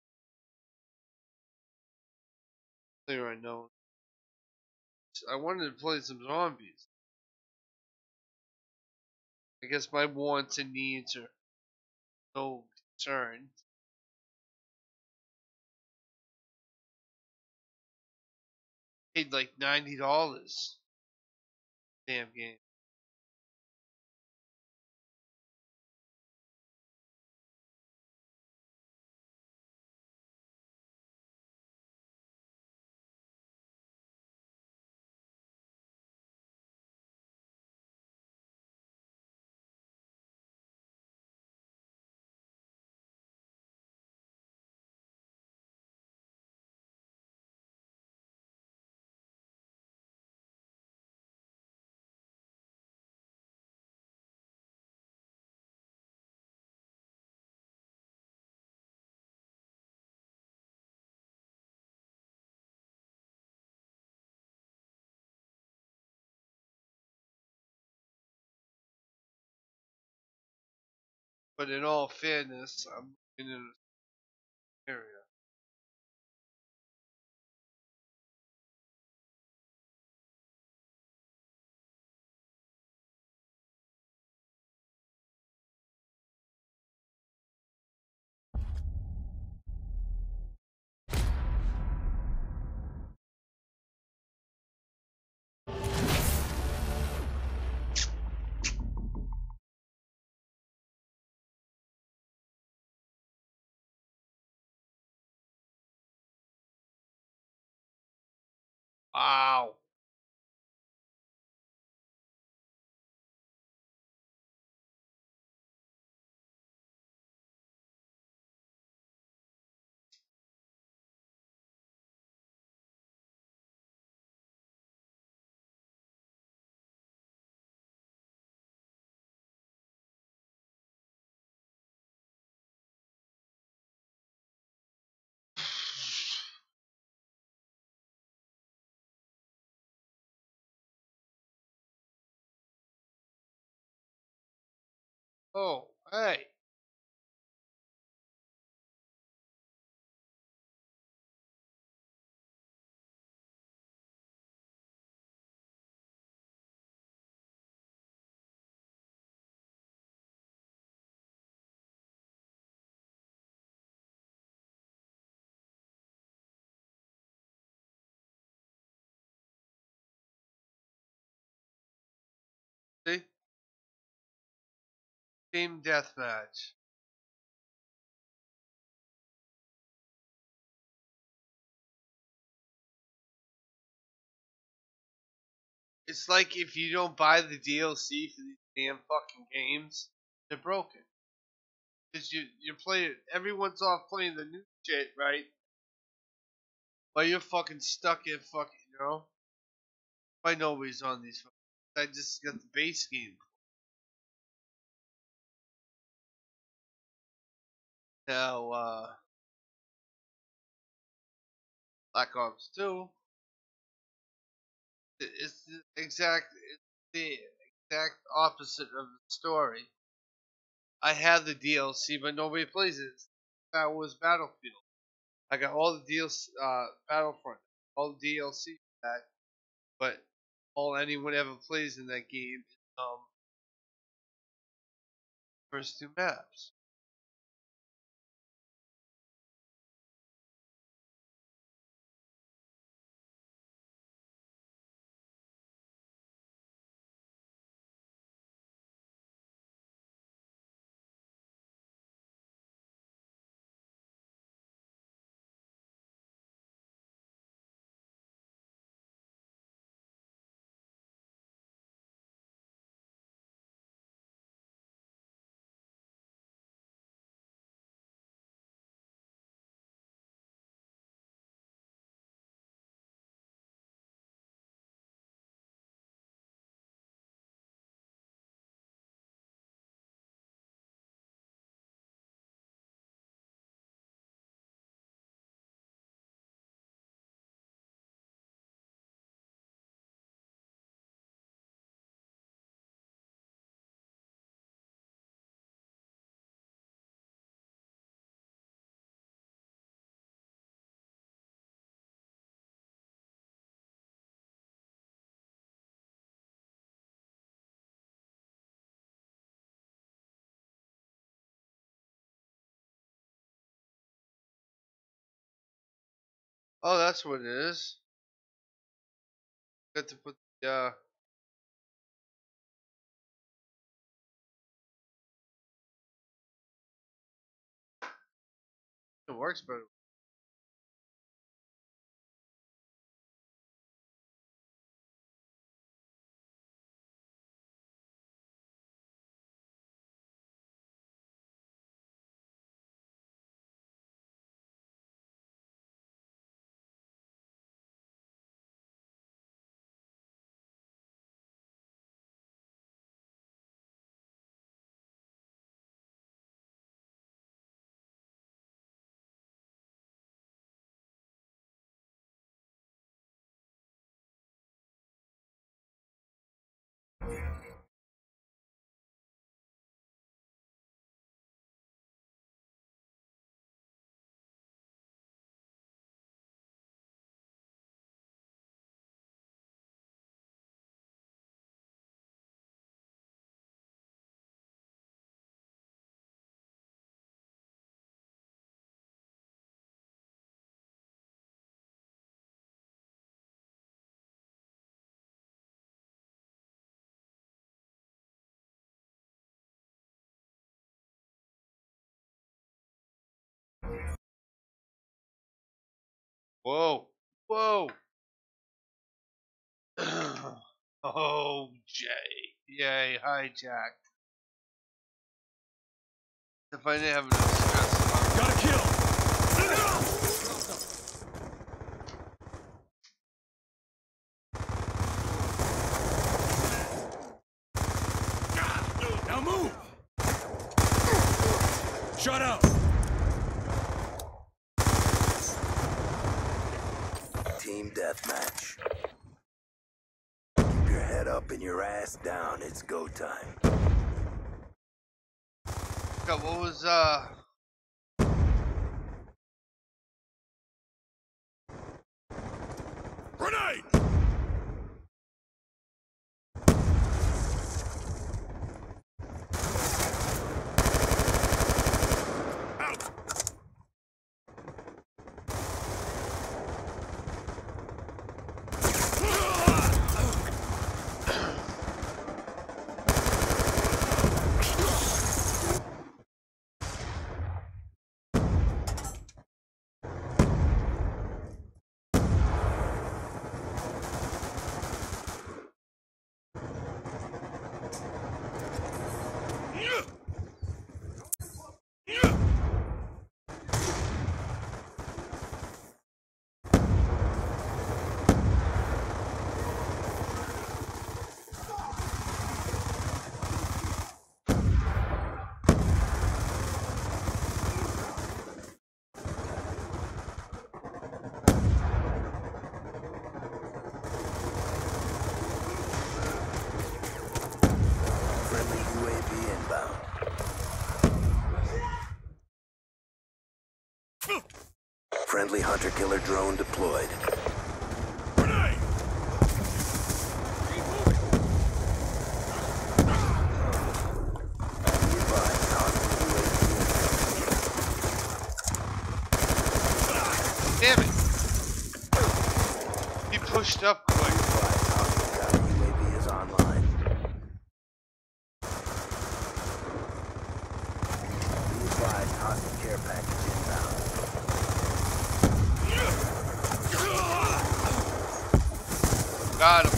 Speaker 1: There I know. I wanted to play some zombies. I guess my wants and needs are no concern. Paid like $90. Damn game. But in all fairness, I'm in an area. Wow. Oh, hey. See? Team deathmatch. It's like if you don't buy the DLC for these damn fucking games, they're broken. Because you're playing, everyone's off playing the new shit, right? But you're fucking stuck in fucking, you know? Why nobody's on these fucking, I just got the base game. Now, Black Ops 2, it's the exact opposite of the story. I have the DLC, but nobody plays it. That was Battlefield. I got all the DLC, Battlefront, all the DLC for that, but all anyone ever plays in that game is first two maps. Oh, that's what it is. Got to put the it works better. Whoa. Whoa. Oh, Jay. Yay, hijack. If I didn't have enough stress.
Speaker 12: Got a kill! Now move! Shut up!
Speaker 5: Team deathmatch. Keep your head up and your ass down. It's go time.
Speaker 1: God, what was
Speaker 12: Grenade! Out!
Speaker 5: Friendly UAV inbound. Friendly hunter-killer drone deployed.
Speaker 1: damn it. He pushed up quick.
Speaker 5: UAV is online. Be advised, hostage care package inbound.
Speaker 1: Got him.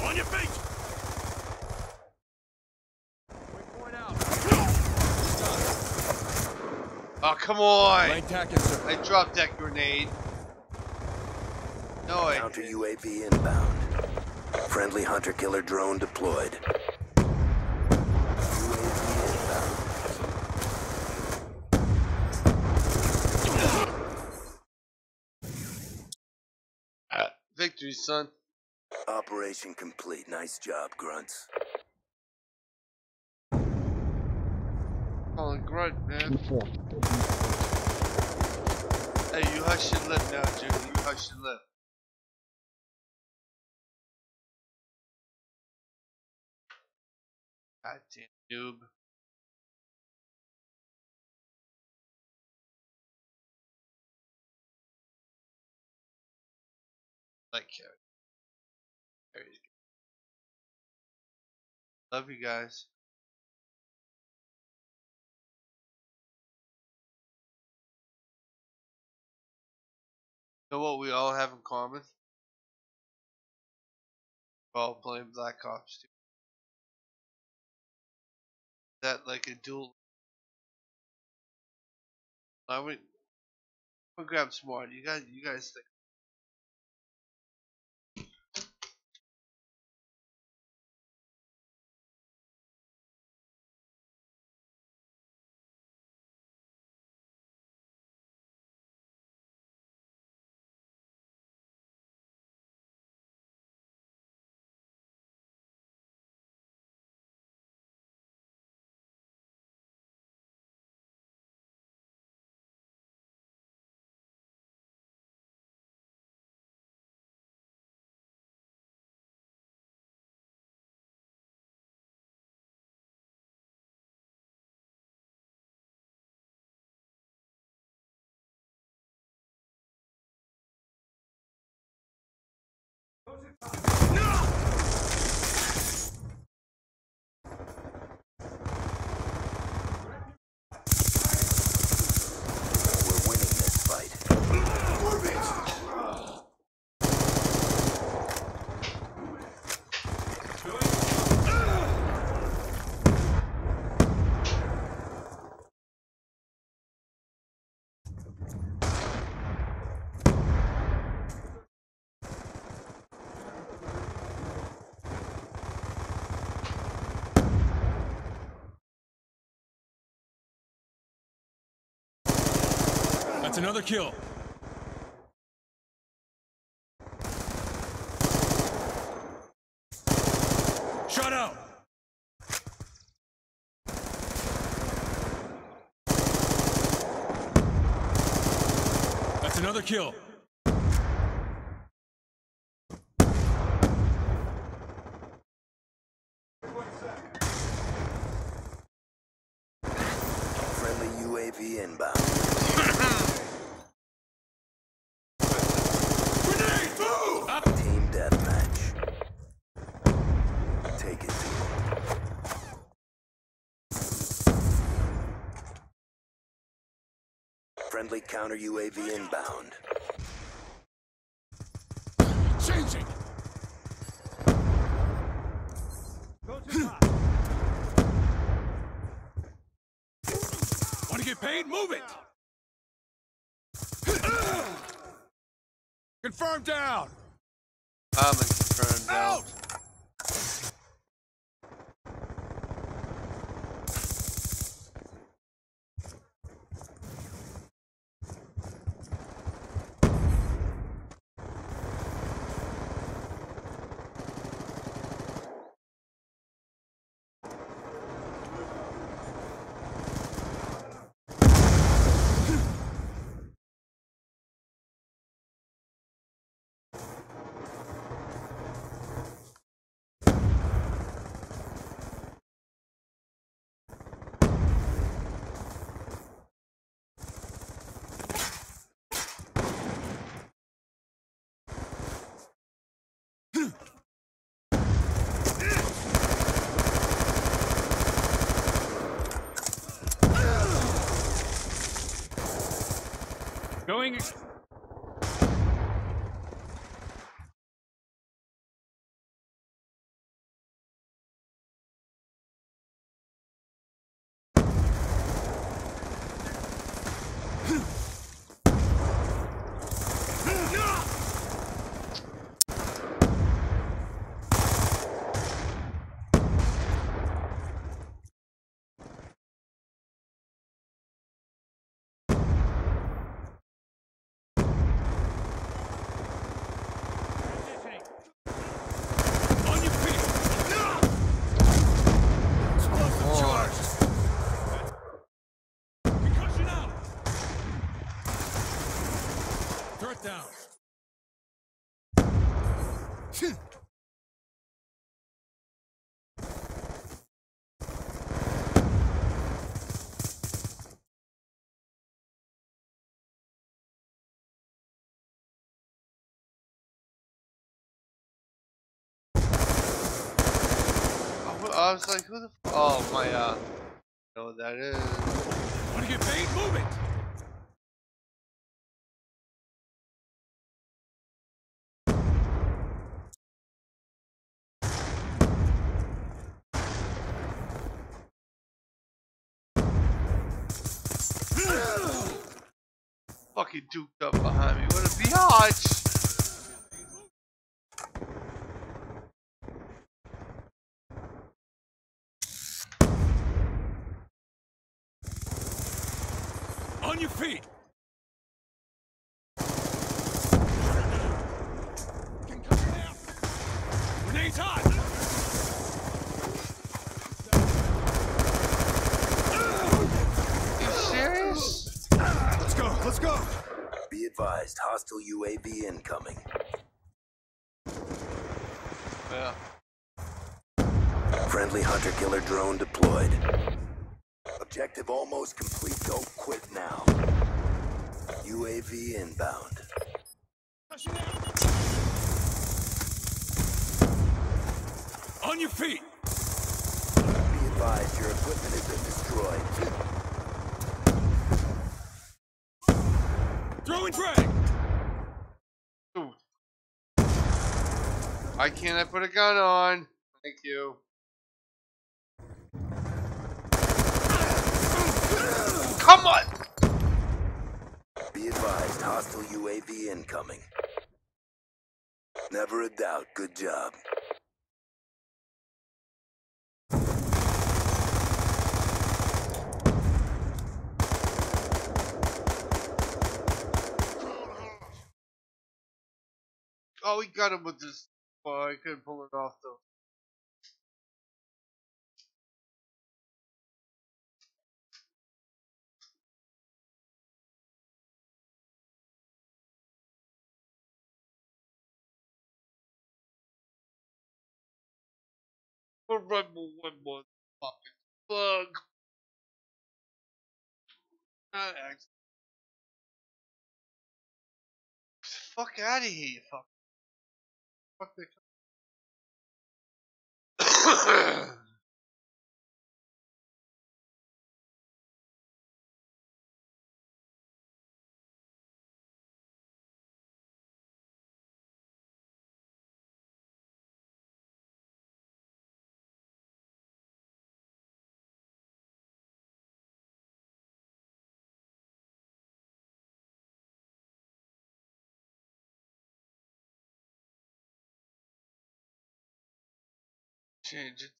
Speaker 12: On your feet!
Speaker 1: Oh, come on.
Speaker 12: Lane tacking, sir.
Speaker 1: I dropped that grenade. No, I
Speaker 5: Counter UAV inbound. Friendly hunter-killer drone deployed.
Speaker 1: Victory, son.
Speaker 5: Operation complete. Nice job, grunts.
Speaker 1: Calling grunt, man. Hey, you hush your lip now, Jimmy. You hush your lip. Goddamn noob. Like Carrie. Carrie's good. Love you guys. Know what we all have in common? We're all playing Black Ops 2. That like a dual. I would grab smart. You guys think.
Speaker 12: That's another kill. Shut out. That's another kill.
Speaker 5: Friendly UAV inbound.
Speaker 12: Grenade, move!
Speaker 5: Team deathmatch. Take it. Friendly counter UAV inbound.
Speaker 12: Changing. Want to get paid? Move it. Confirm down.
Speaker 1: I'm confirmed
Speaker 12: out. Going. Down.
Speaker 1: I was like, who the oh my know what that is.
Speaker 12: Want to get paid? Move it.
Speaker 1: Fucking duped up behind me. What a biatch!
Speaker 12: On your feet. Grenades hot.
Speaker 1: You serious?
Speaker 12: Let's go. Let's go.
Speaker 5: Be advised, hostile UAV incoming.
Speaker 1: Yeah.
Speaker 5: Friendly hunter-killer drone deployed. Objective almost complete. Don't quit now. UAV inbound.
Speaker 12: On your feet.
Speaker 5: Be advised, your equipment has been destroyed.
Speaker 12: Throwing drag.
Speaker 1: Ooh. Why can't I put a gun on? Thank you. Come on!
Speaker 5: Be advised, hostile UAV incoming. Never a doubt. Good job.
Speaker 1: Oh, he got him with this. Well, I couldn't pull it off though. One more fucking bug. Fuck out of here, you fuck the. Change it.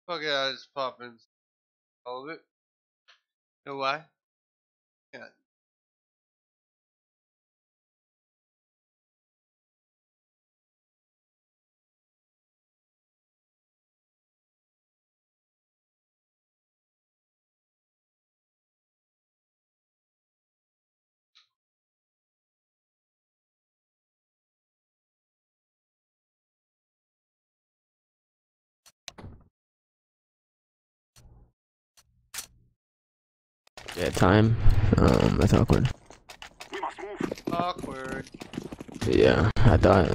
Speaker 1: Fuck it, I just pop in all of it. You know why? Yeah.
Speaker 13: Yeah, time. That's awkward.
Speaker 1: Awkward.
Speaker 13: Yeah, I thought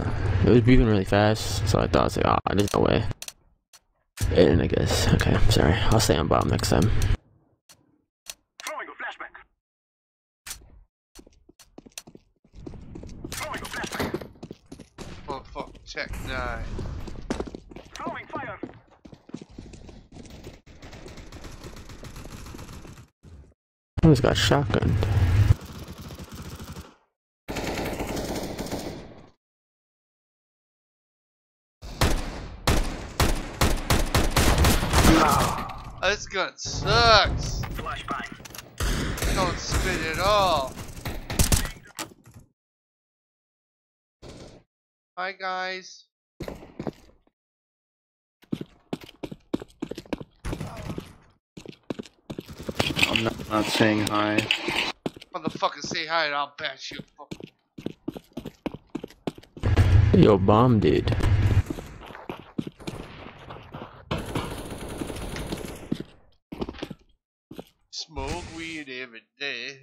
Speaker 13: it was moving really fast, so I thought, I was like, oh, there's no way. And I guess, okay, I'm sorry. I'll stay on bottom next time.
Speaker 1: Oh fuck, check 9.
Speaker 12: Throwing fire.
Speaker 13: Who's got shotgun?
Speaker 1: This gun sucks. Don't spin at all. Hi guys.
Speaker 15: I'm not saying hi.
Speaker 1: Motherfucker, say hi and I'll bash you.
Speaker 13: Yo, bomb dude.
Speaker 1: Smoke weed every day.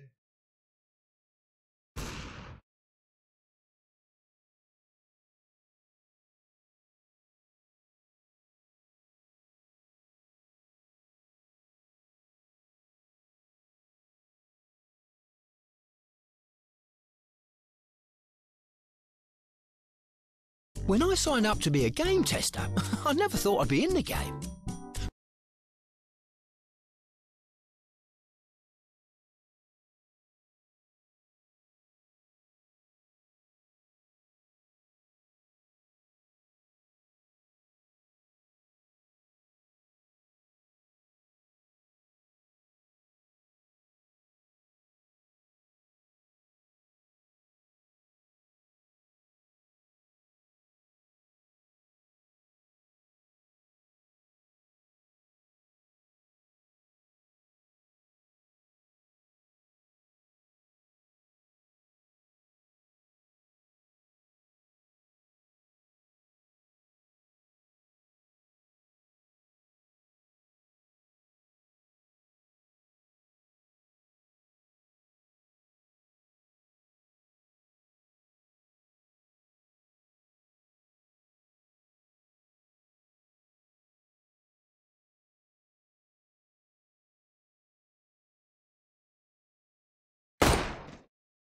Speaker 16: When I signed up to be a game tester, I never thought I'd be in the game.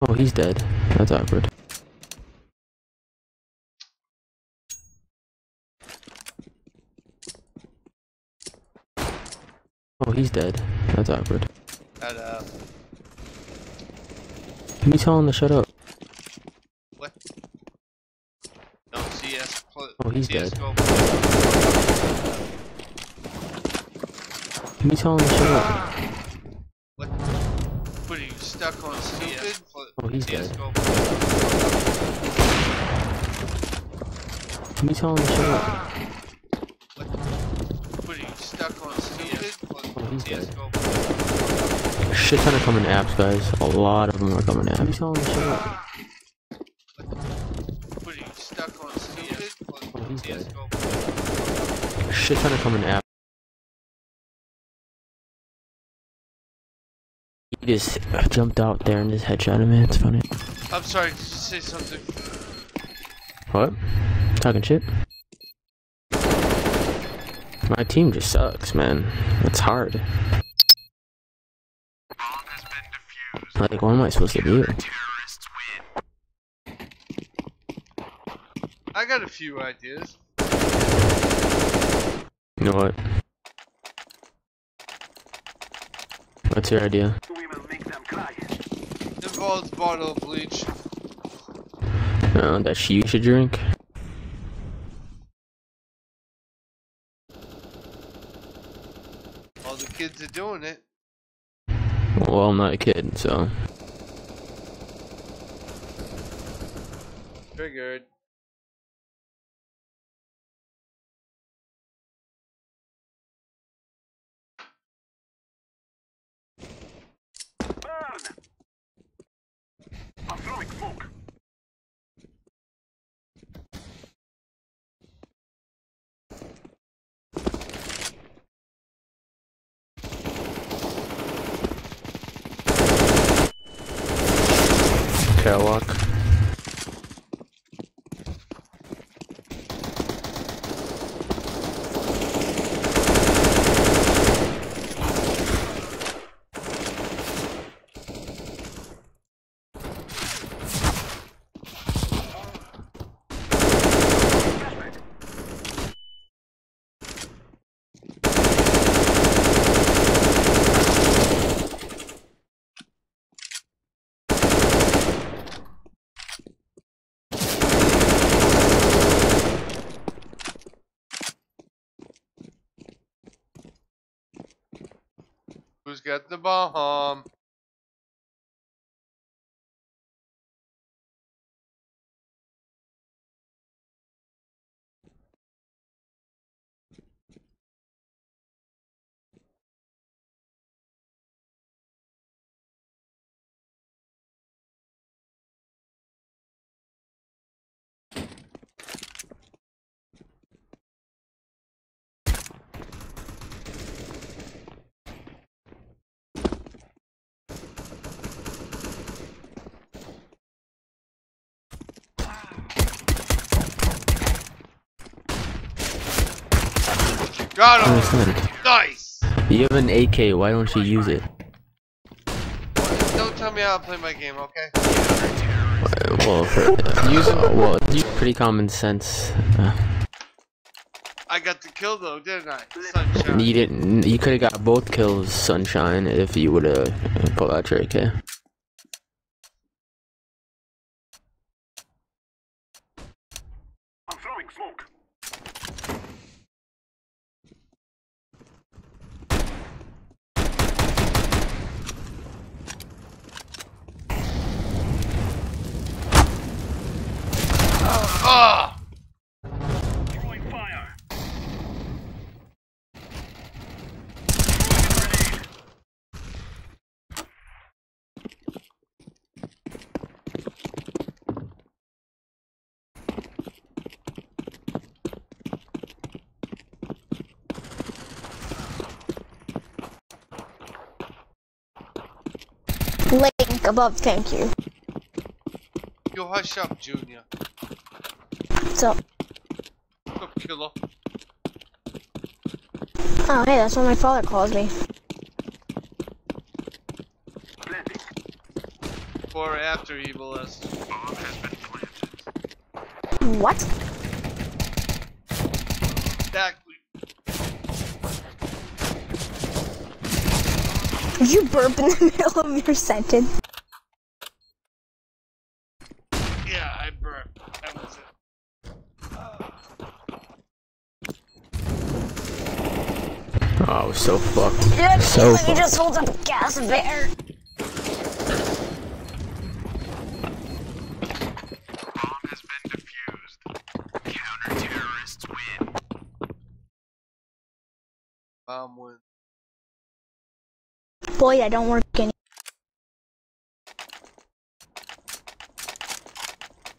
Speaker 13: Oh, he's dead. That's awkward. Oh, he's dead. That's awkward.
Speaker 1: Shut up.
Speaker 13: Can you tell him to shut up?
Speaker 1: What? No, CS.
Speaker 13: Oh, he's
Speaker 1: CS
Speaker 13: dead.
Speaker 1: Go.
Speaker 13: Can you tell him to shut up?
Speaker 1: What? What are you stuck on CS?
Speaker 13: Oh, he's
Speaker 1: CS
Speaker 13: dead.
Speaker 1: Go.
Speaker 13: Can you tell him to shut up?
Speaker 1: What are you stuck on CS?
Speaker 13: Oh, he's
Speaker 1: CS
Speaker 13: dead.
Speaker 1: Go.
Speaker 13: A shit ton of coming apps, guys. A lot of them are coming apps. Can you tell him to shut up?
Speaker 1: What are you stuck on CS?
Speaker 13: Oh, he's
Speaker 1: CS
Speaker 13: dead.
Speaker 1: Go.
Speaker 13: A shit ton of coming apps. He just jumped out there and just headshot him, man. It's funny.
Speaker 1: I'm sorry, did you say something?
Speaker 13: What? Talking shit? My team just sucks, man. It's hard. Like, what am I supposed to do?
Speaker 1: I got a few ideas.
Speaker 13: You know what? What's your idea?
Speaker 1: Involves bottle of bleach.
Speaker 13: That you should drink?
Speaker 1: All the kids are doing it.
Speaker 13: Well, I'm not a kid, so.
Speaker 1: Triggered.
Speaker 12: I'm throwing smoke.
Speaker 13: Catwalk.
Speaker 1: Who's got the bomb? Got him! Nice!
Speaker 13: You have an AK, why don't you use it?
Speaker 1: Don't tell me how to play my game, okay?
Speaker 13: Well, use pretty common sense.
Speaker 1: I got the kill though, didn't I? Sunshine.
Speaker 13: You didn't. You could have got both kills, Sunshine, if you would have pulled out your AK.
Speaker 12: I'm throwing smoke.
Speaker 1: Ah!
Speaker 12: Throwing fire.
Speaker 2: Link above, thank you.
Speaker 1: Yo, hush up, Junior.
Speaker 2: What's up?
Speaker 1: What's up, killer?
Speaker 2: Oh, hey, that's what my father calls me.
Speaker 1: Before or after he molested.
Speaker 2: What?
Speaker 1: Exactly.
Speaker 2: Did you burp in the middle of your sentence?
Speaker 1: Yeah, I burped. That was it.
Speaker 13: Oh, I was so fucked.
Speaker 2: Yeah,
Speaker 13: So
Speaker 2: he
Speaker 13: fucked.
Speaker 2: just holds up a gas bear.
Speaker 1: Bomb win.
Speaker 2: Boy, I don't work any.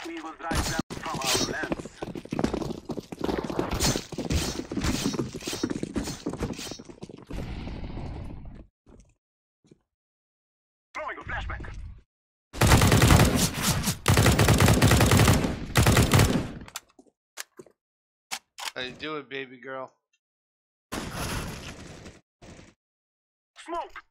Speaker 5: We will drive them from our lands. Throwing a flashback.
Speaker 1: How you doing, baby girl?
Speaker 5: Smoke.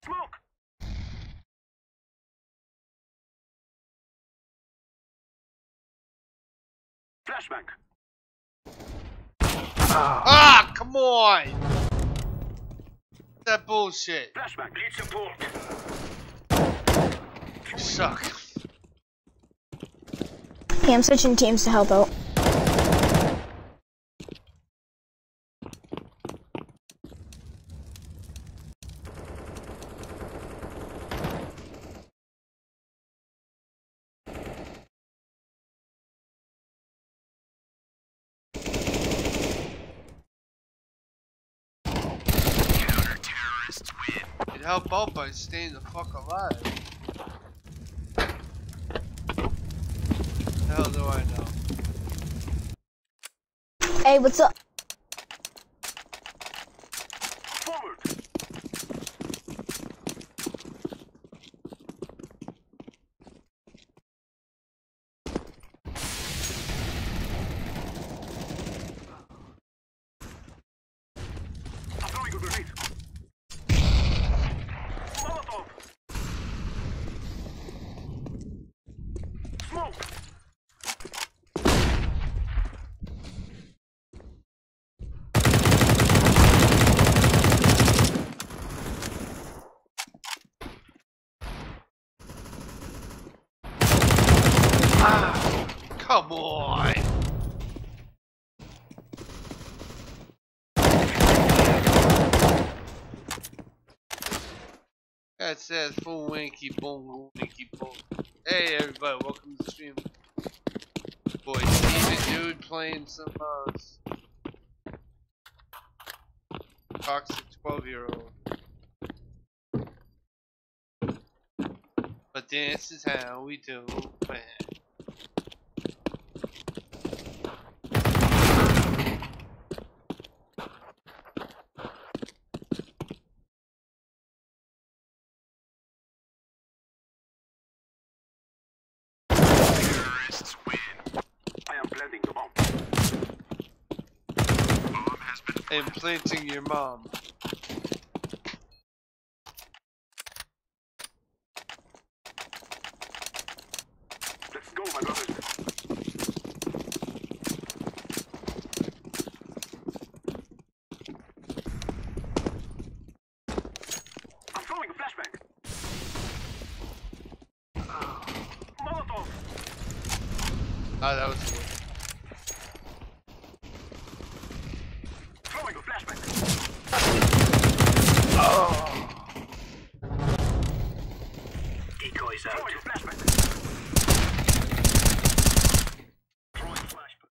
Speaker 5: Smoke. Flashbang.
Speaker 1: Ah, come on! That bullshit.
Speaker 5: Flashbang. Need support.
Speaker 1: You suck.
Speaker 2: Hey, I'm switching teams to help out.
Speaker 1: You'd help out by staying the fuck alive. The hell do I know?
Speaker 2: Hey, what's up?
Speaker 5: Forward. I'm throwing a grenade. Molotov. Smoke.
Speaker 1: Come on! That says full winky boom, winky boom. Hey everybody, welcome to the stream. Boy, Steven dude playing some toxic 12-year-old. But this is how we do it.
Speaker 5: I am planting the bomb.
Speaker 1: Implanting your mom.
Speaker 5: Let's go, my brothers. I'm throwing a flashbang. Molotov.
Speaker 1: Oh, that was good.
Speaker 5: Throwing a flashbang. Decoys out. Throwing a flashbang. Throwing flashbang.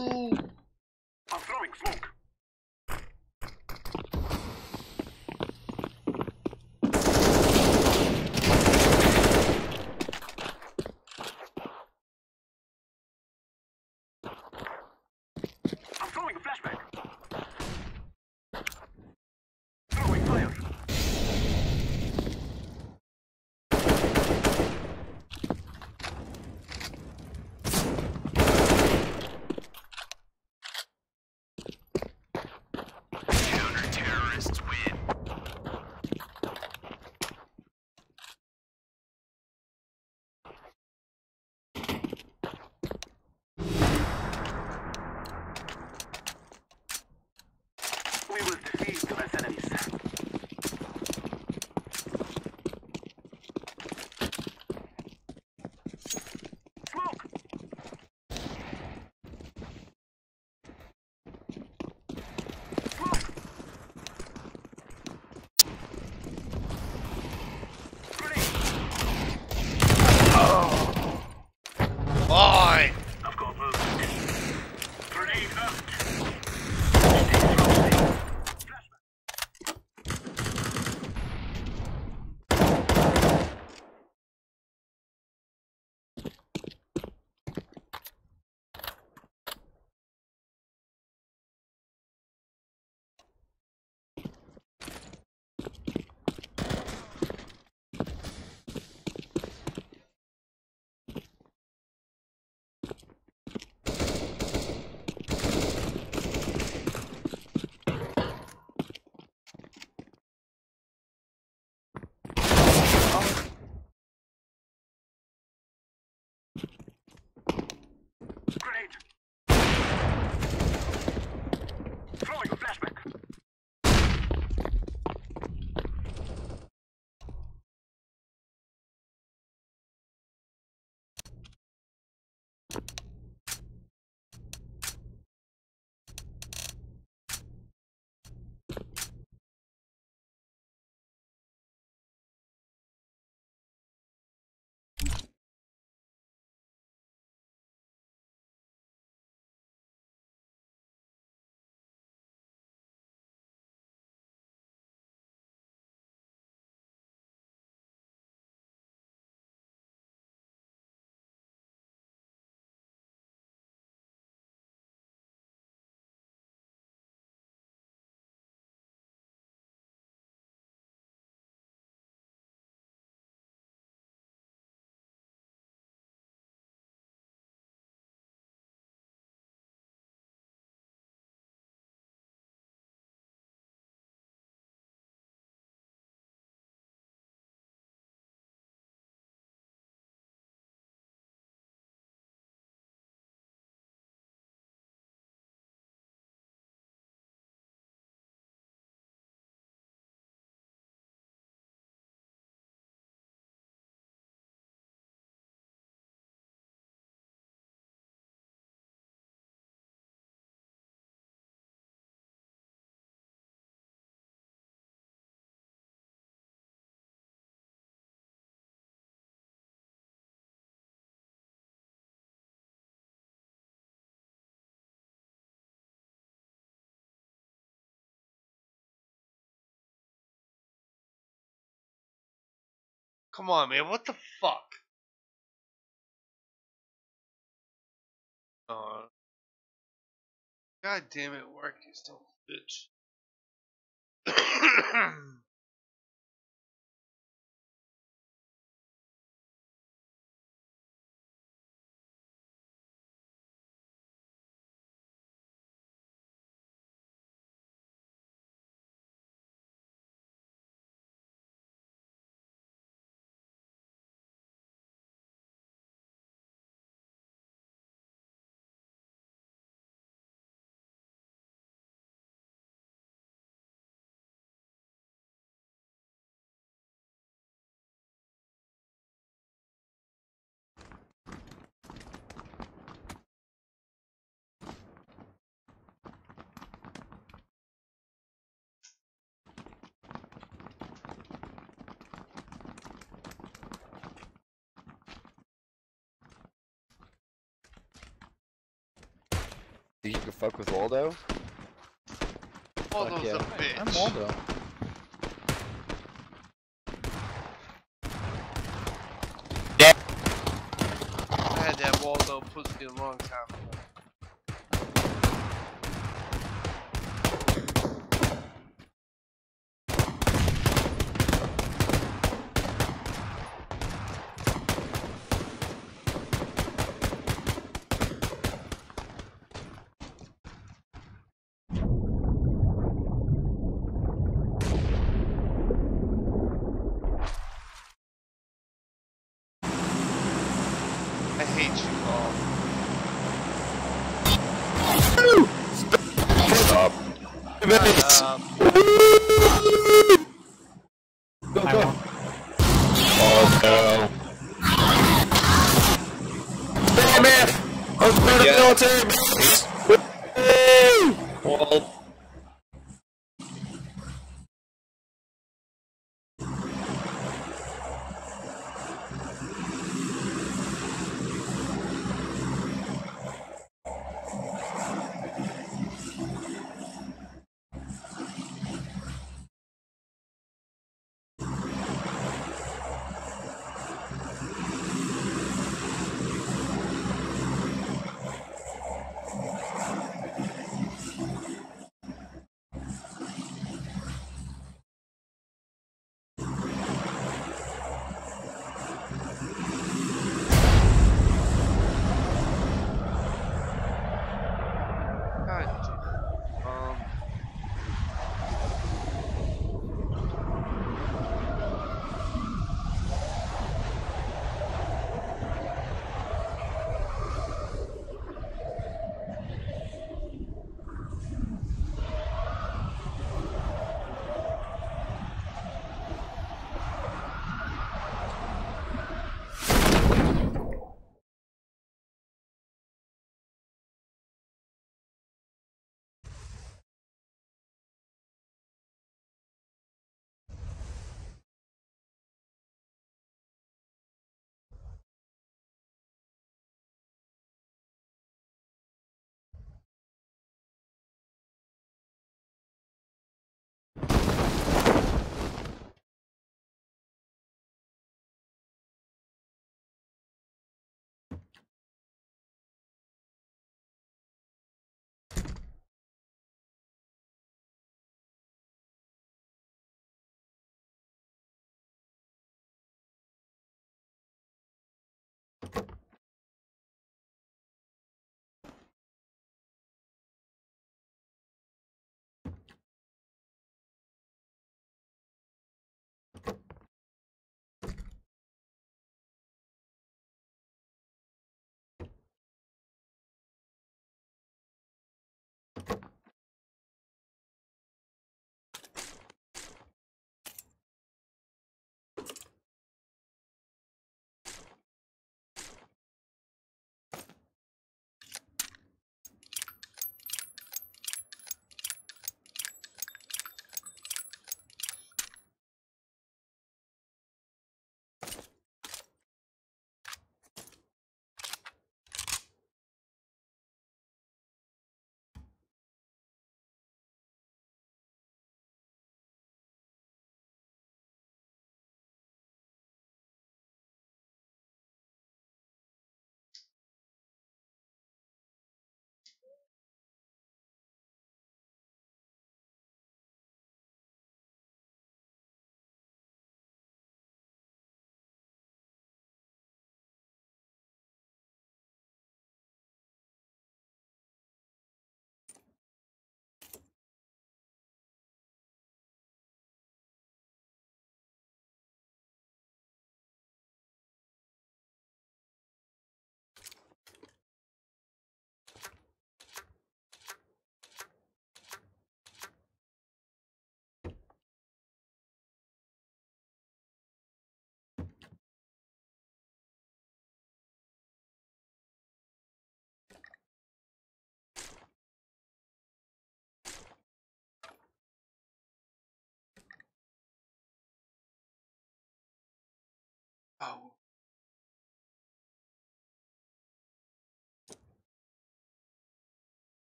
Speaker 12: I'm throwing smoke. I'm throwing a flashbang. Throwing fire.
Speaker 5: Counter-terrorists win.
Speaker 12: We will defeat the mercenaries. Smoke! Smoke!
Speaker 1: Fine.
Speaker 12: I've got movement. Grenade out. Grenade! Throwing a flashback.
Speaker 1: Come on, man. What the fuck? God damn it, work, you still bitch.
Speaker 6: think you can fuck with Waldo?
Speaker 1: Waldo's
Speaker 6: yeah.
Speaker 1: a bitch.
Speaker 6: I'm Waldo.
Speaker 1: I had that Waldo pussy a long time ago. I hate you all.
Speaker 6: Stop.
Speaker 1: Go,
Speaker 6: go. Oh no. Damn it! I was part of the military base! Well.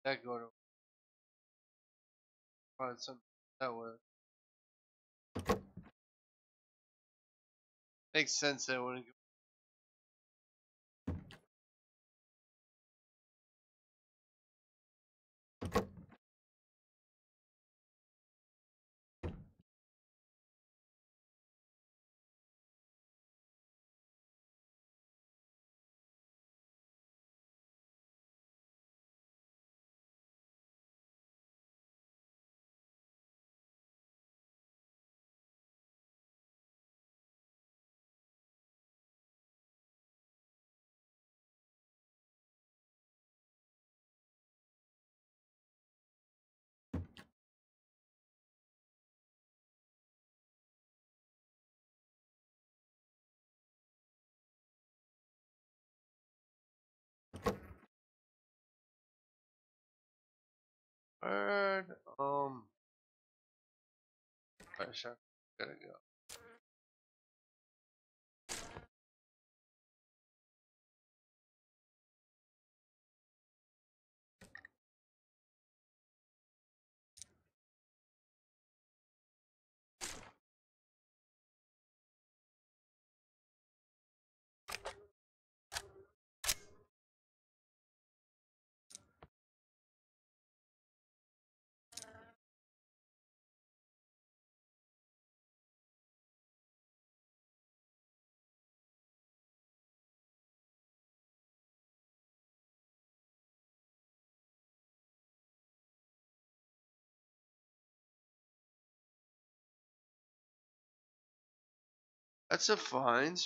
Speaker 1: That go to find something that works. Makes sense that wouldn't go. Bird, I sure gotta go. That's a find.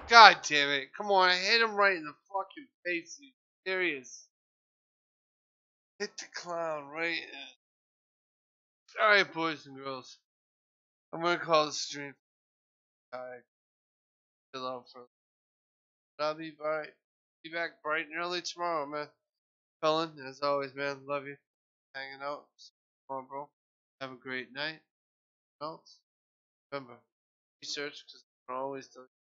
Speaker 1: God damn it. Come on, I hit him right in the fucking face. You serious? Hit the clown right in. Alright, boys and girls. I'm gonna call the stream. Alright. Chill out for. I'll be back bright and early tomorrow, man. Cullen, as always, man. Love you. Hanging out. Come on, bro. Have a great night. Else, remember, research because I always tell you.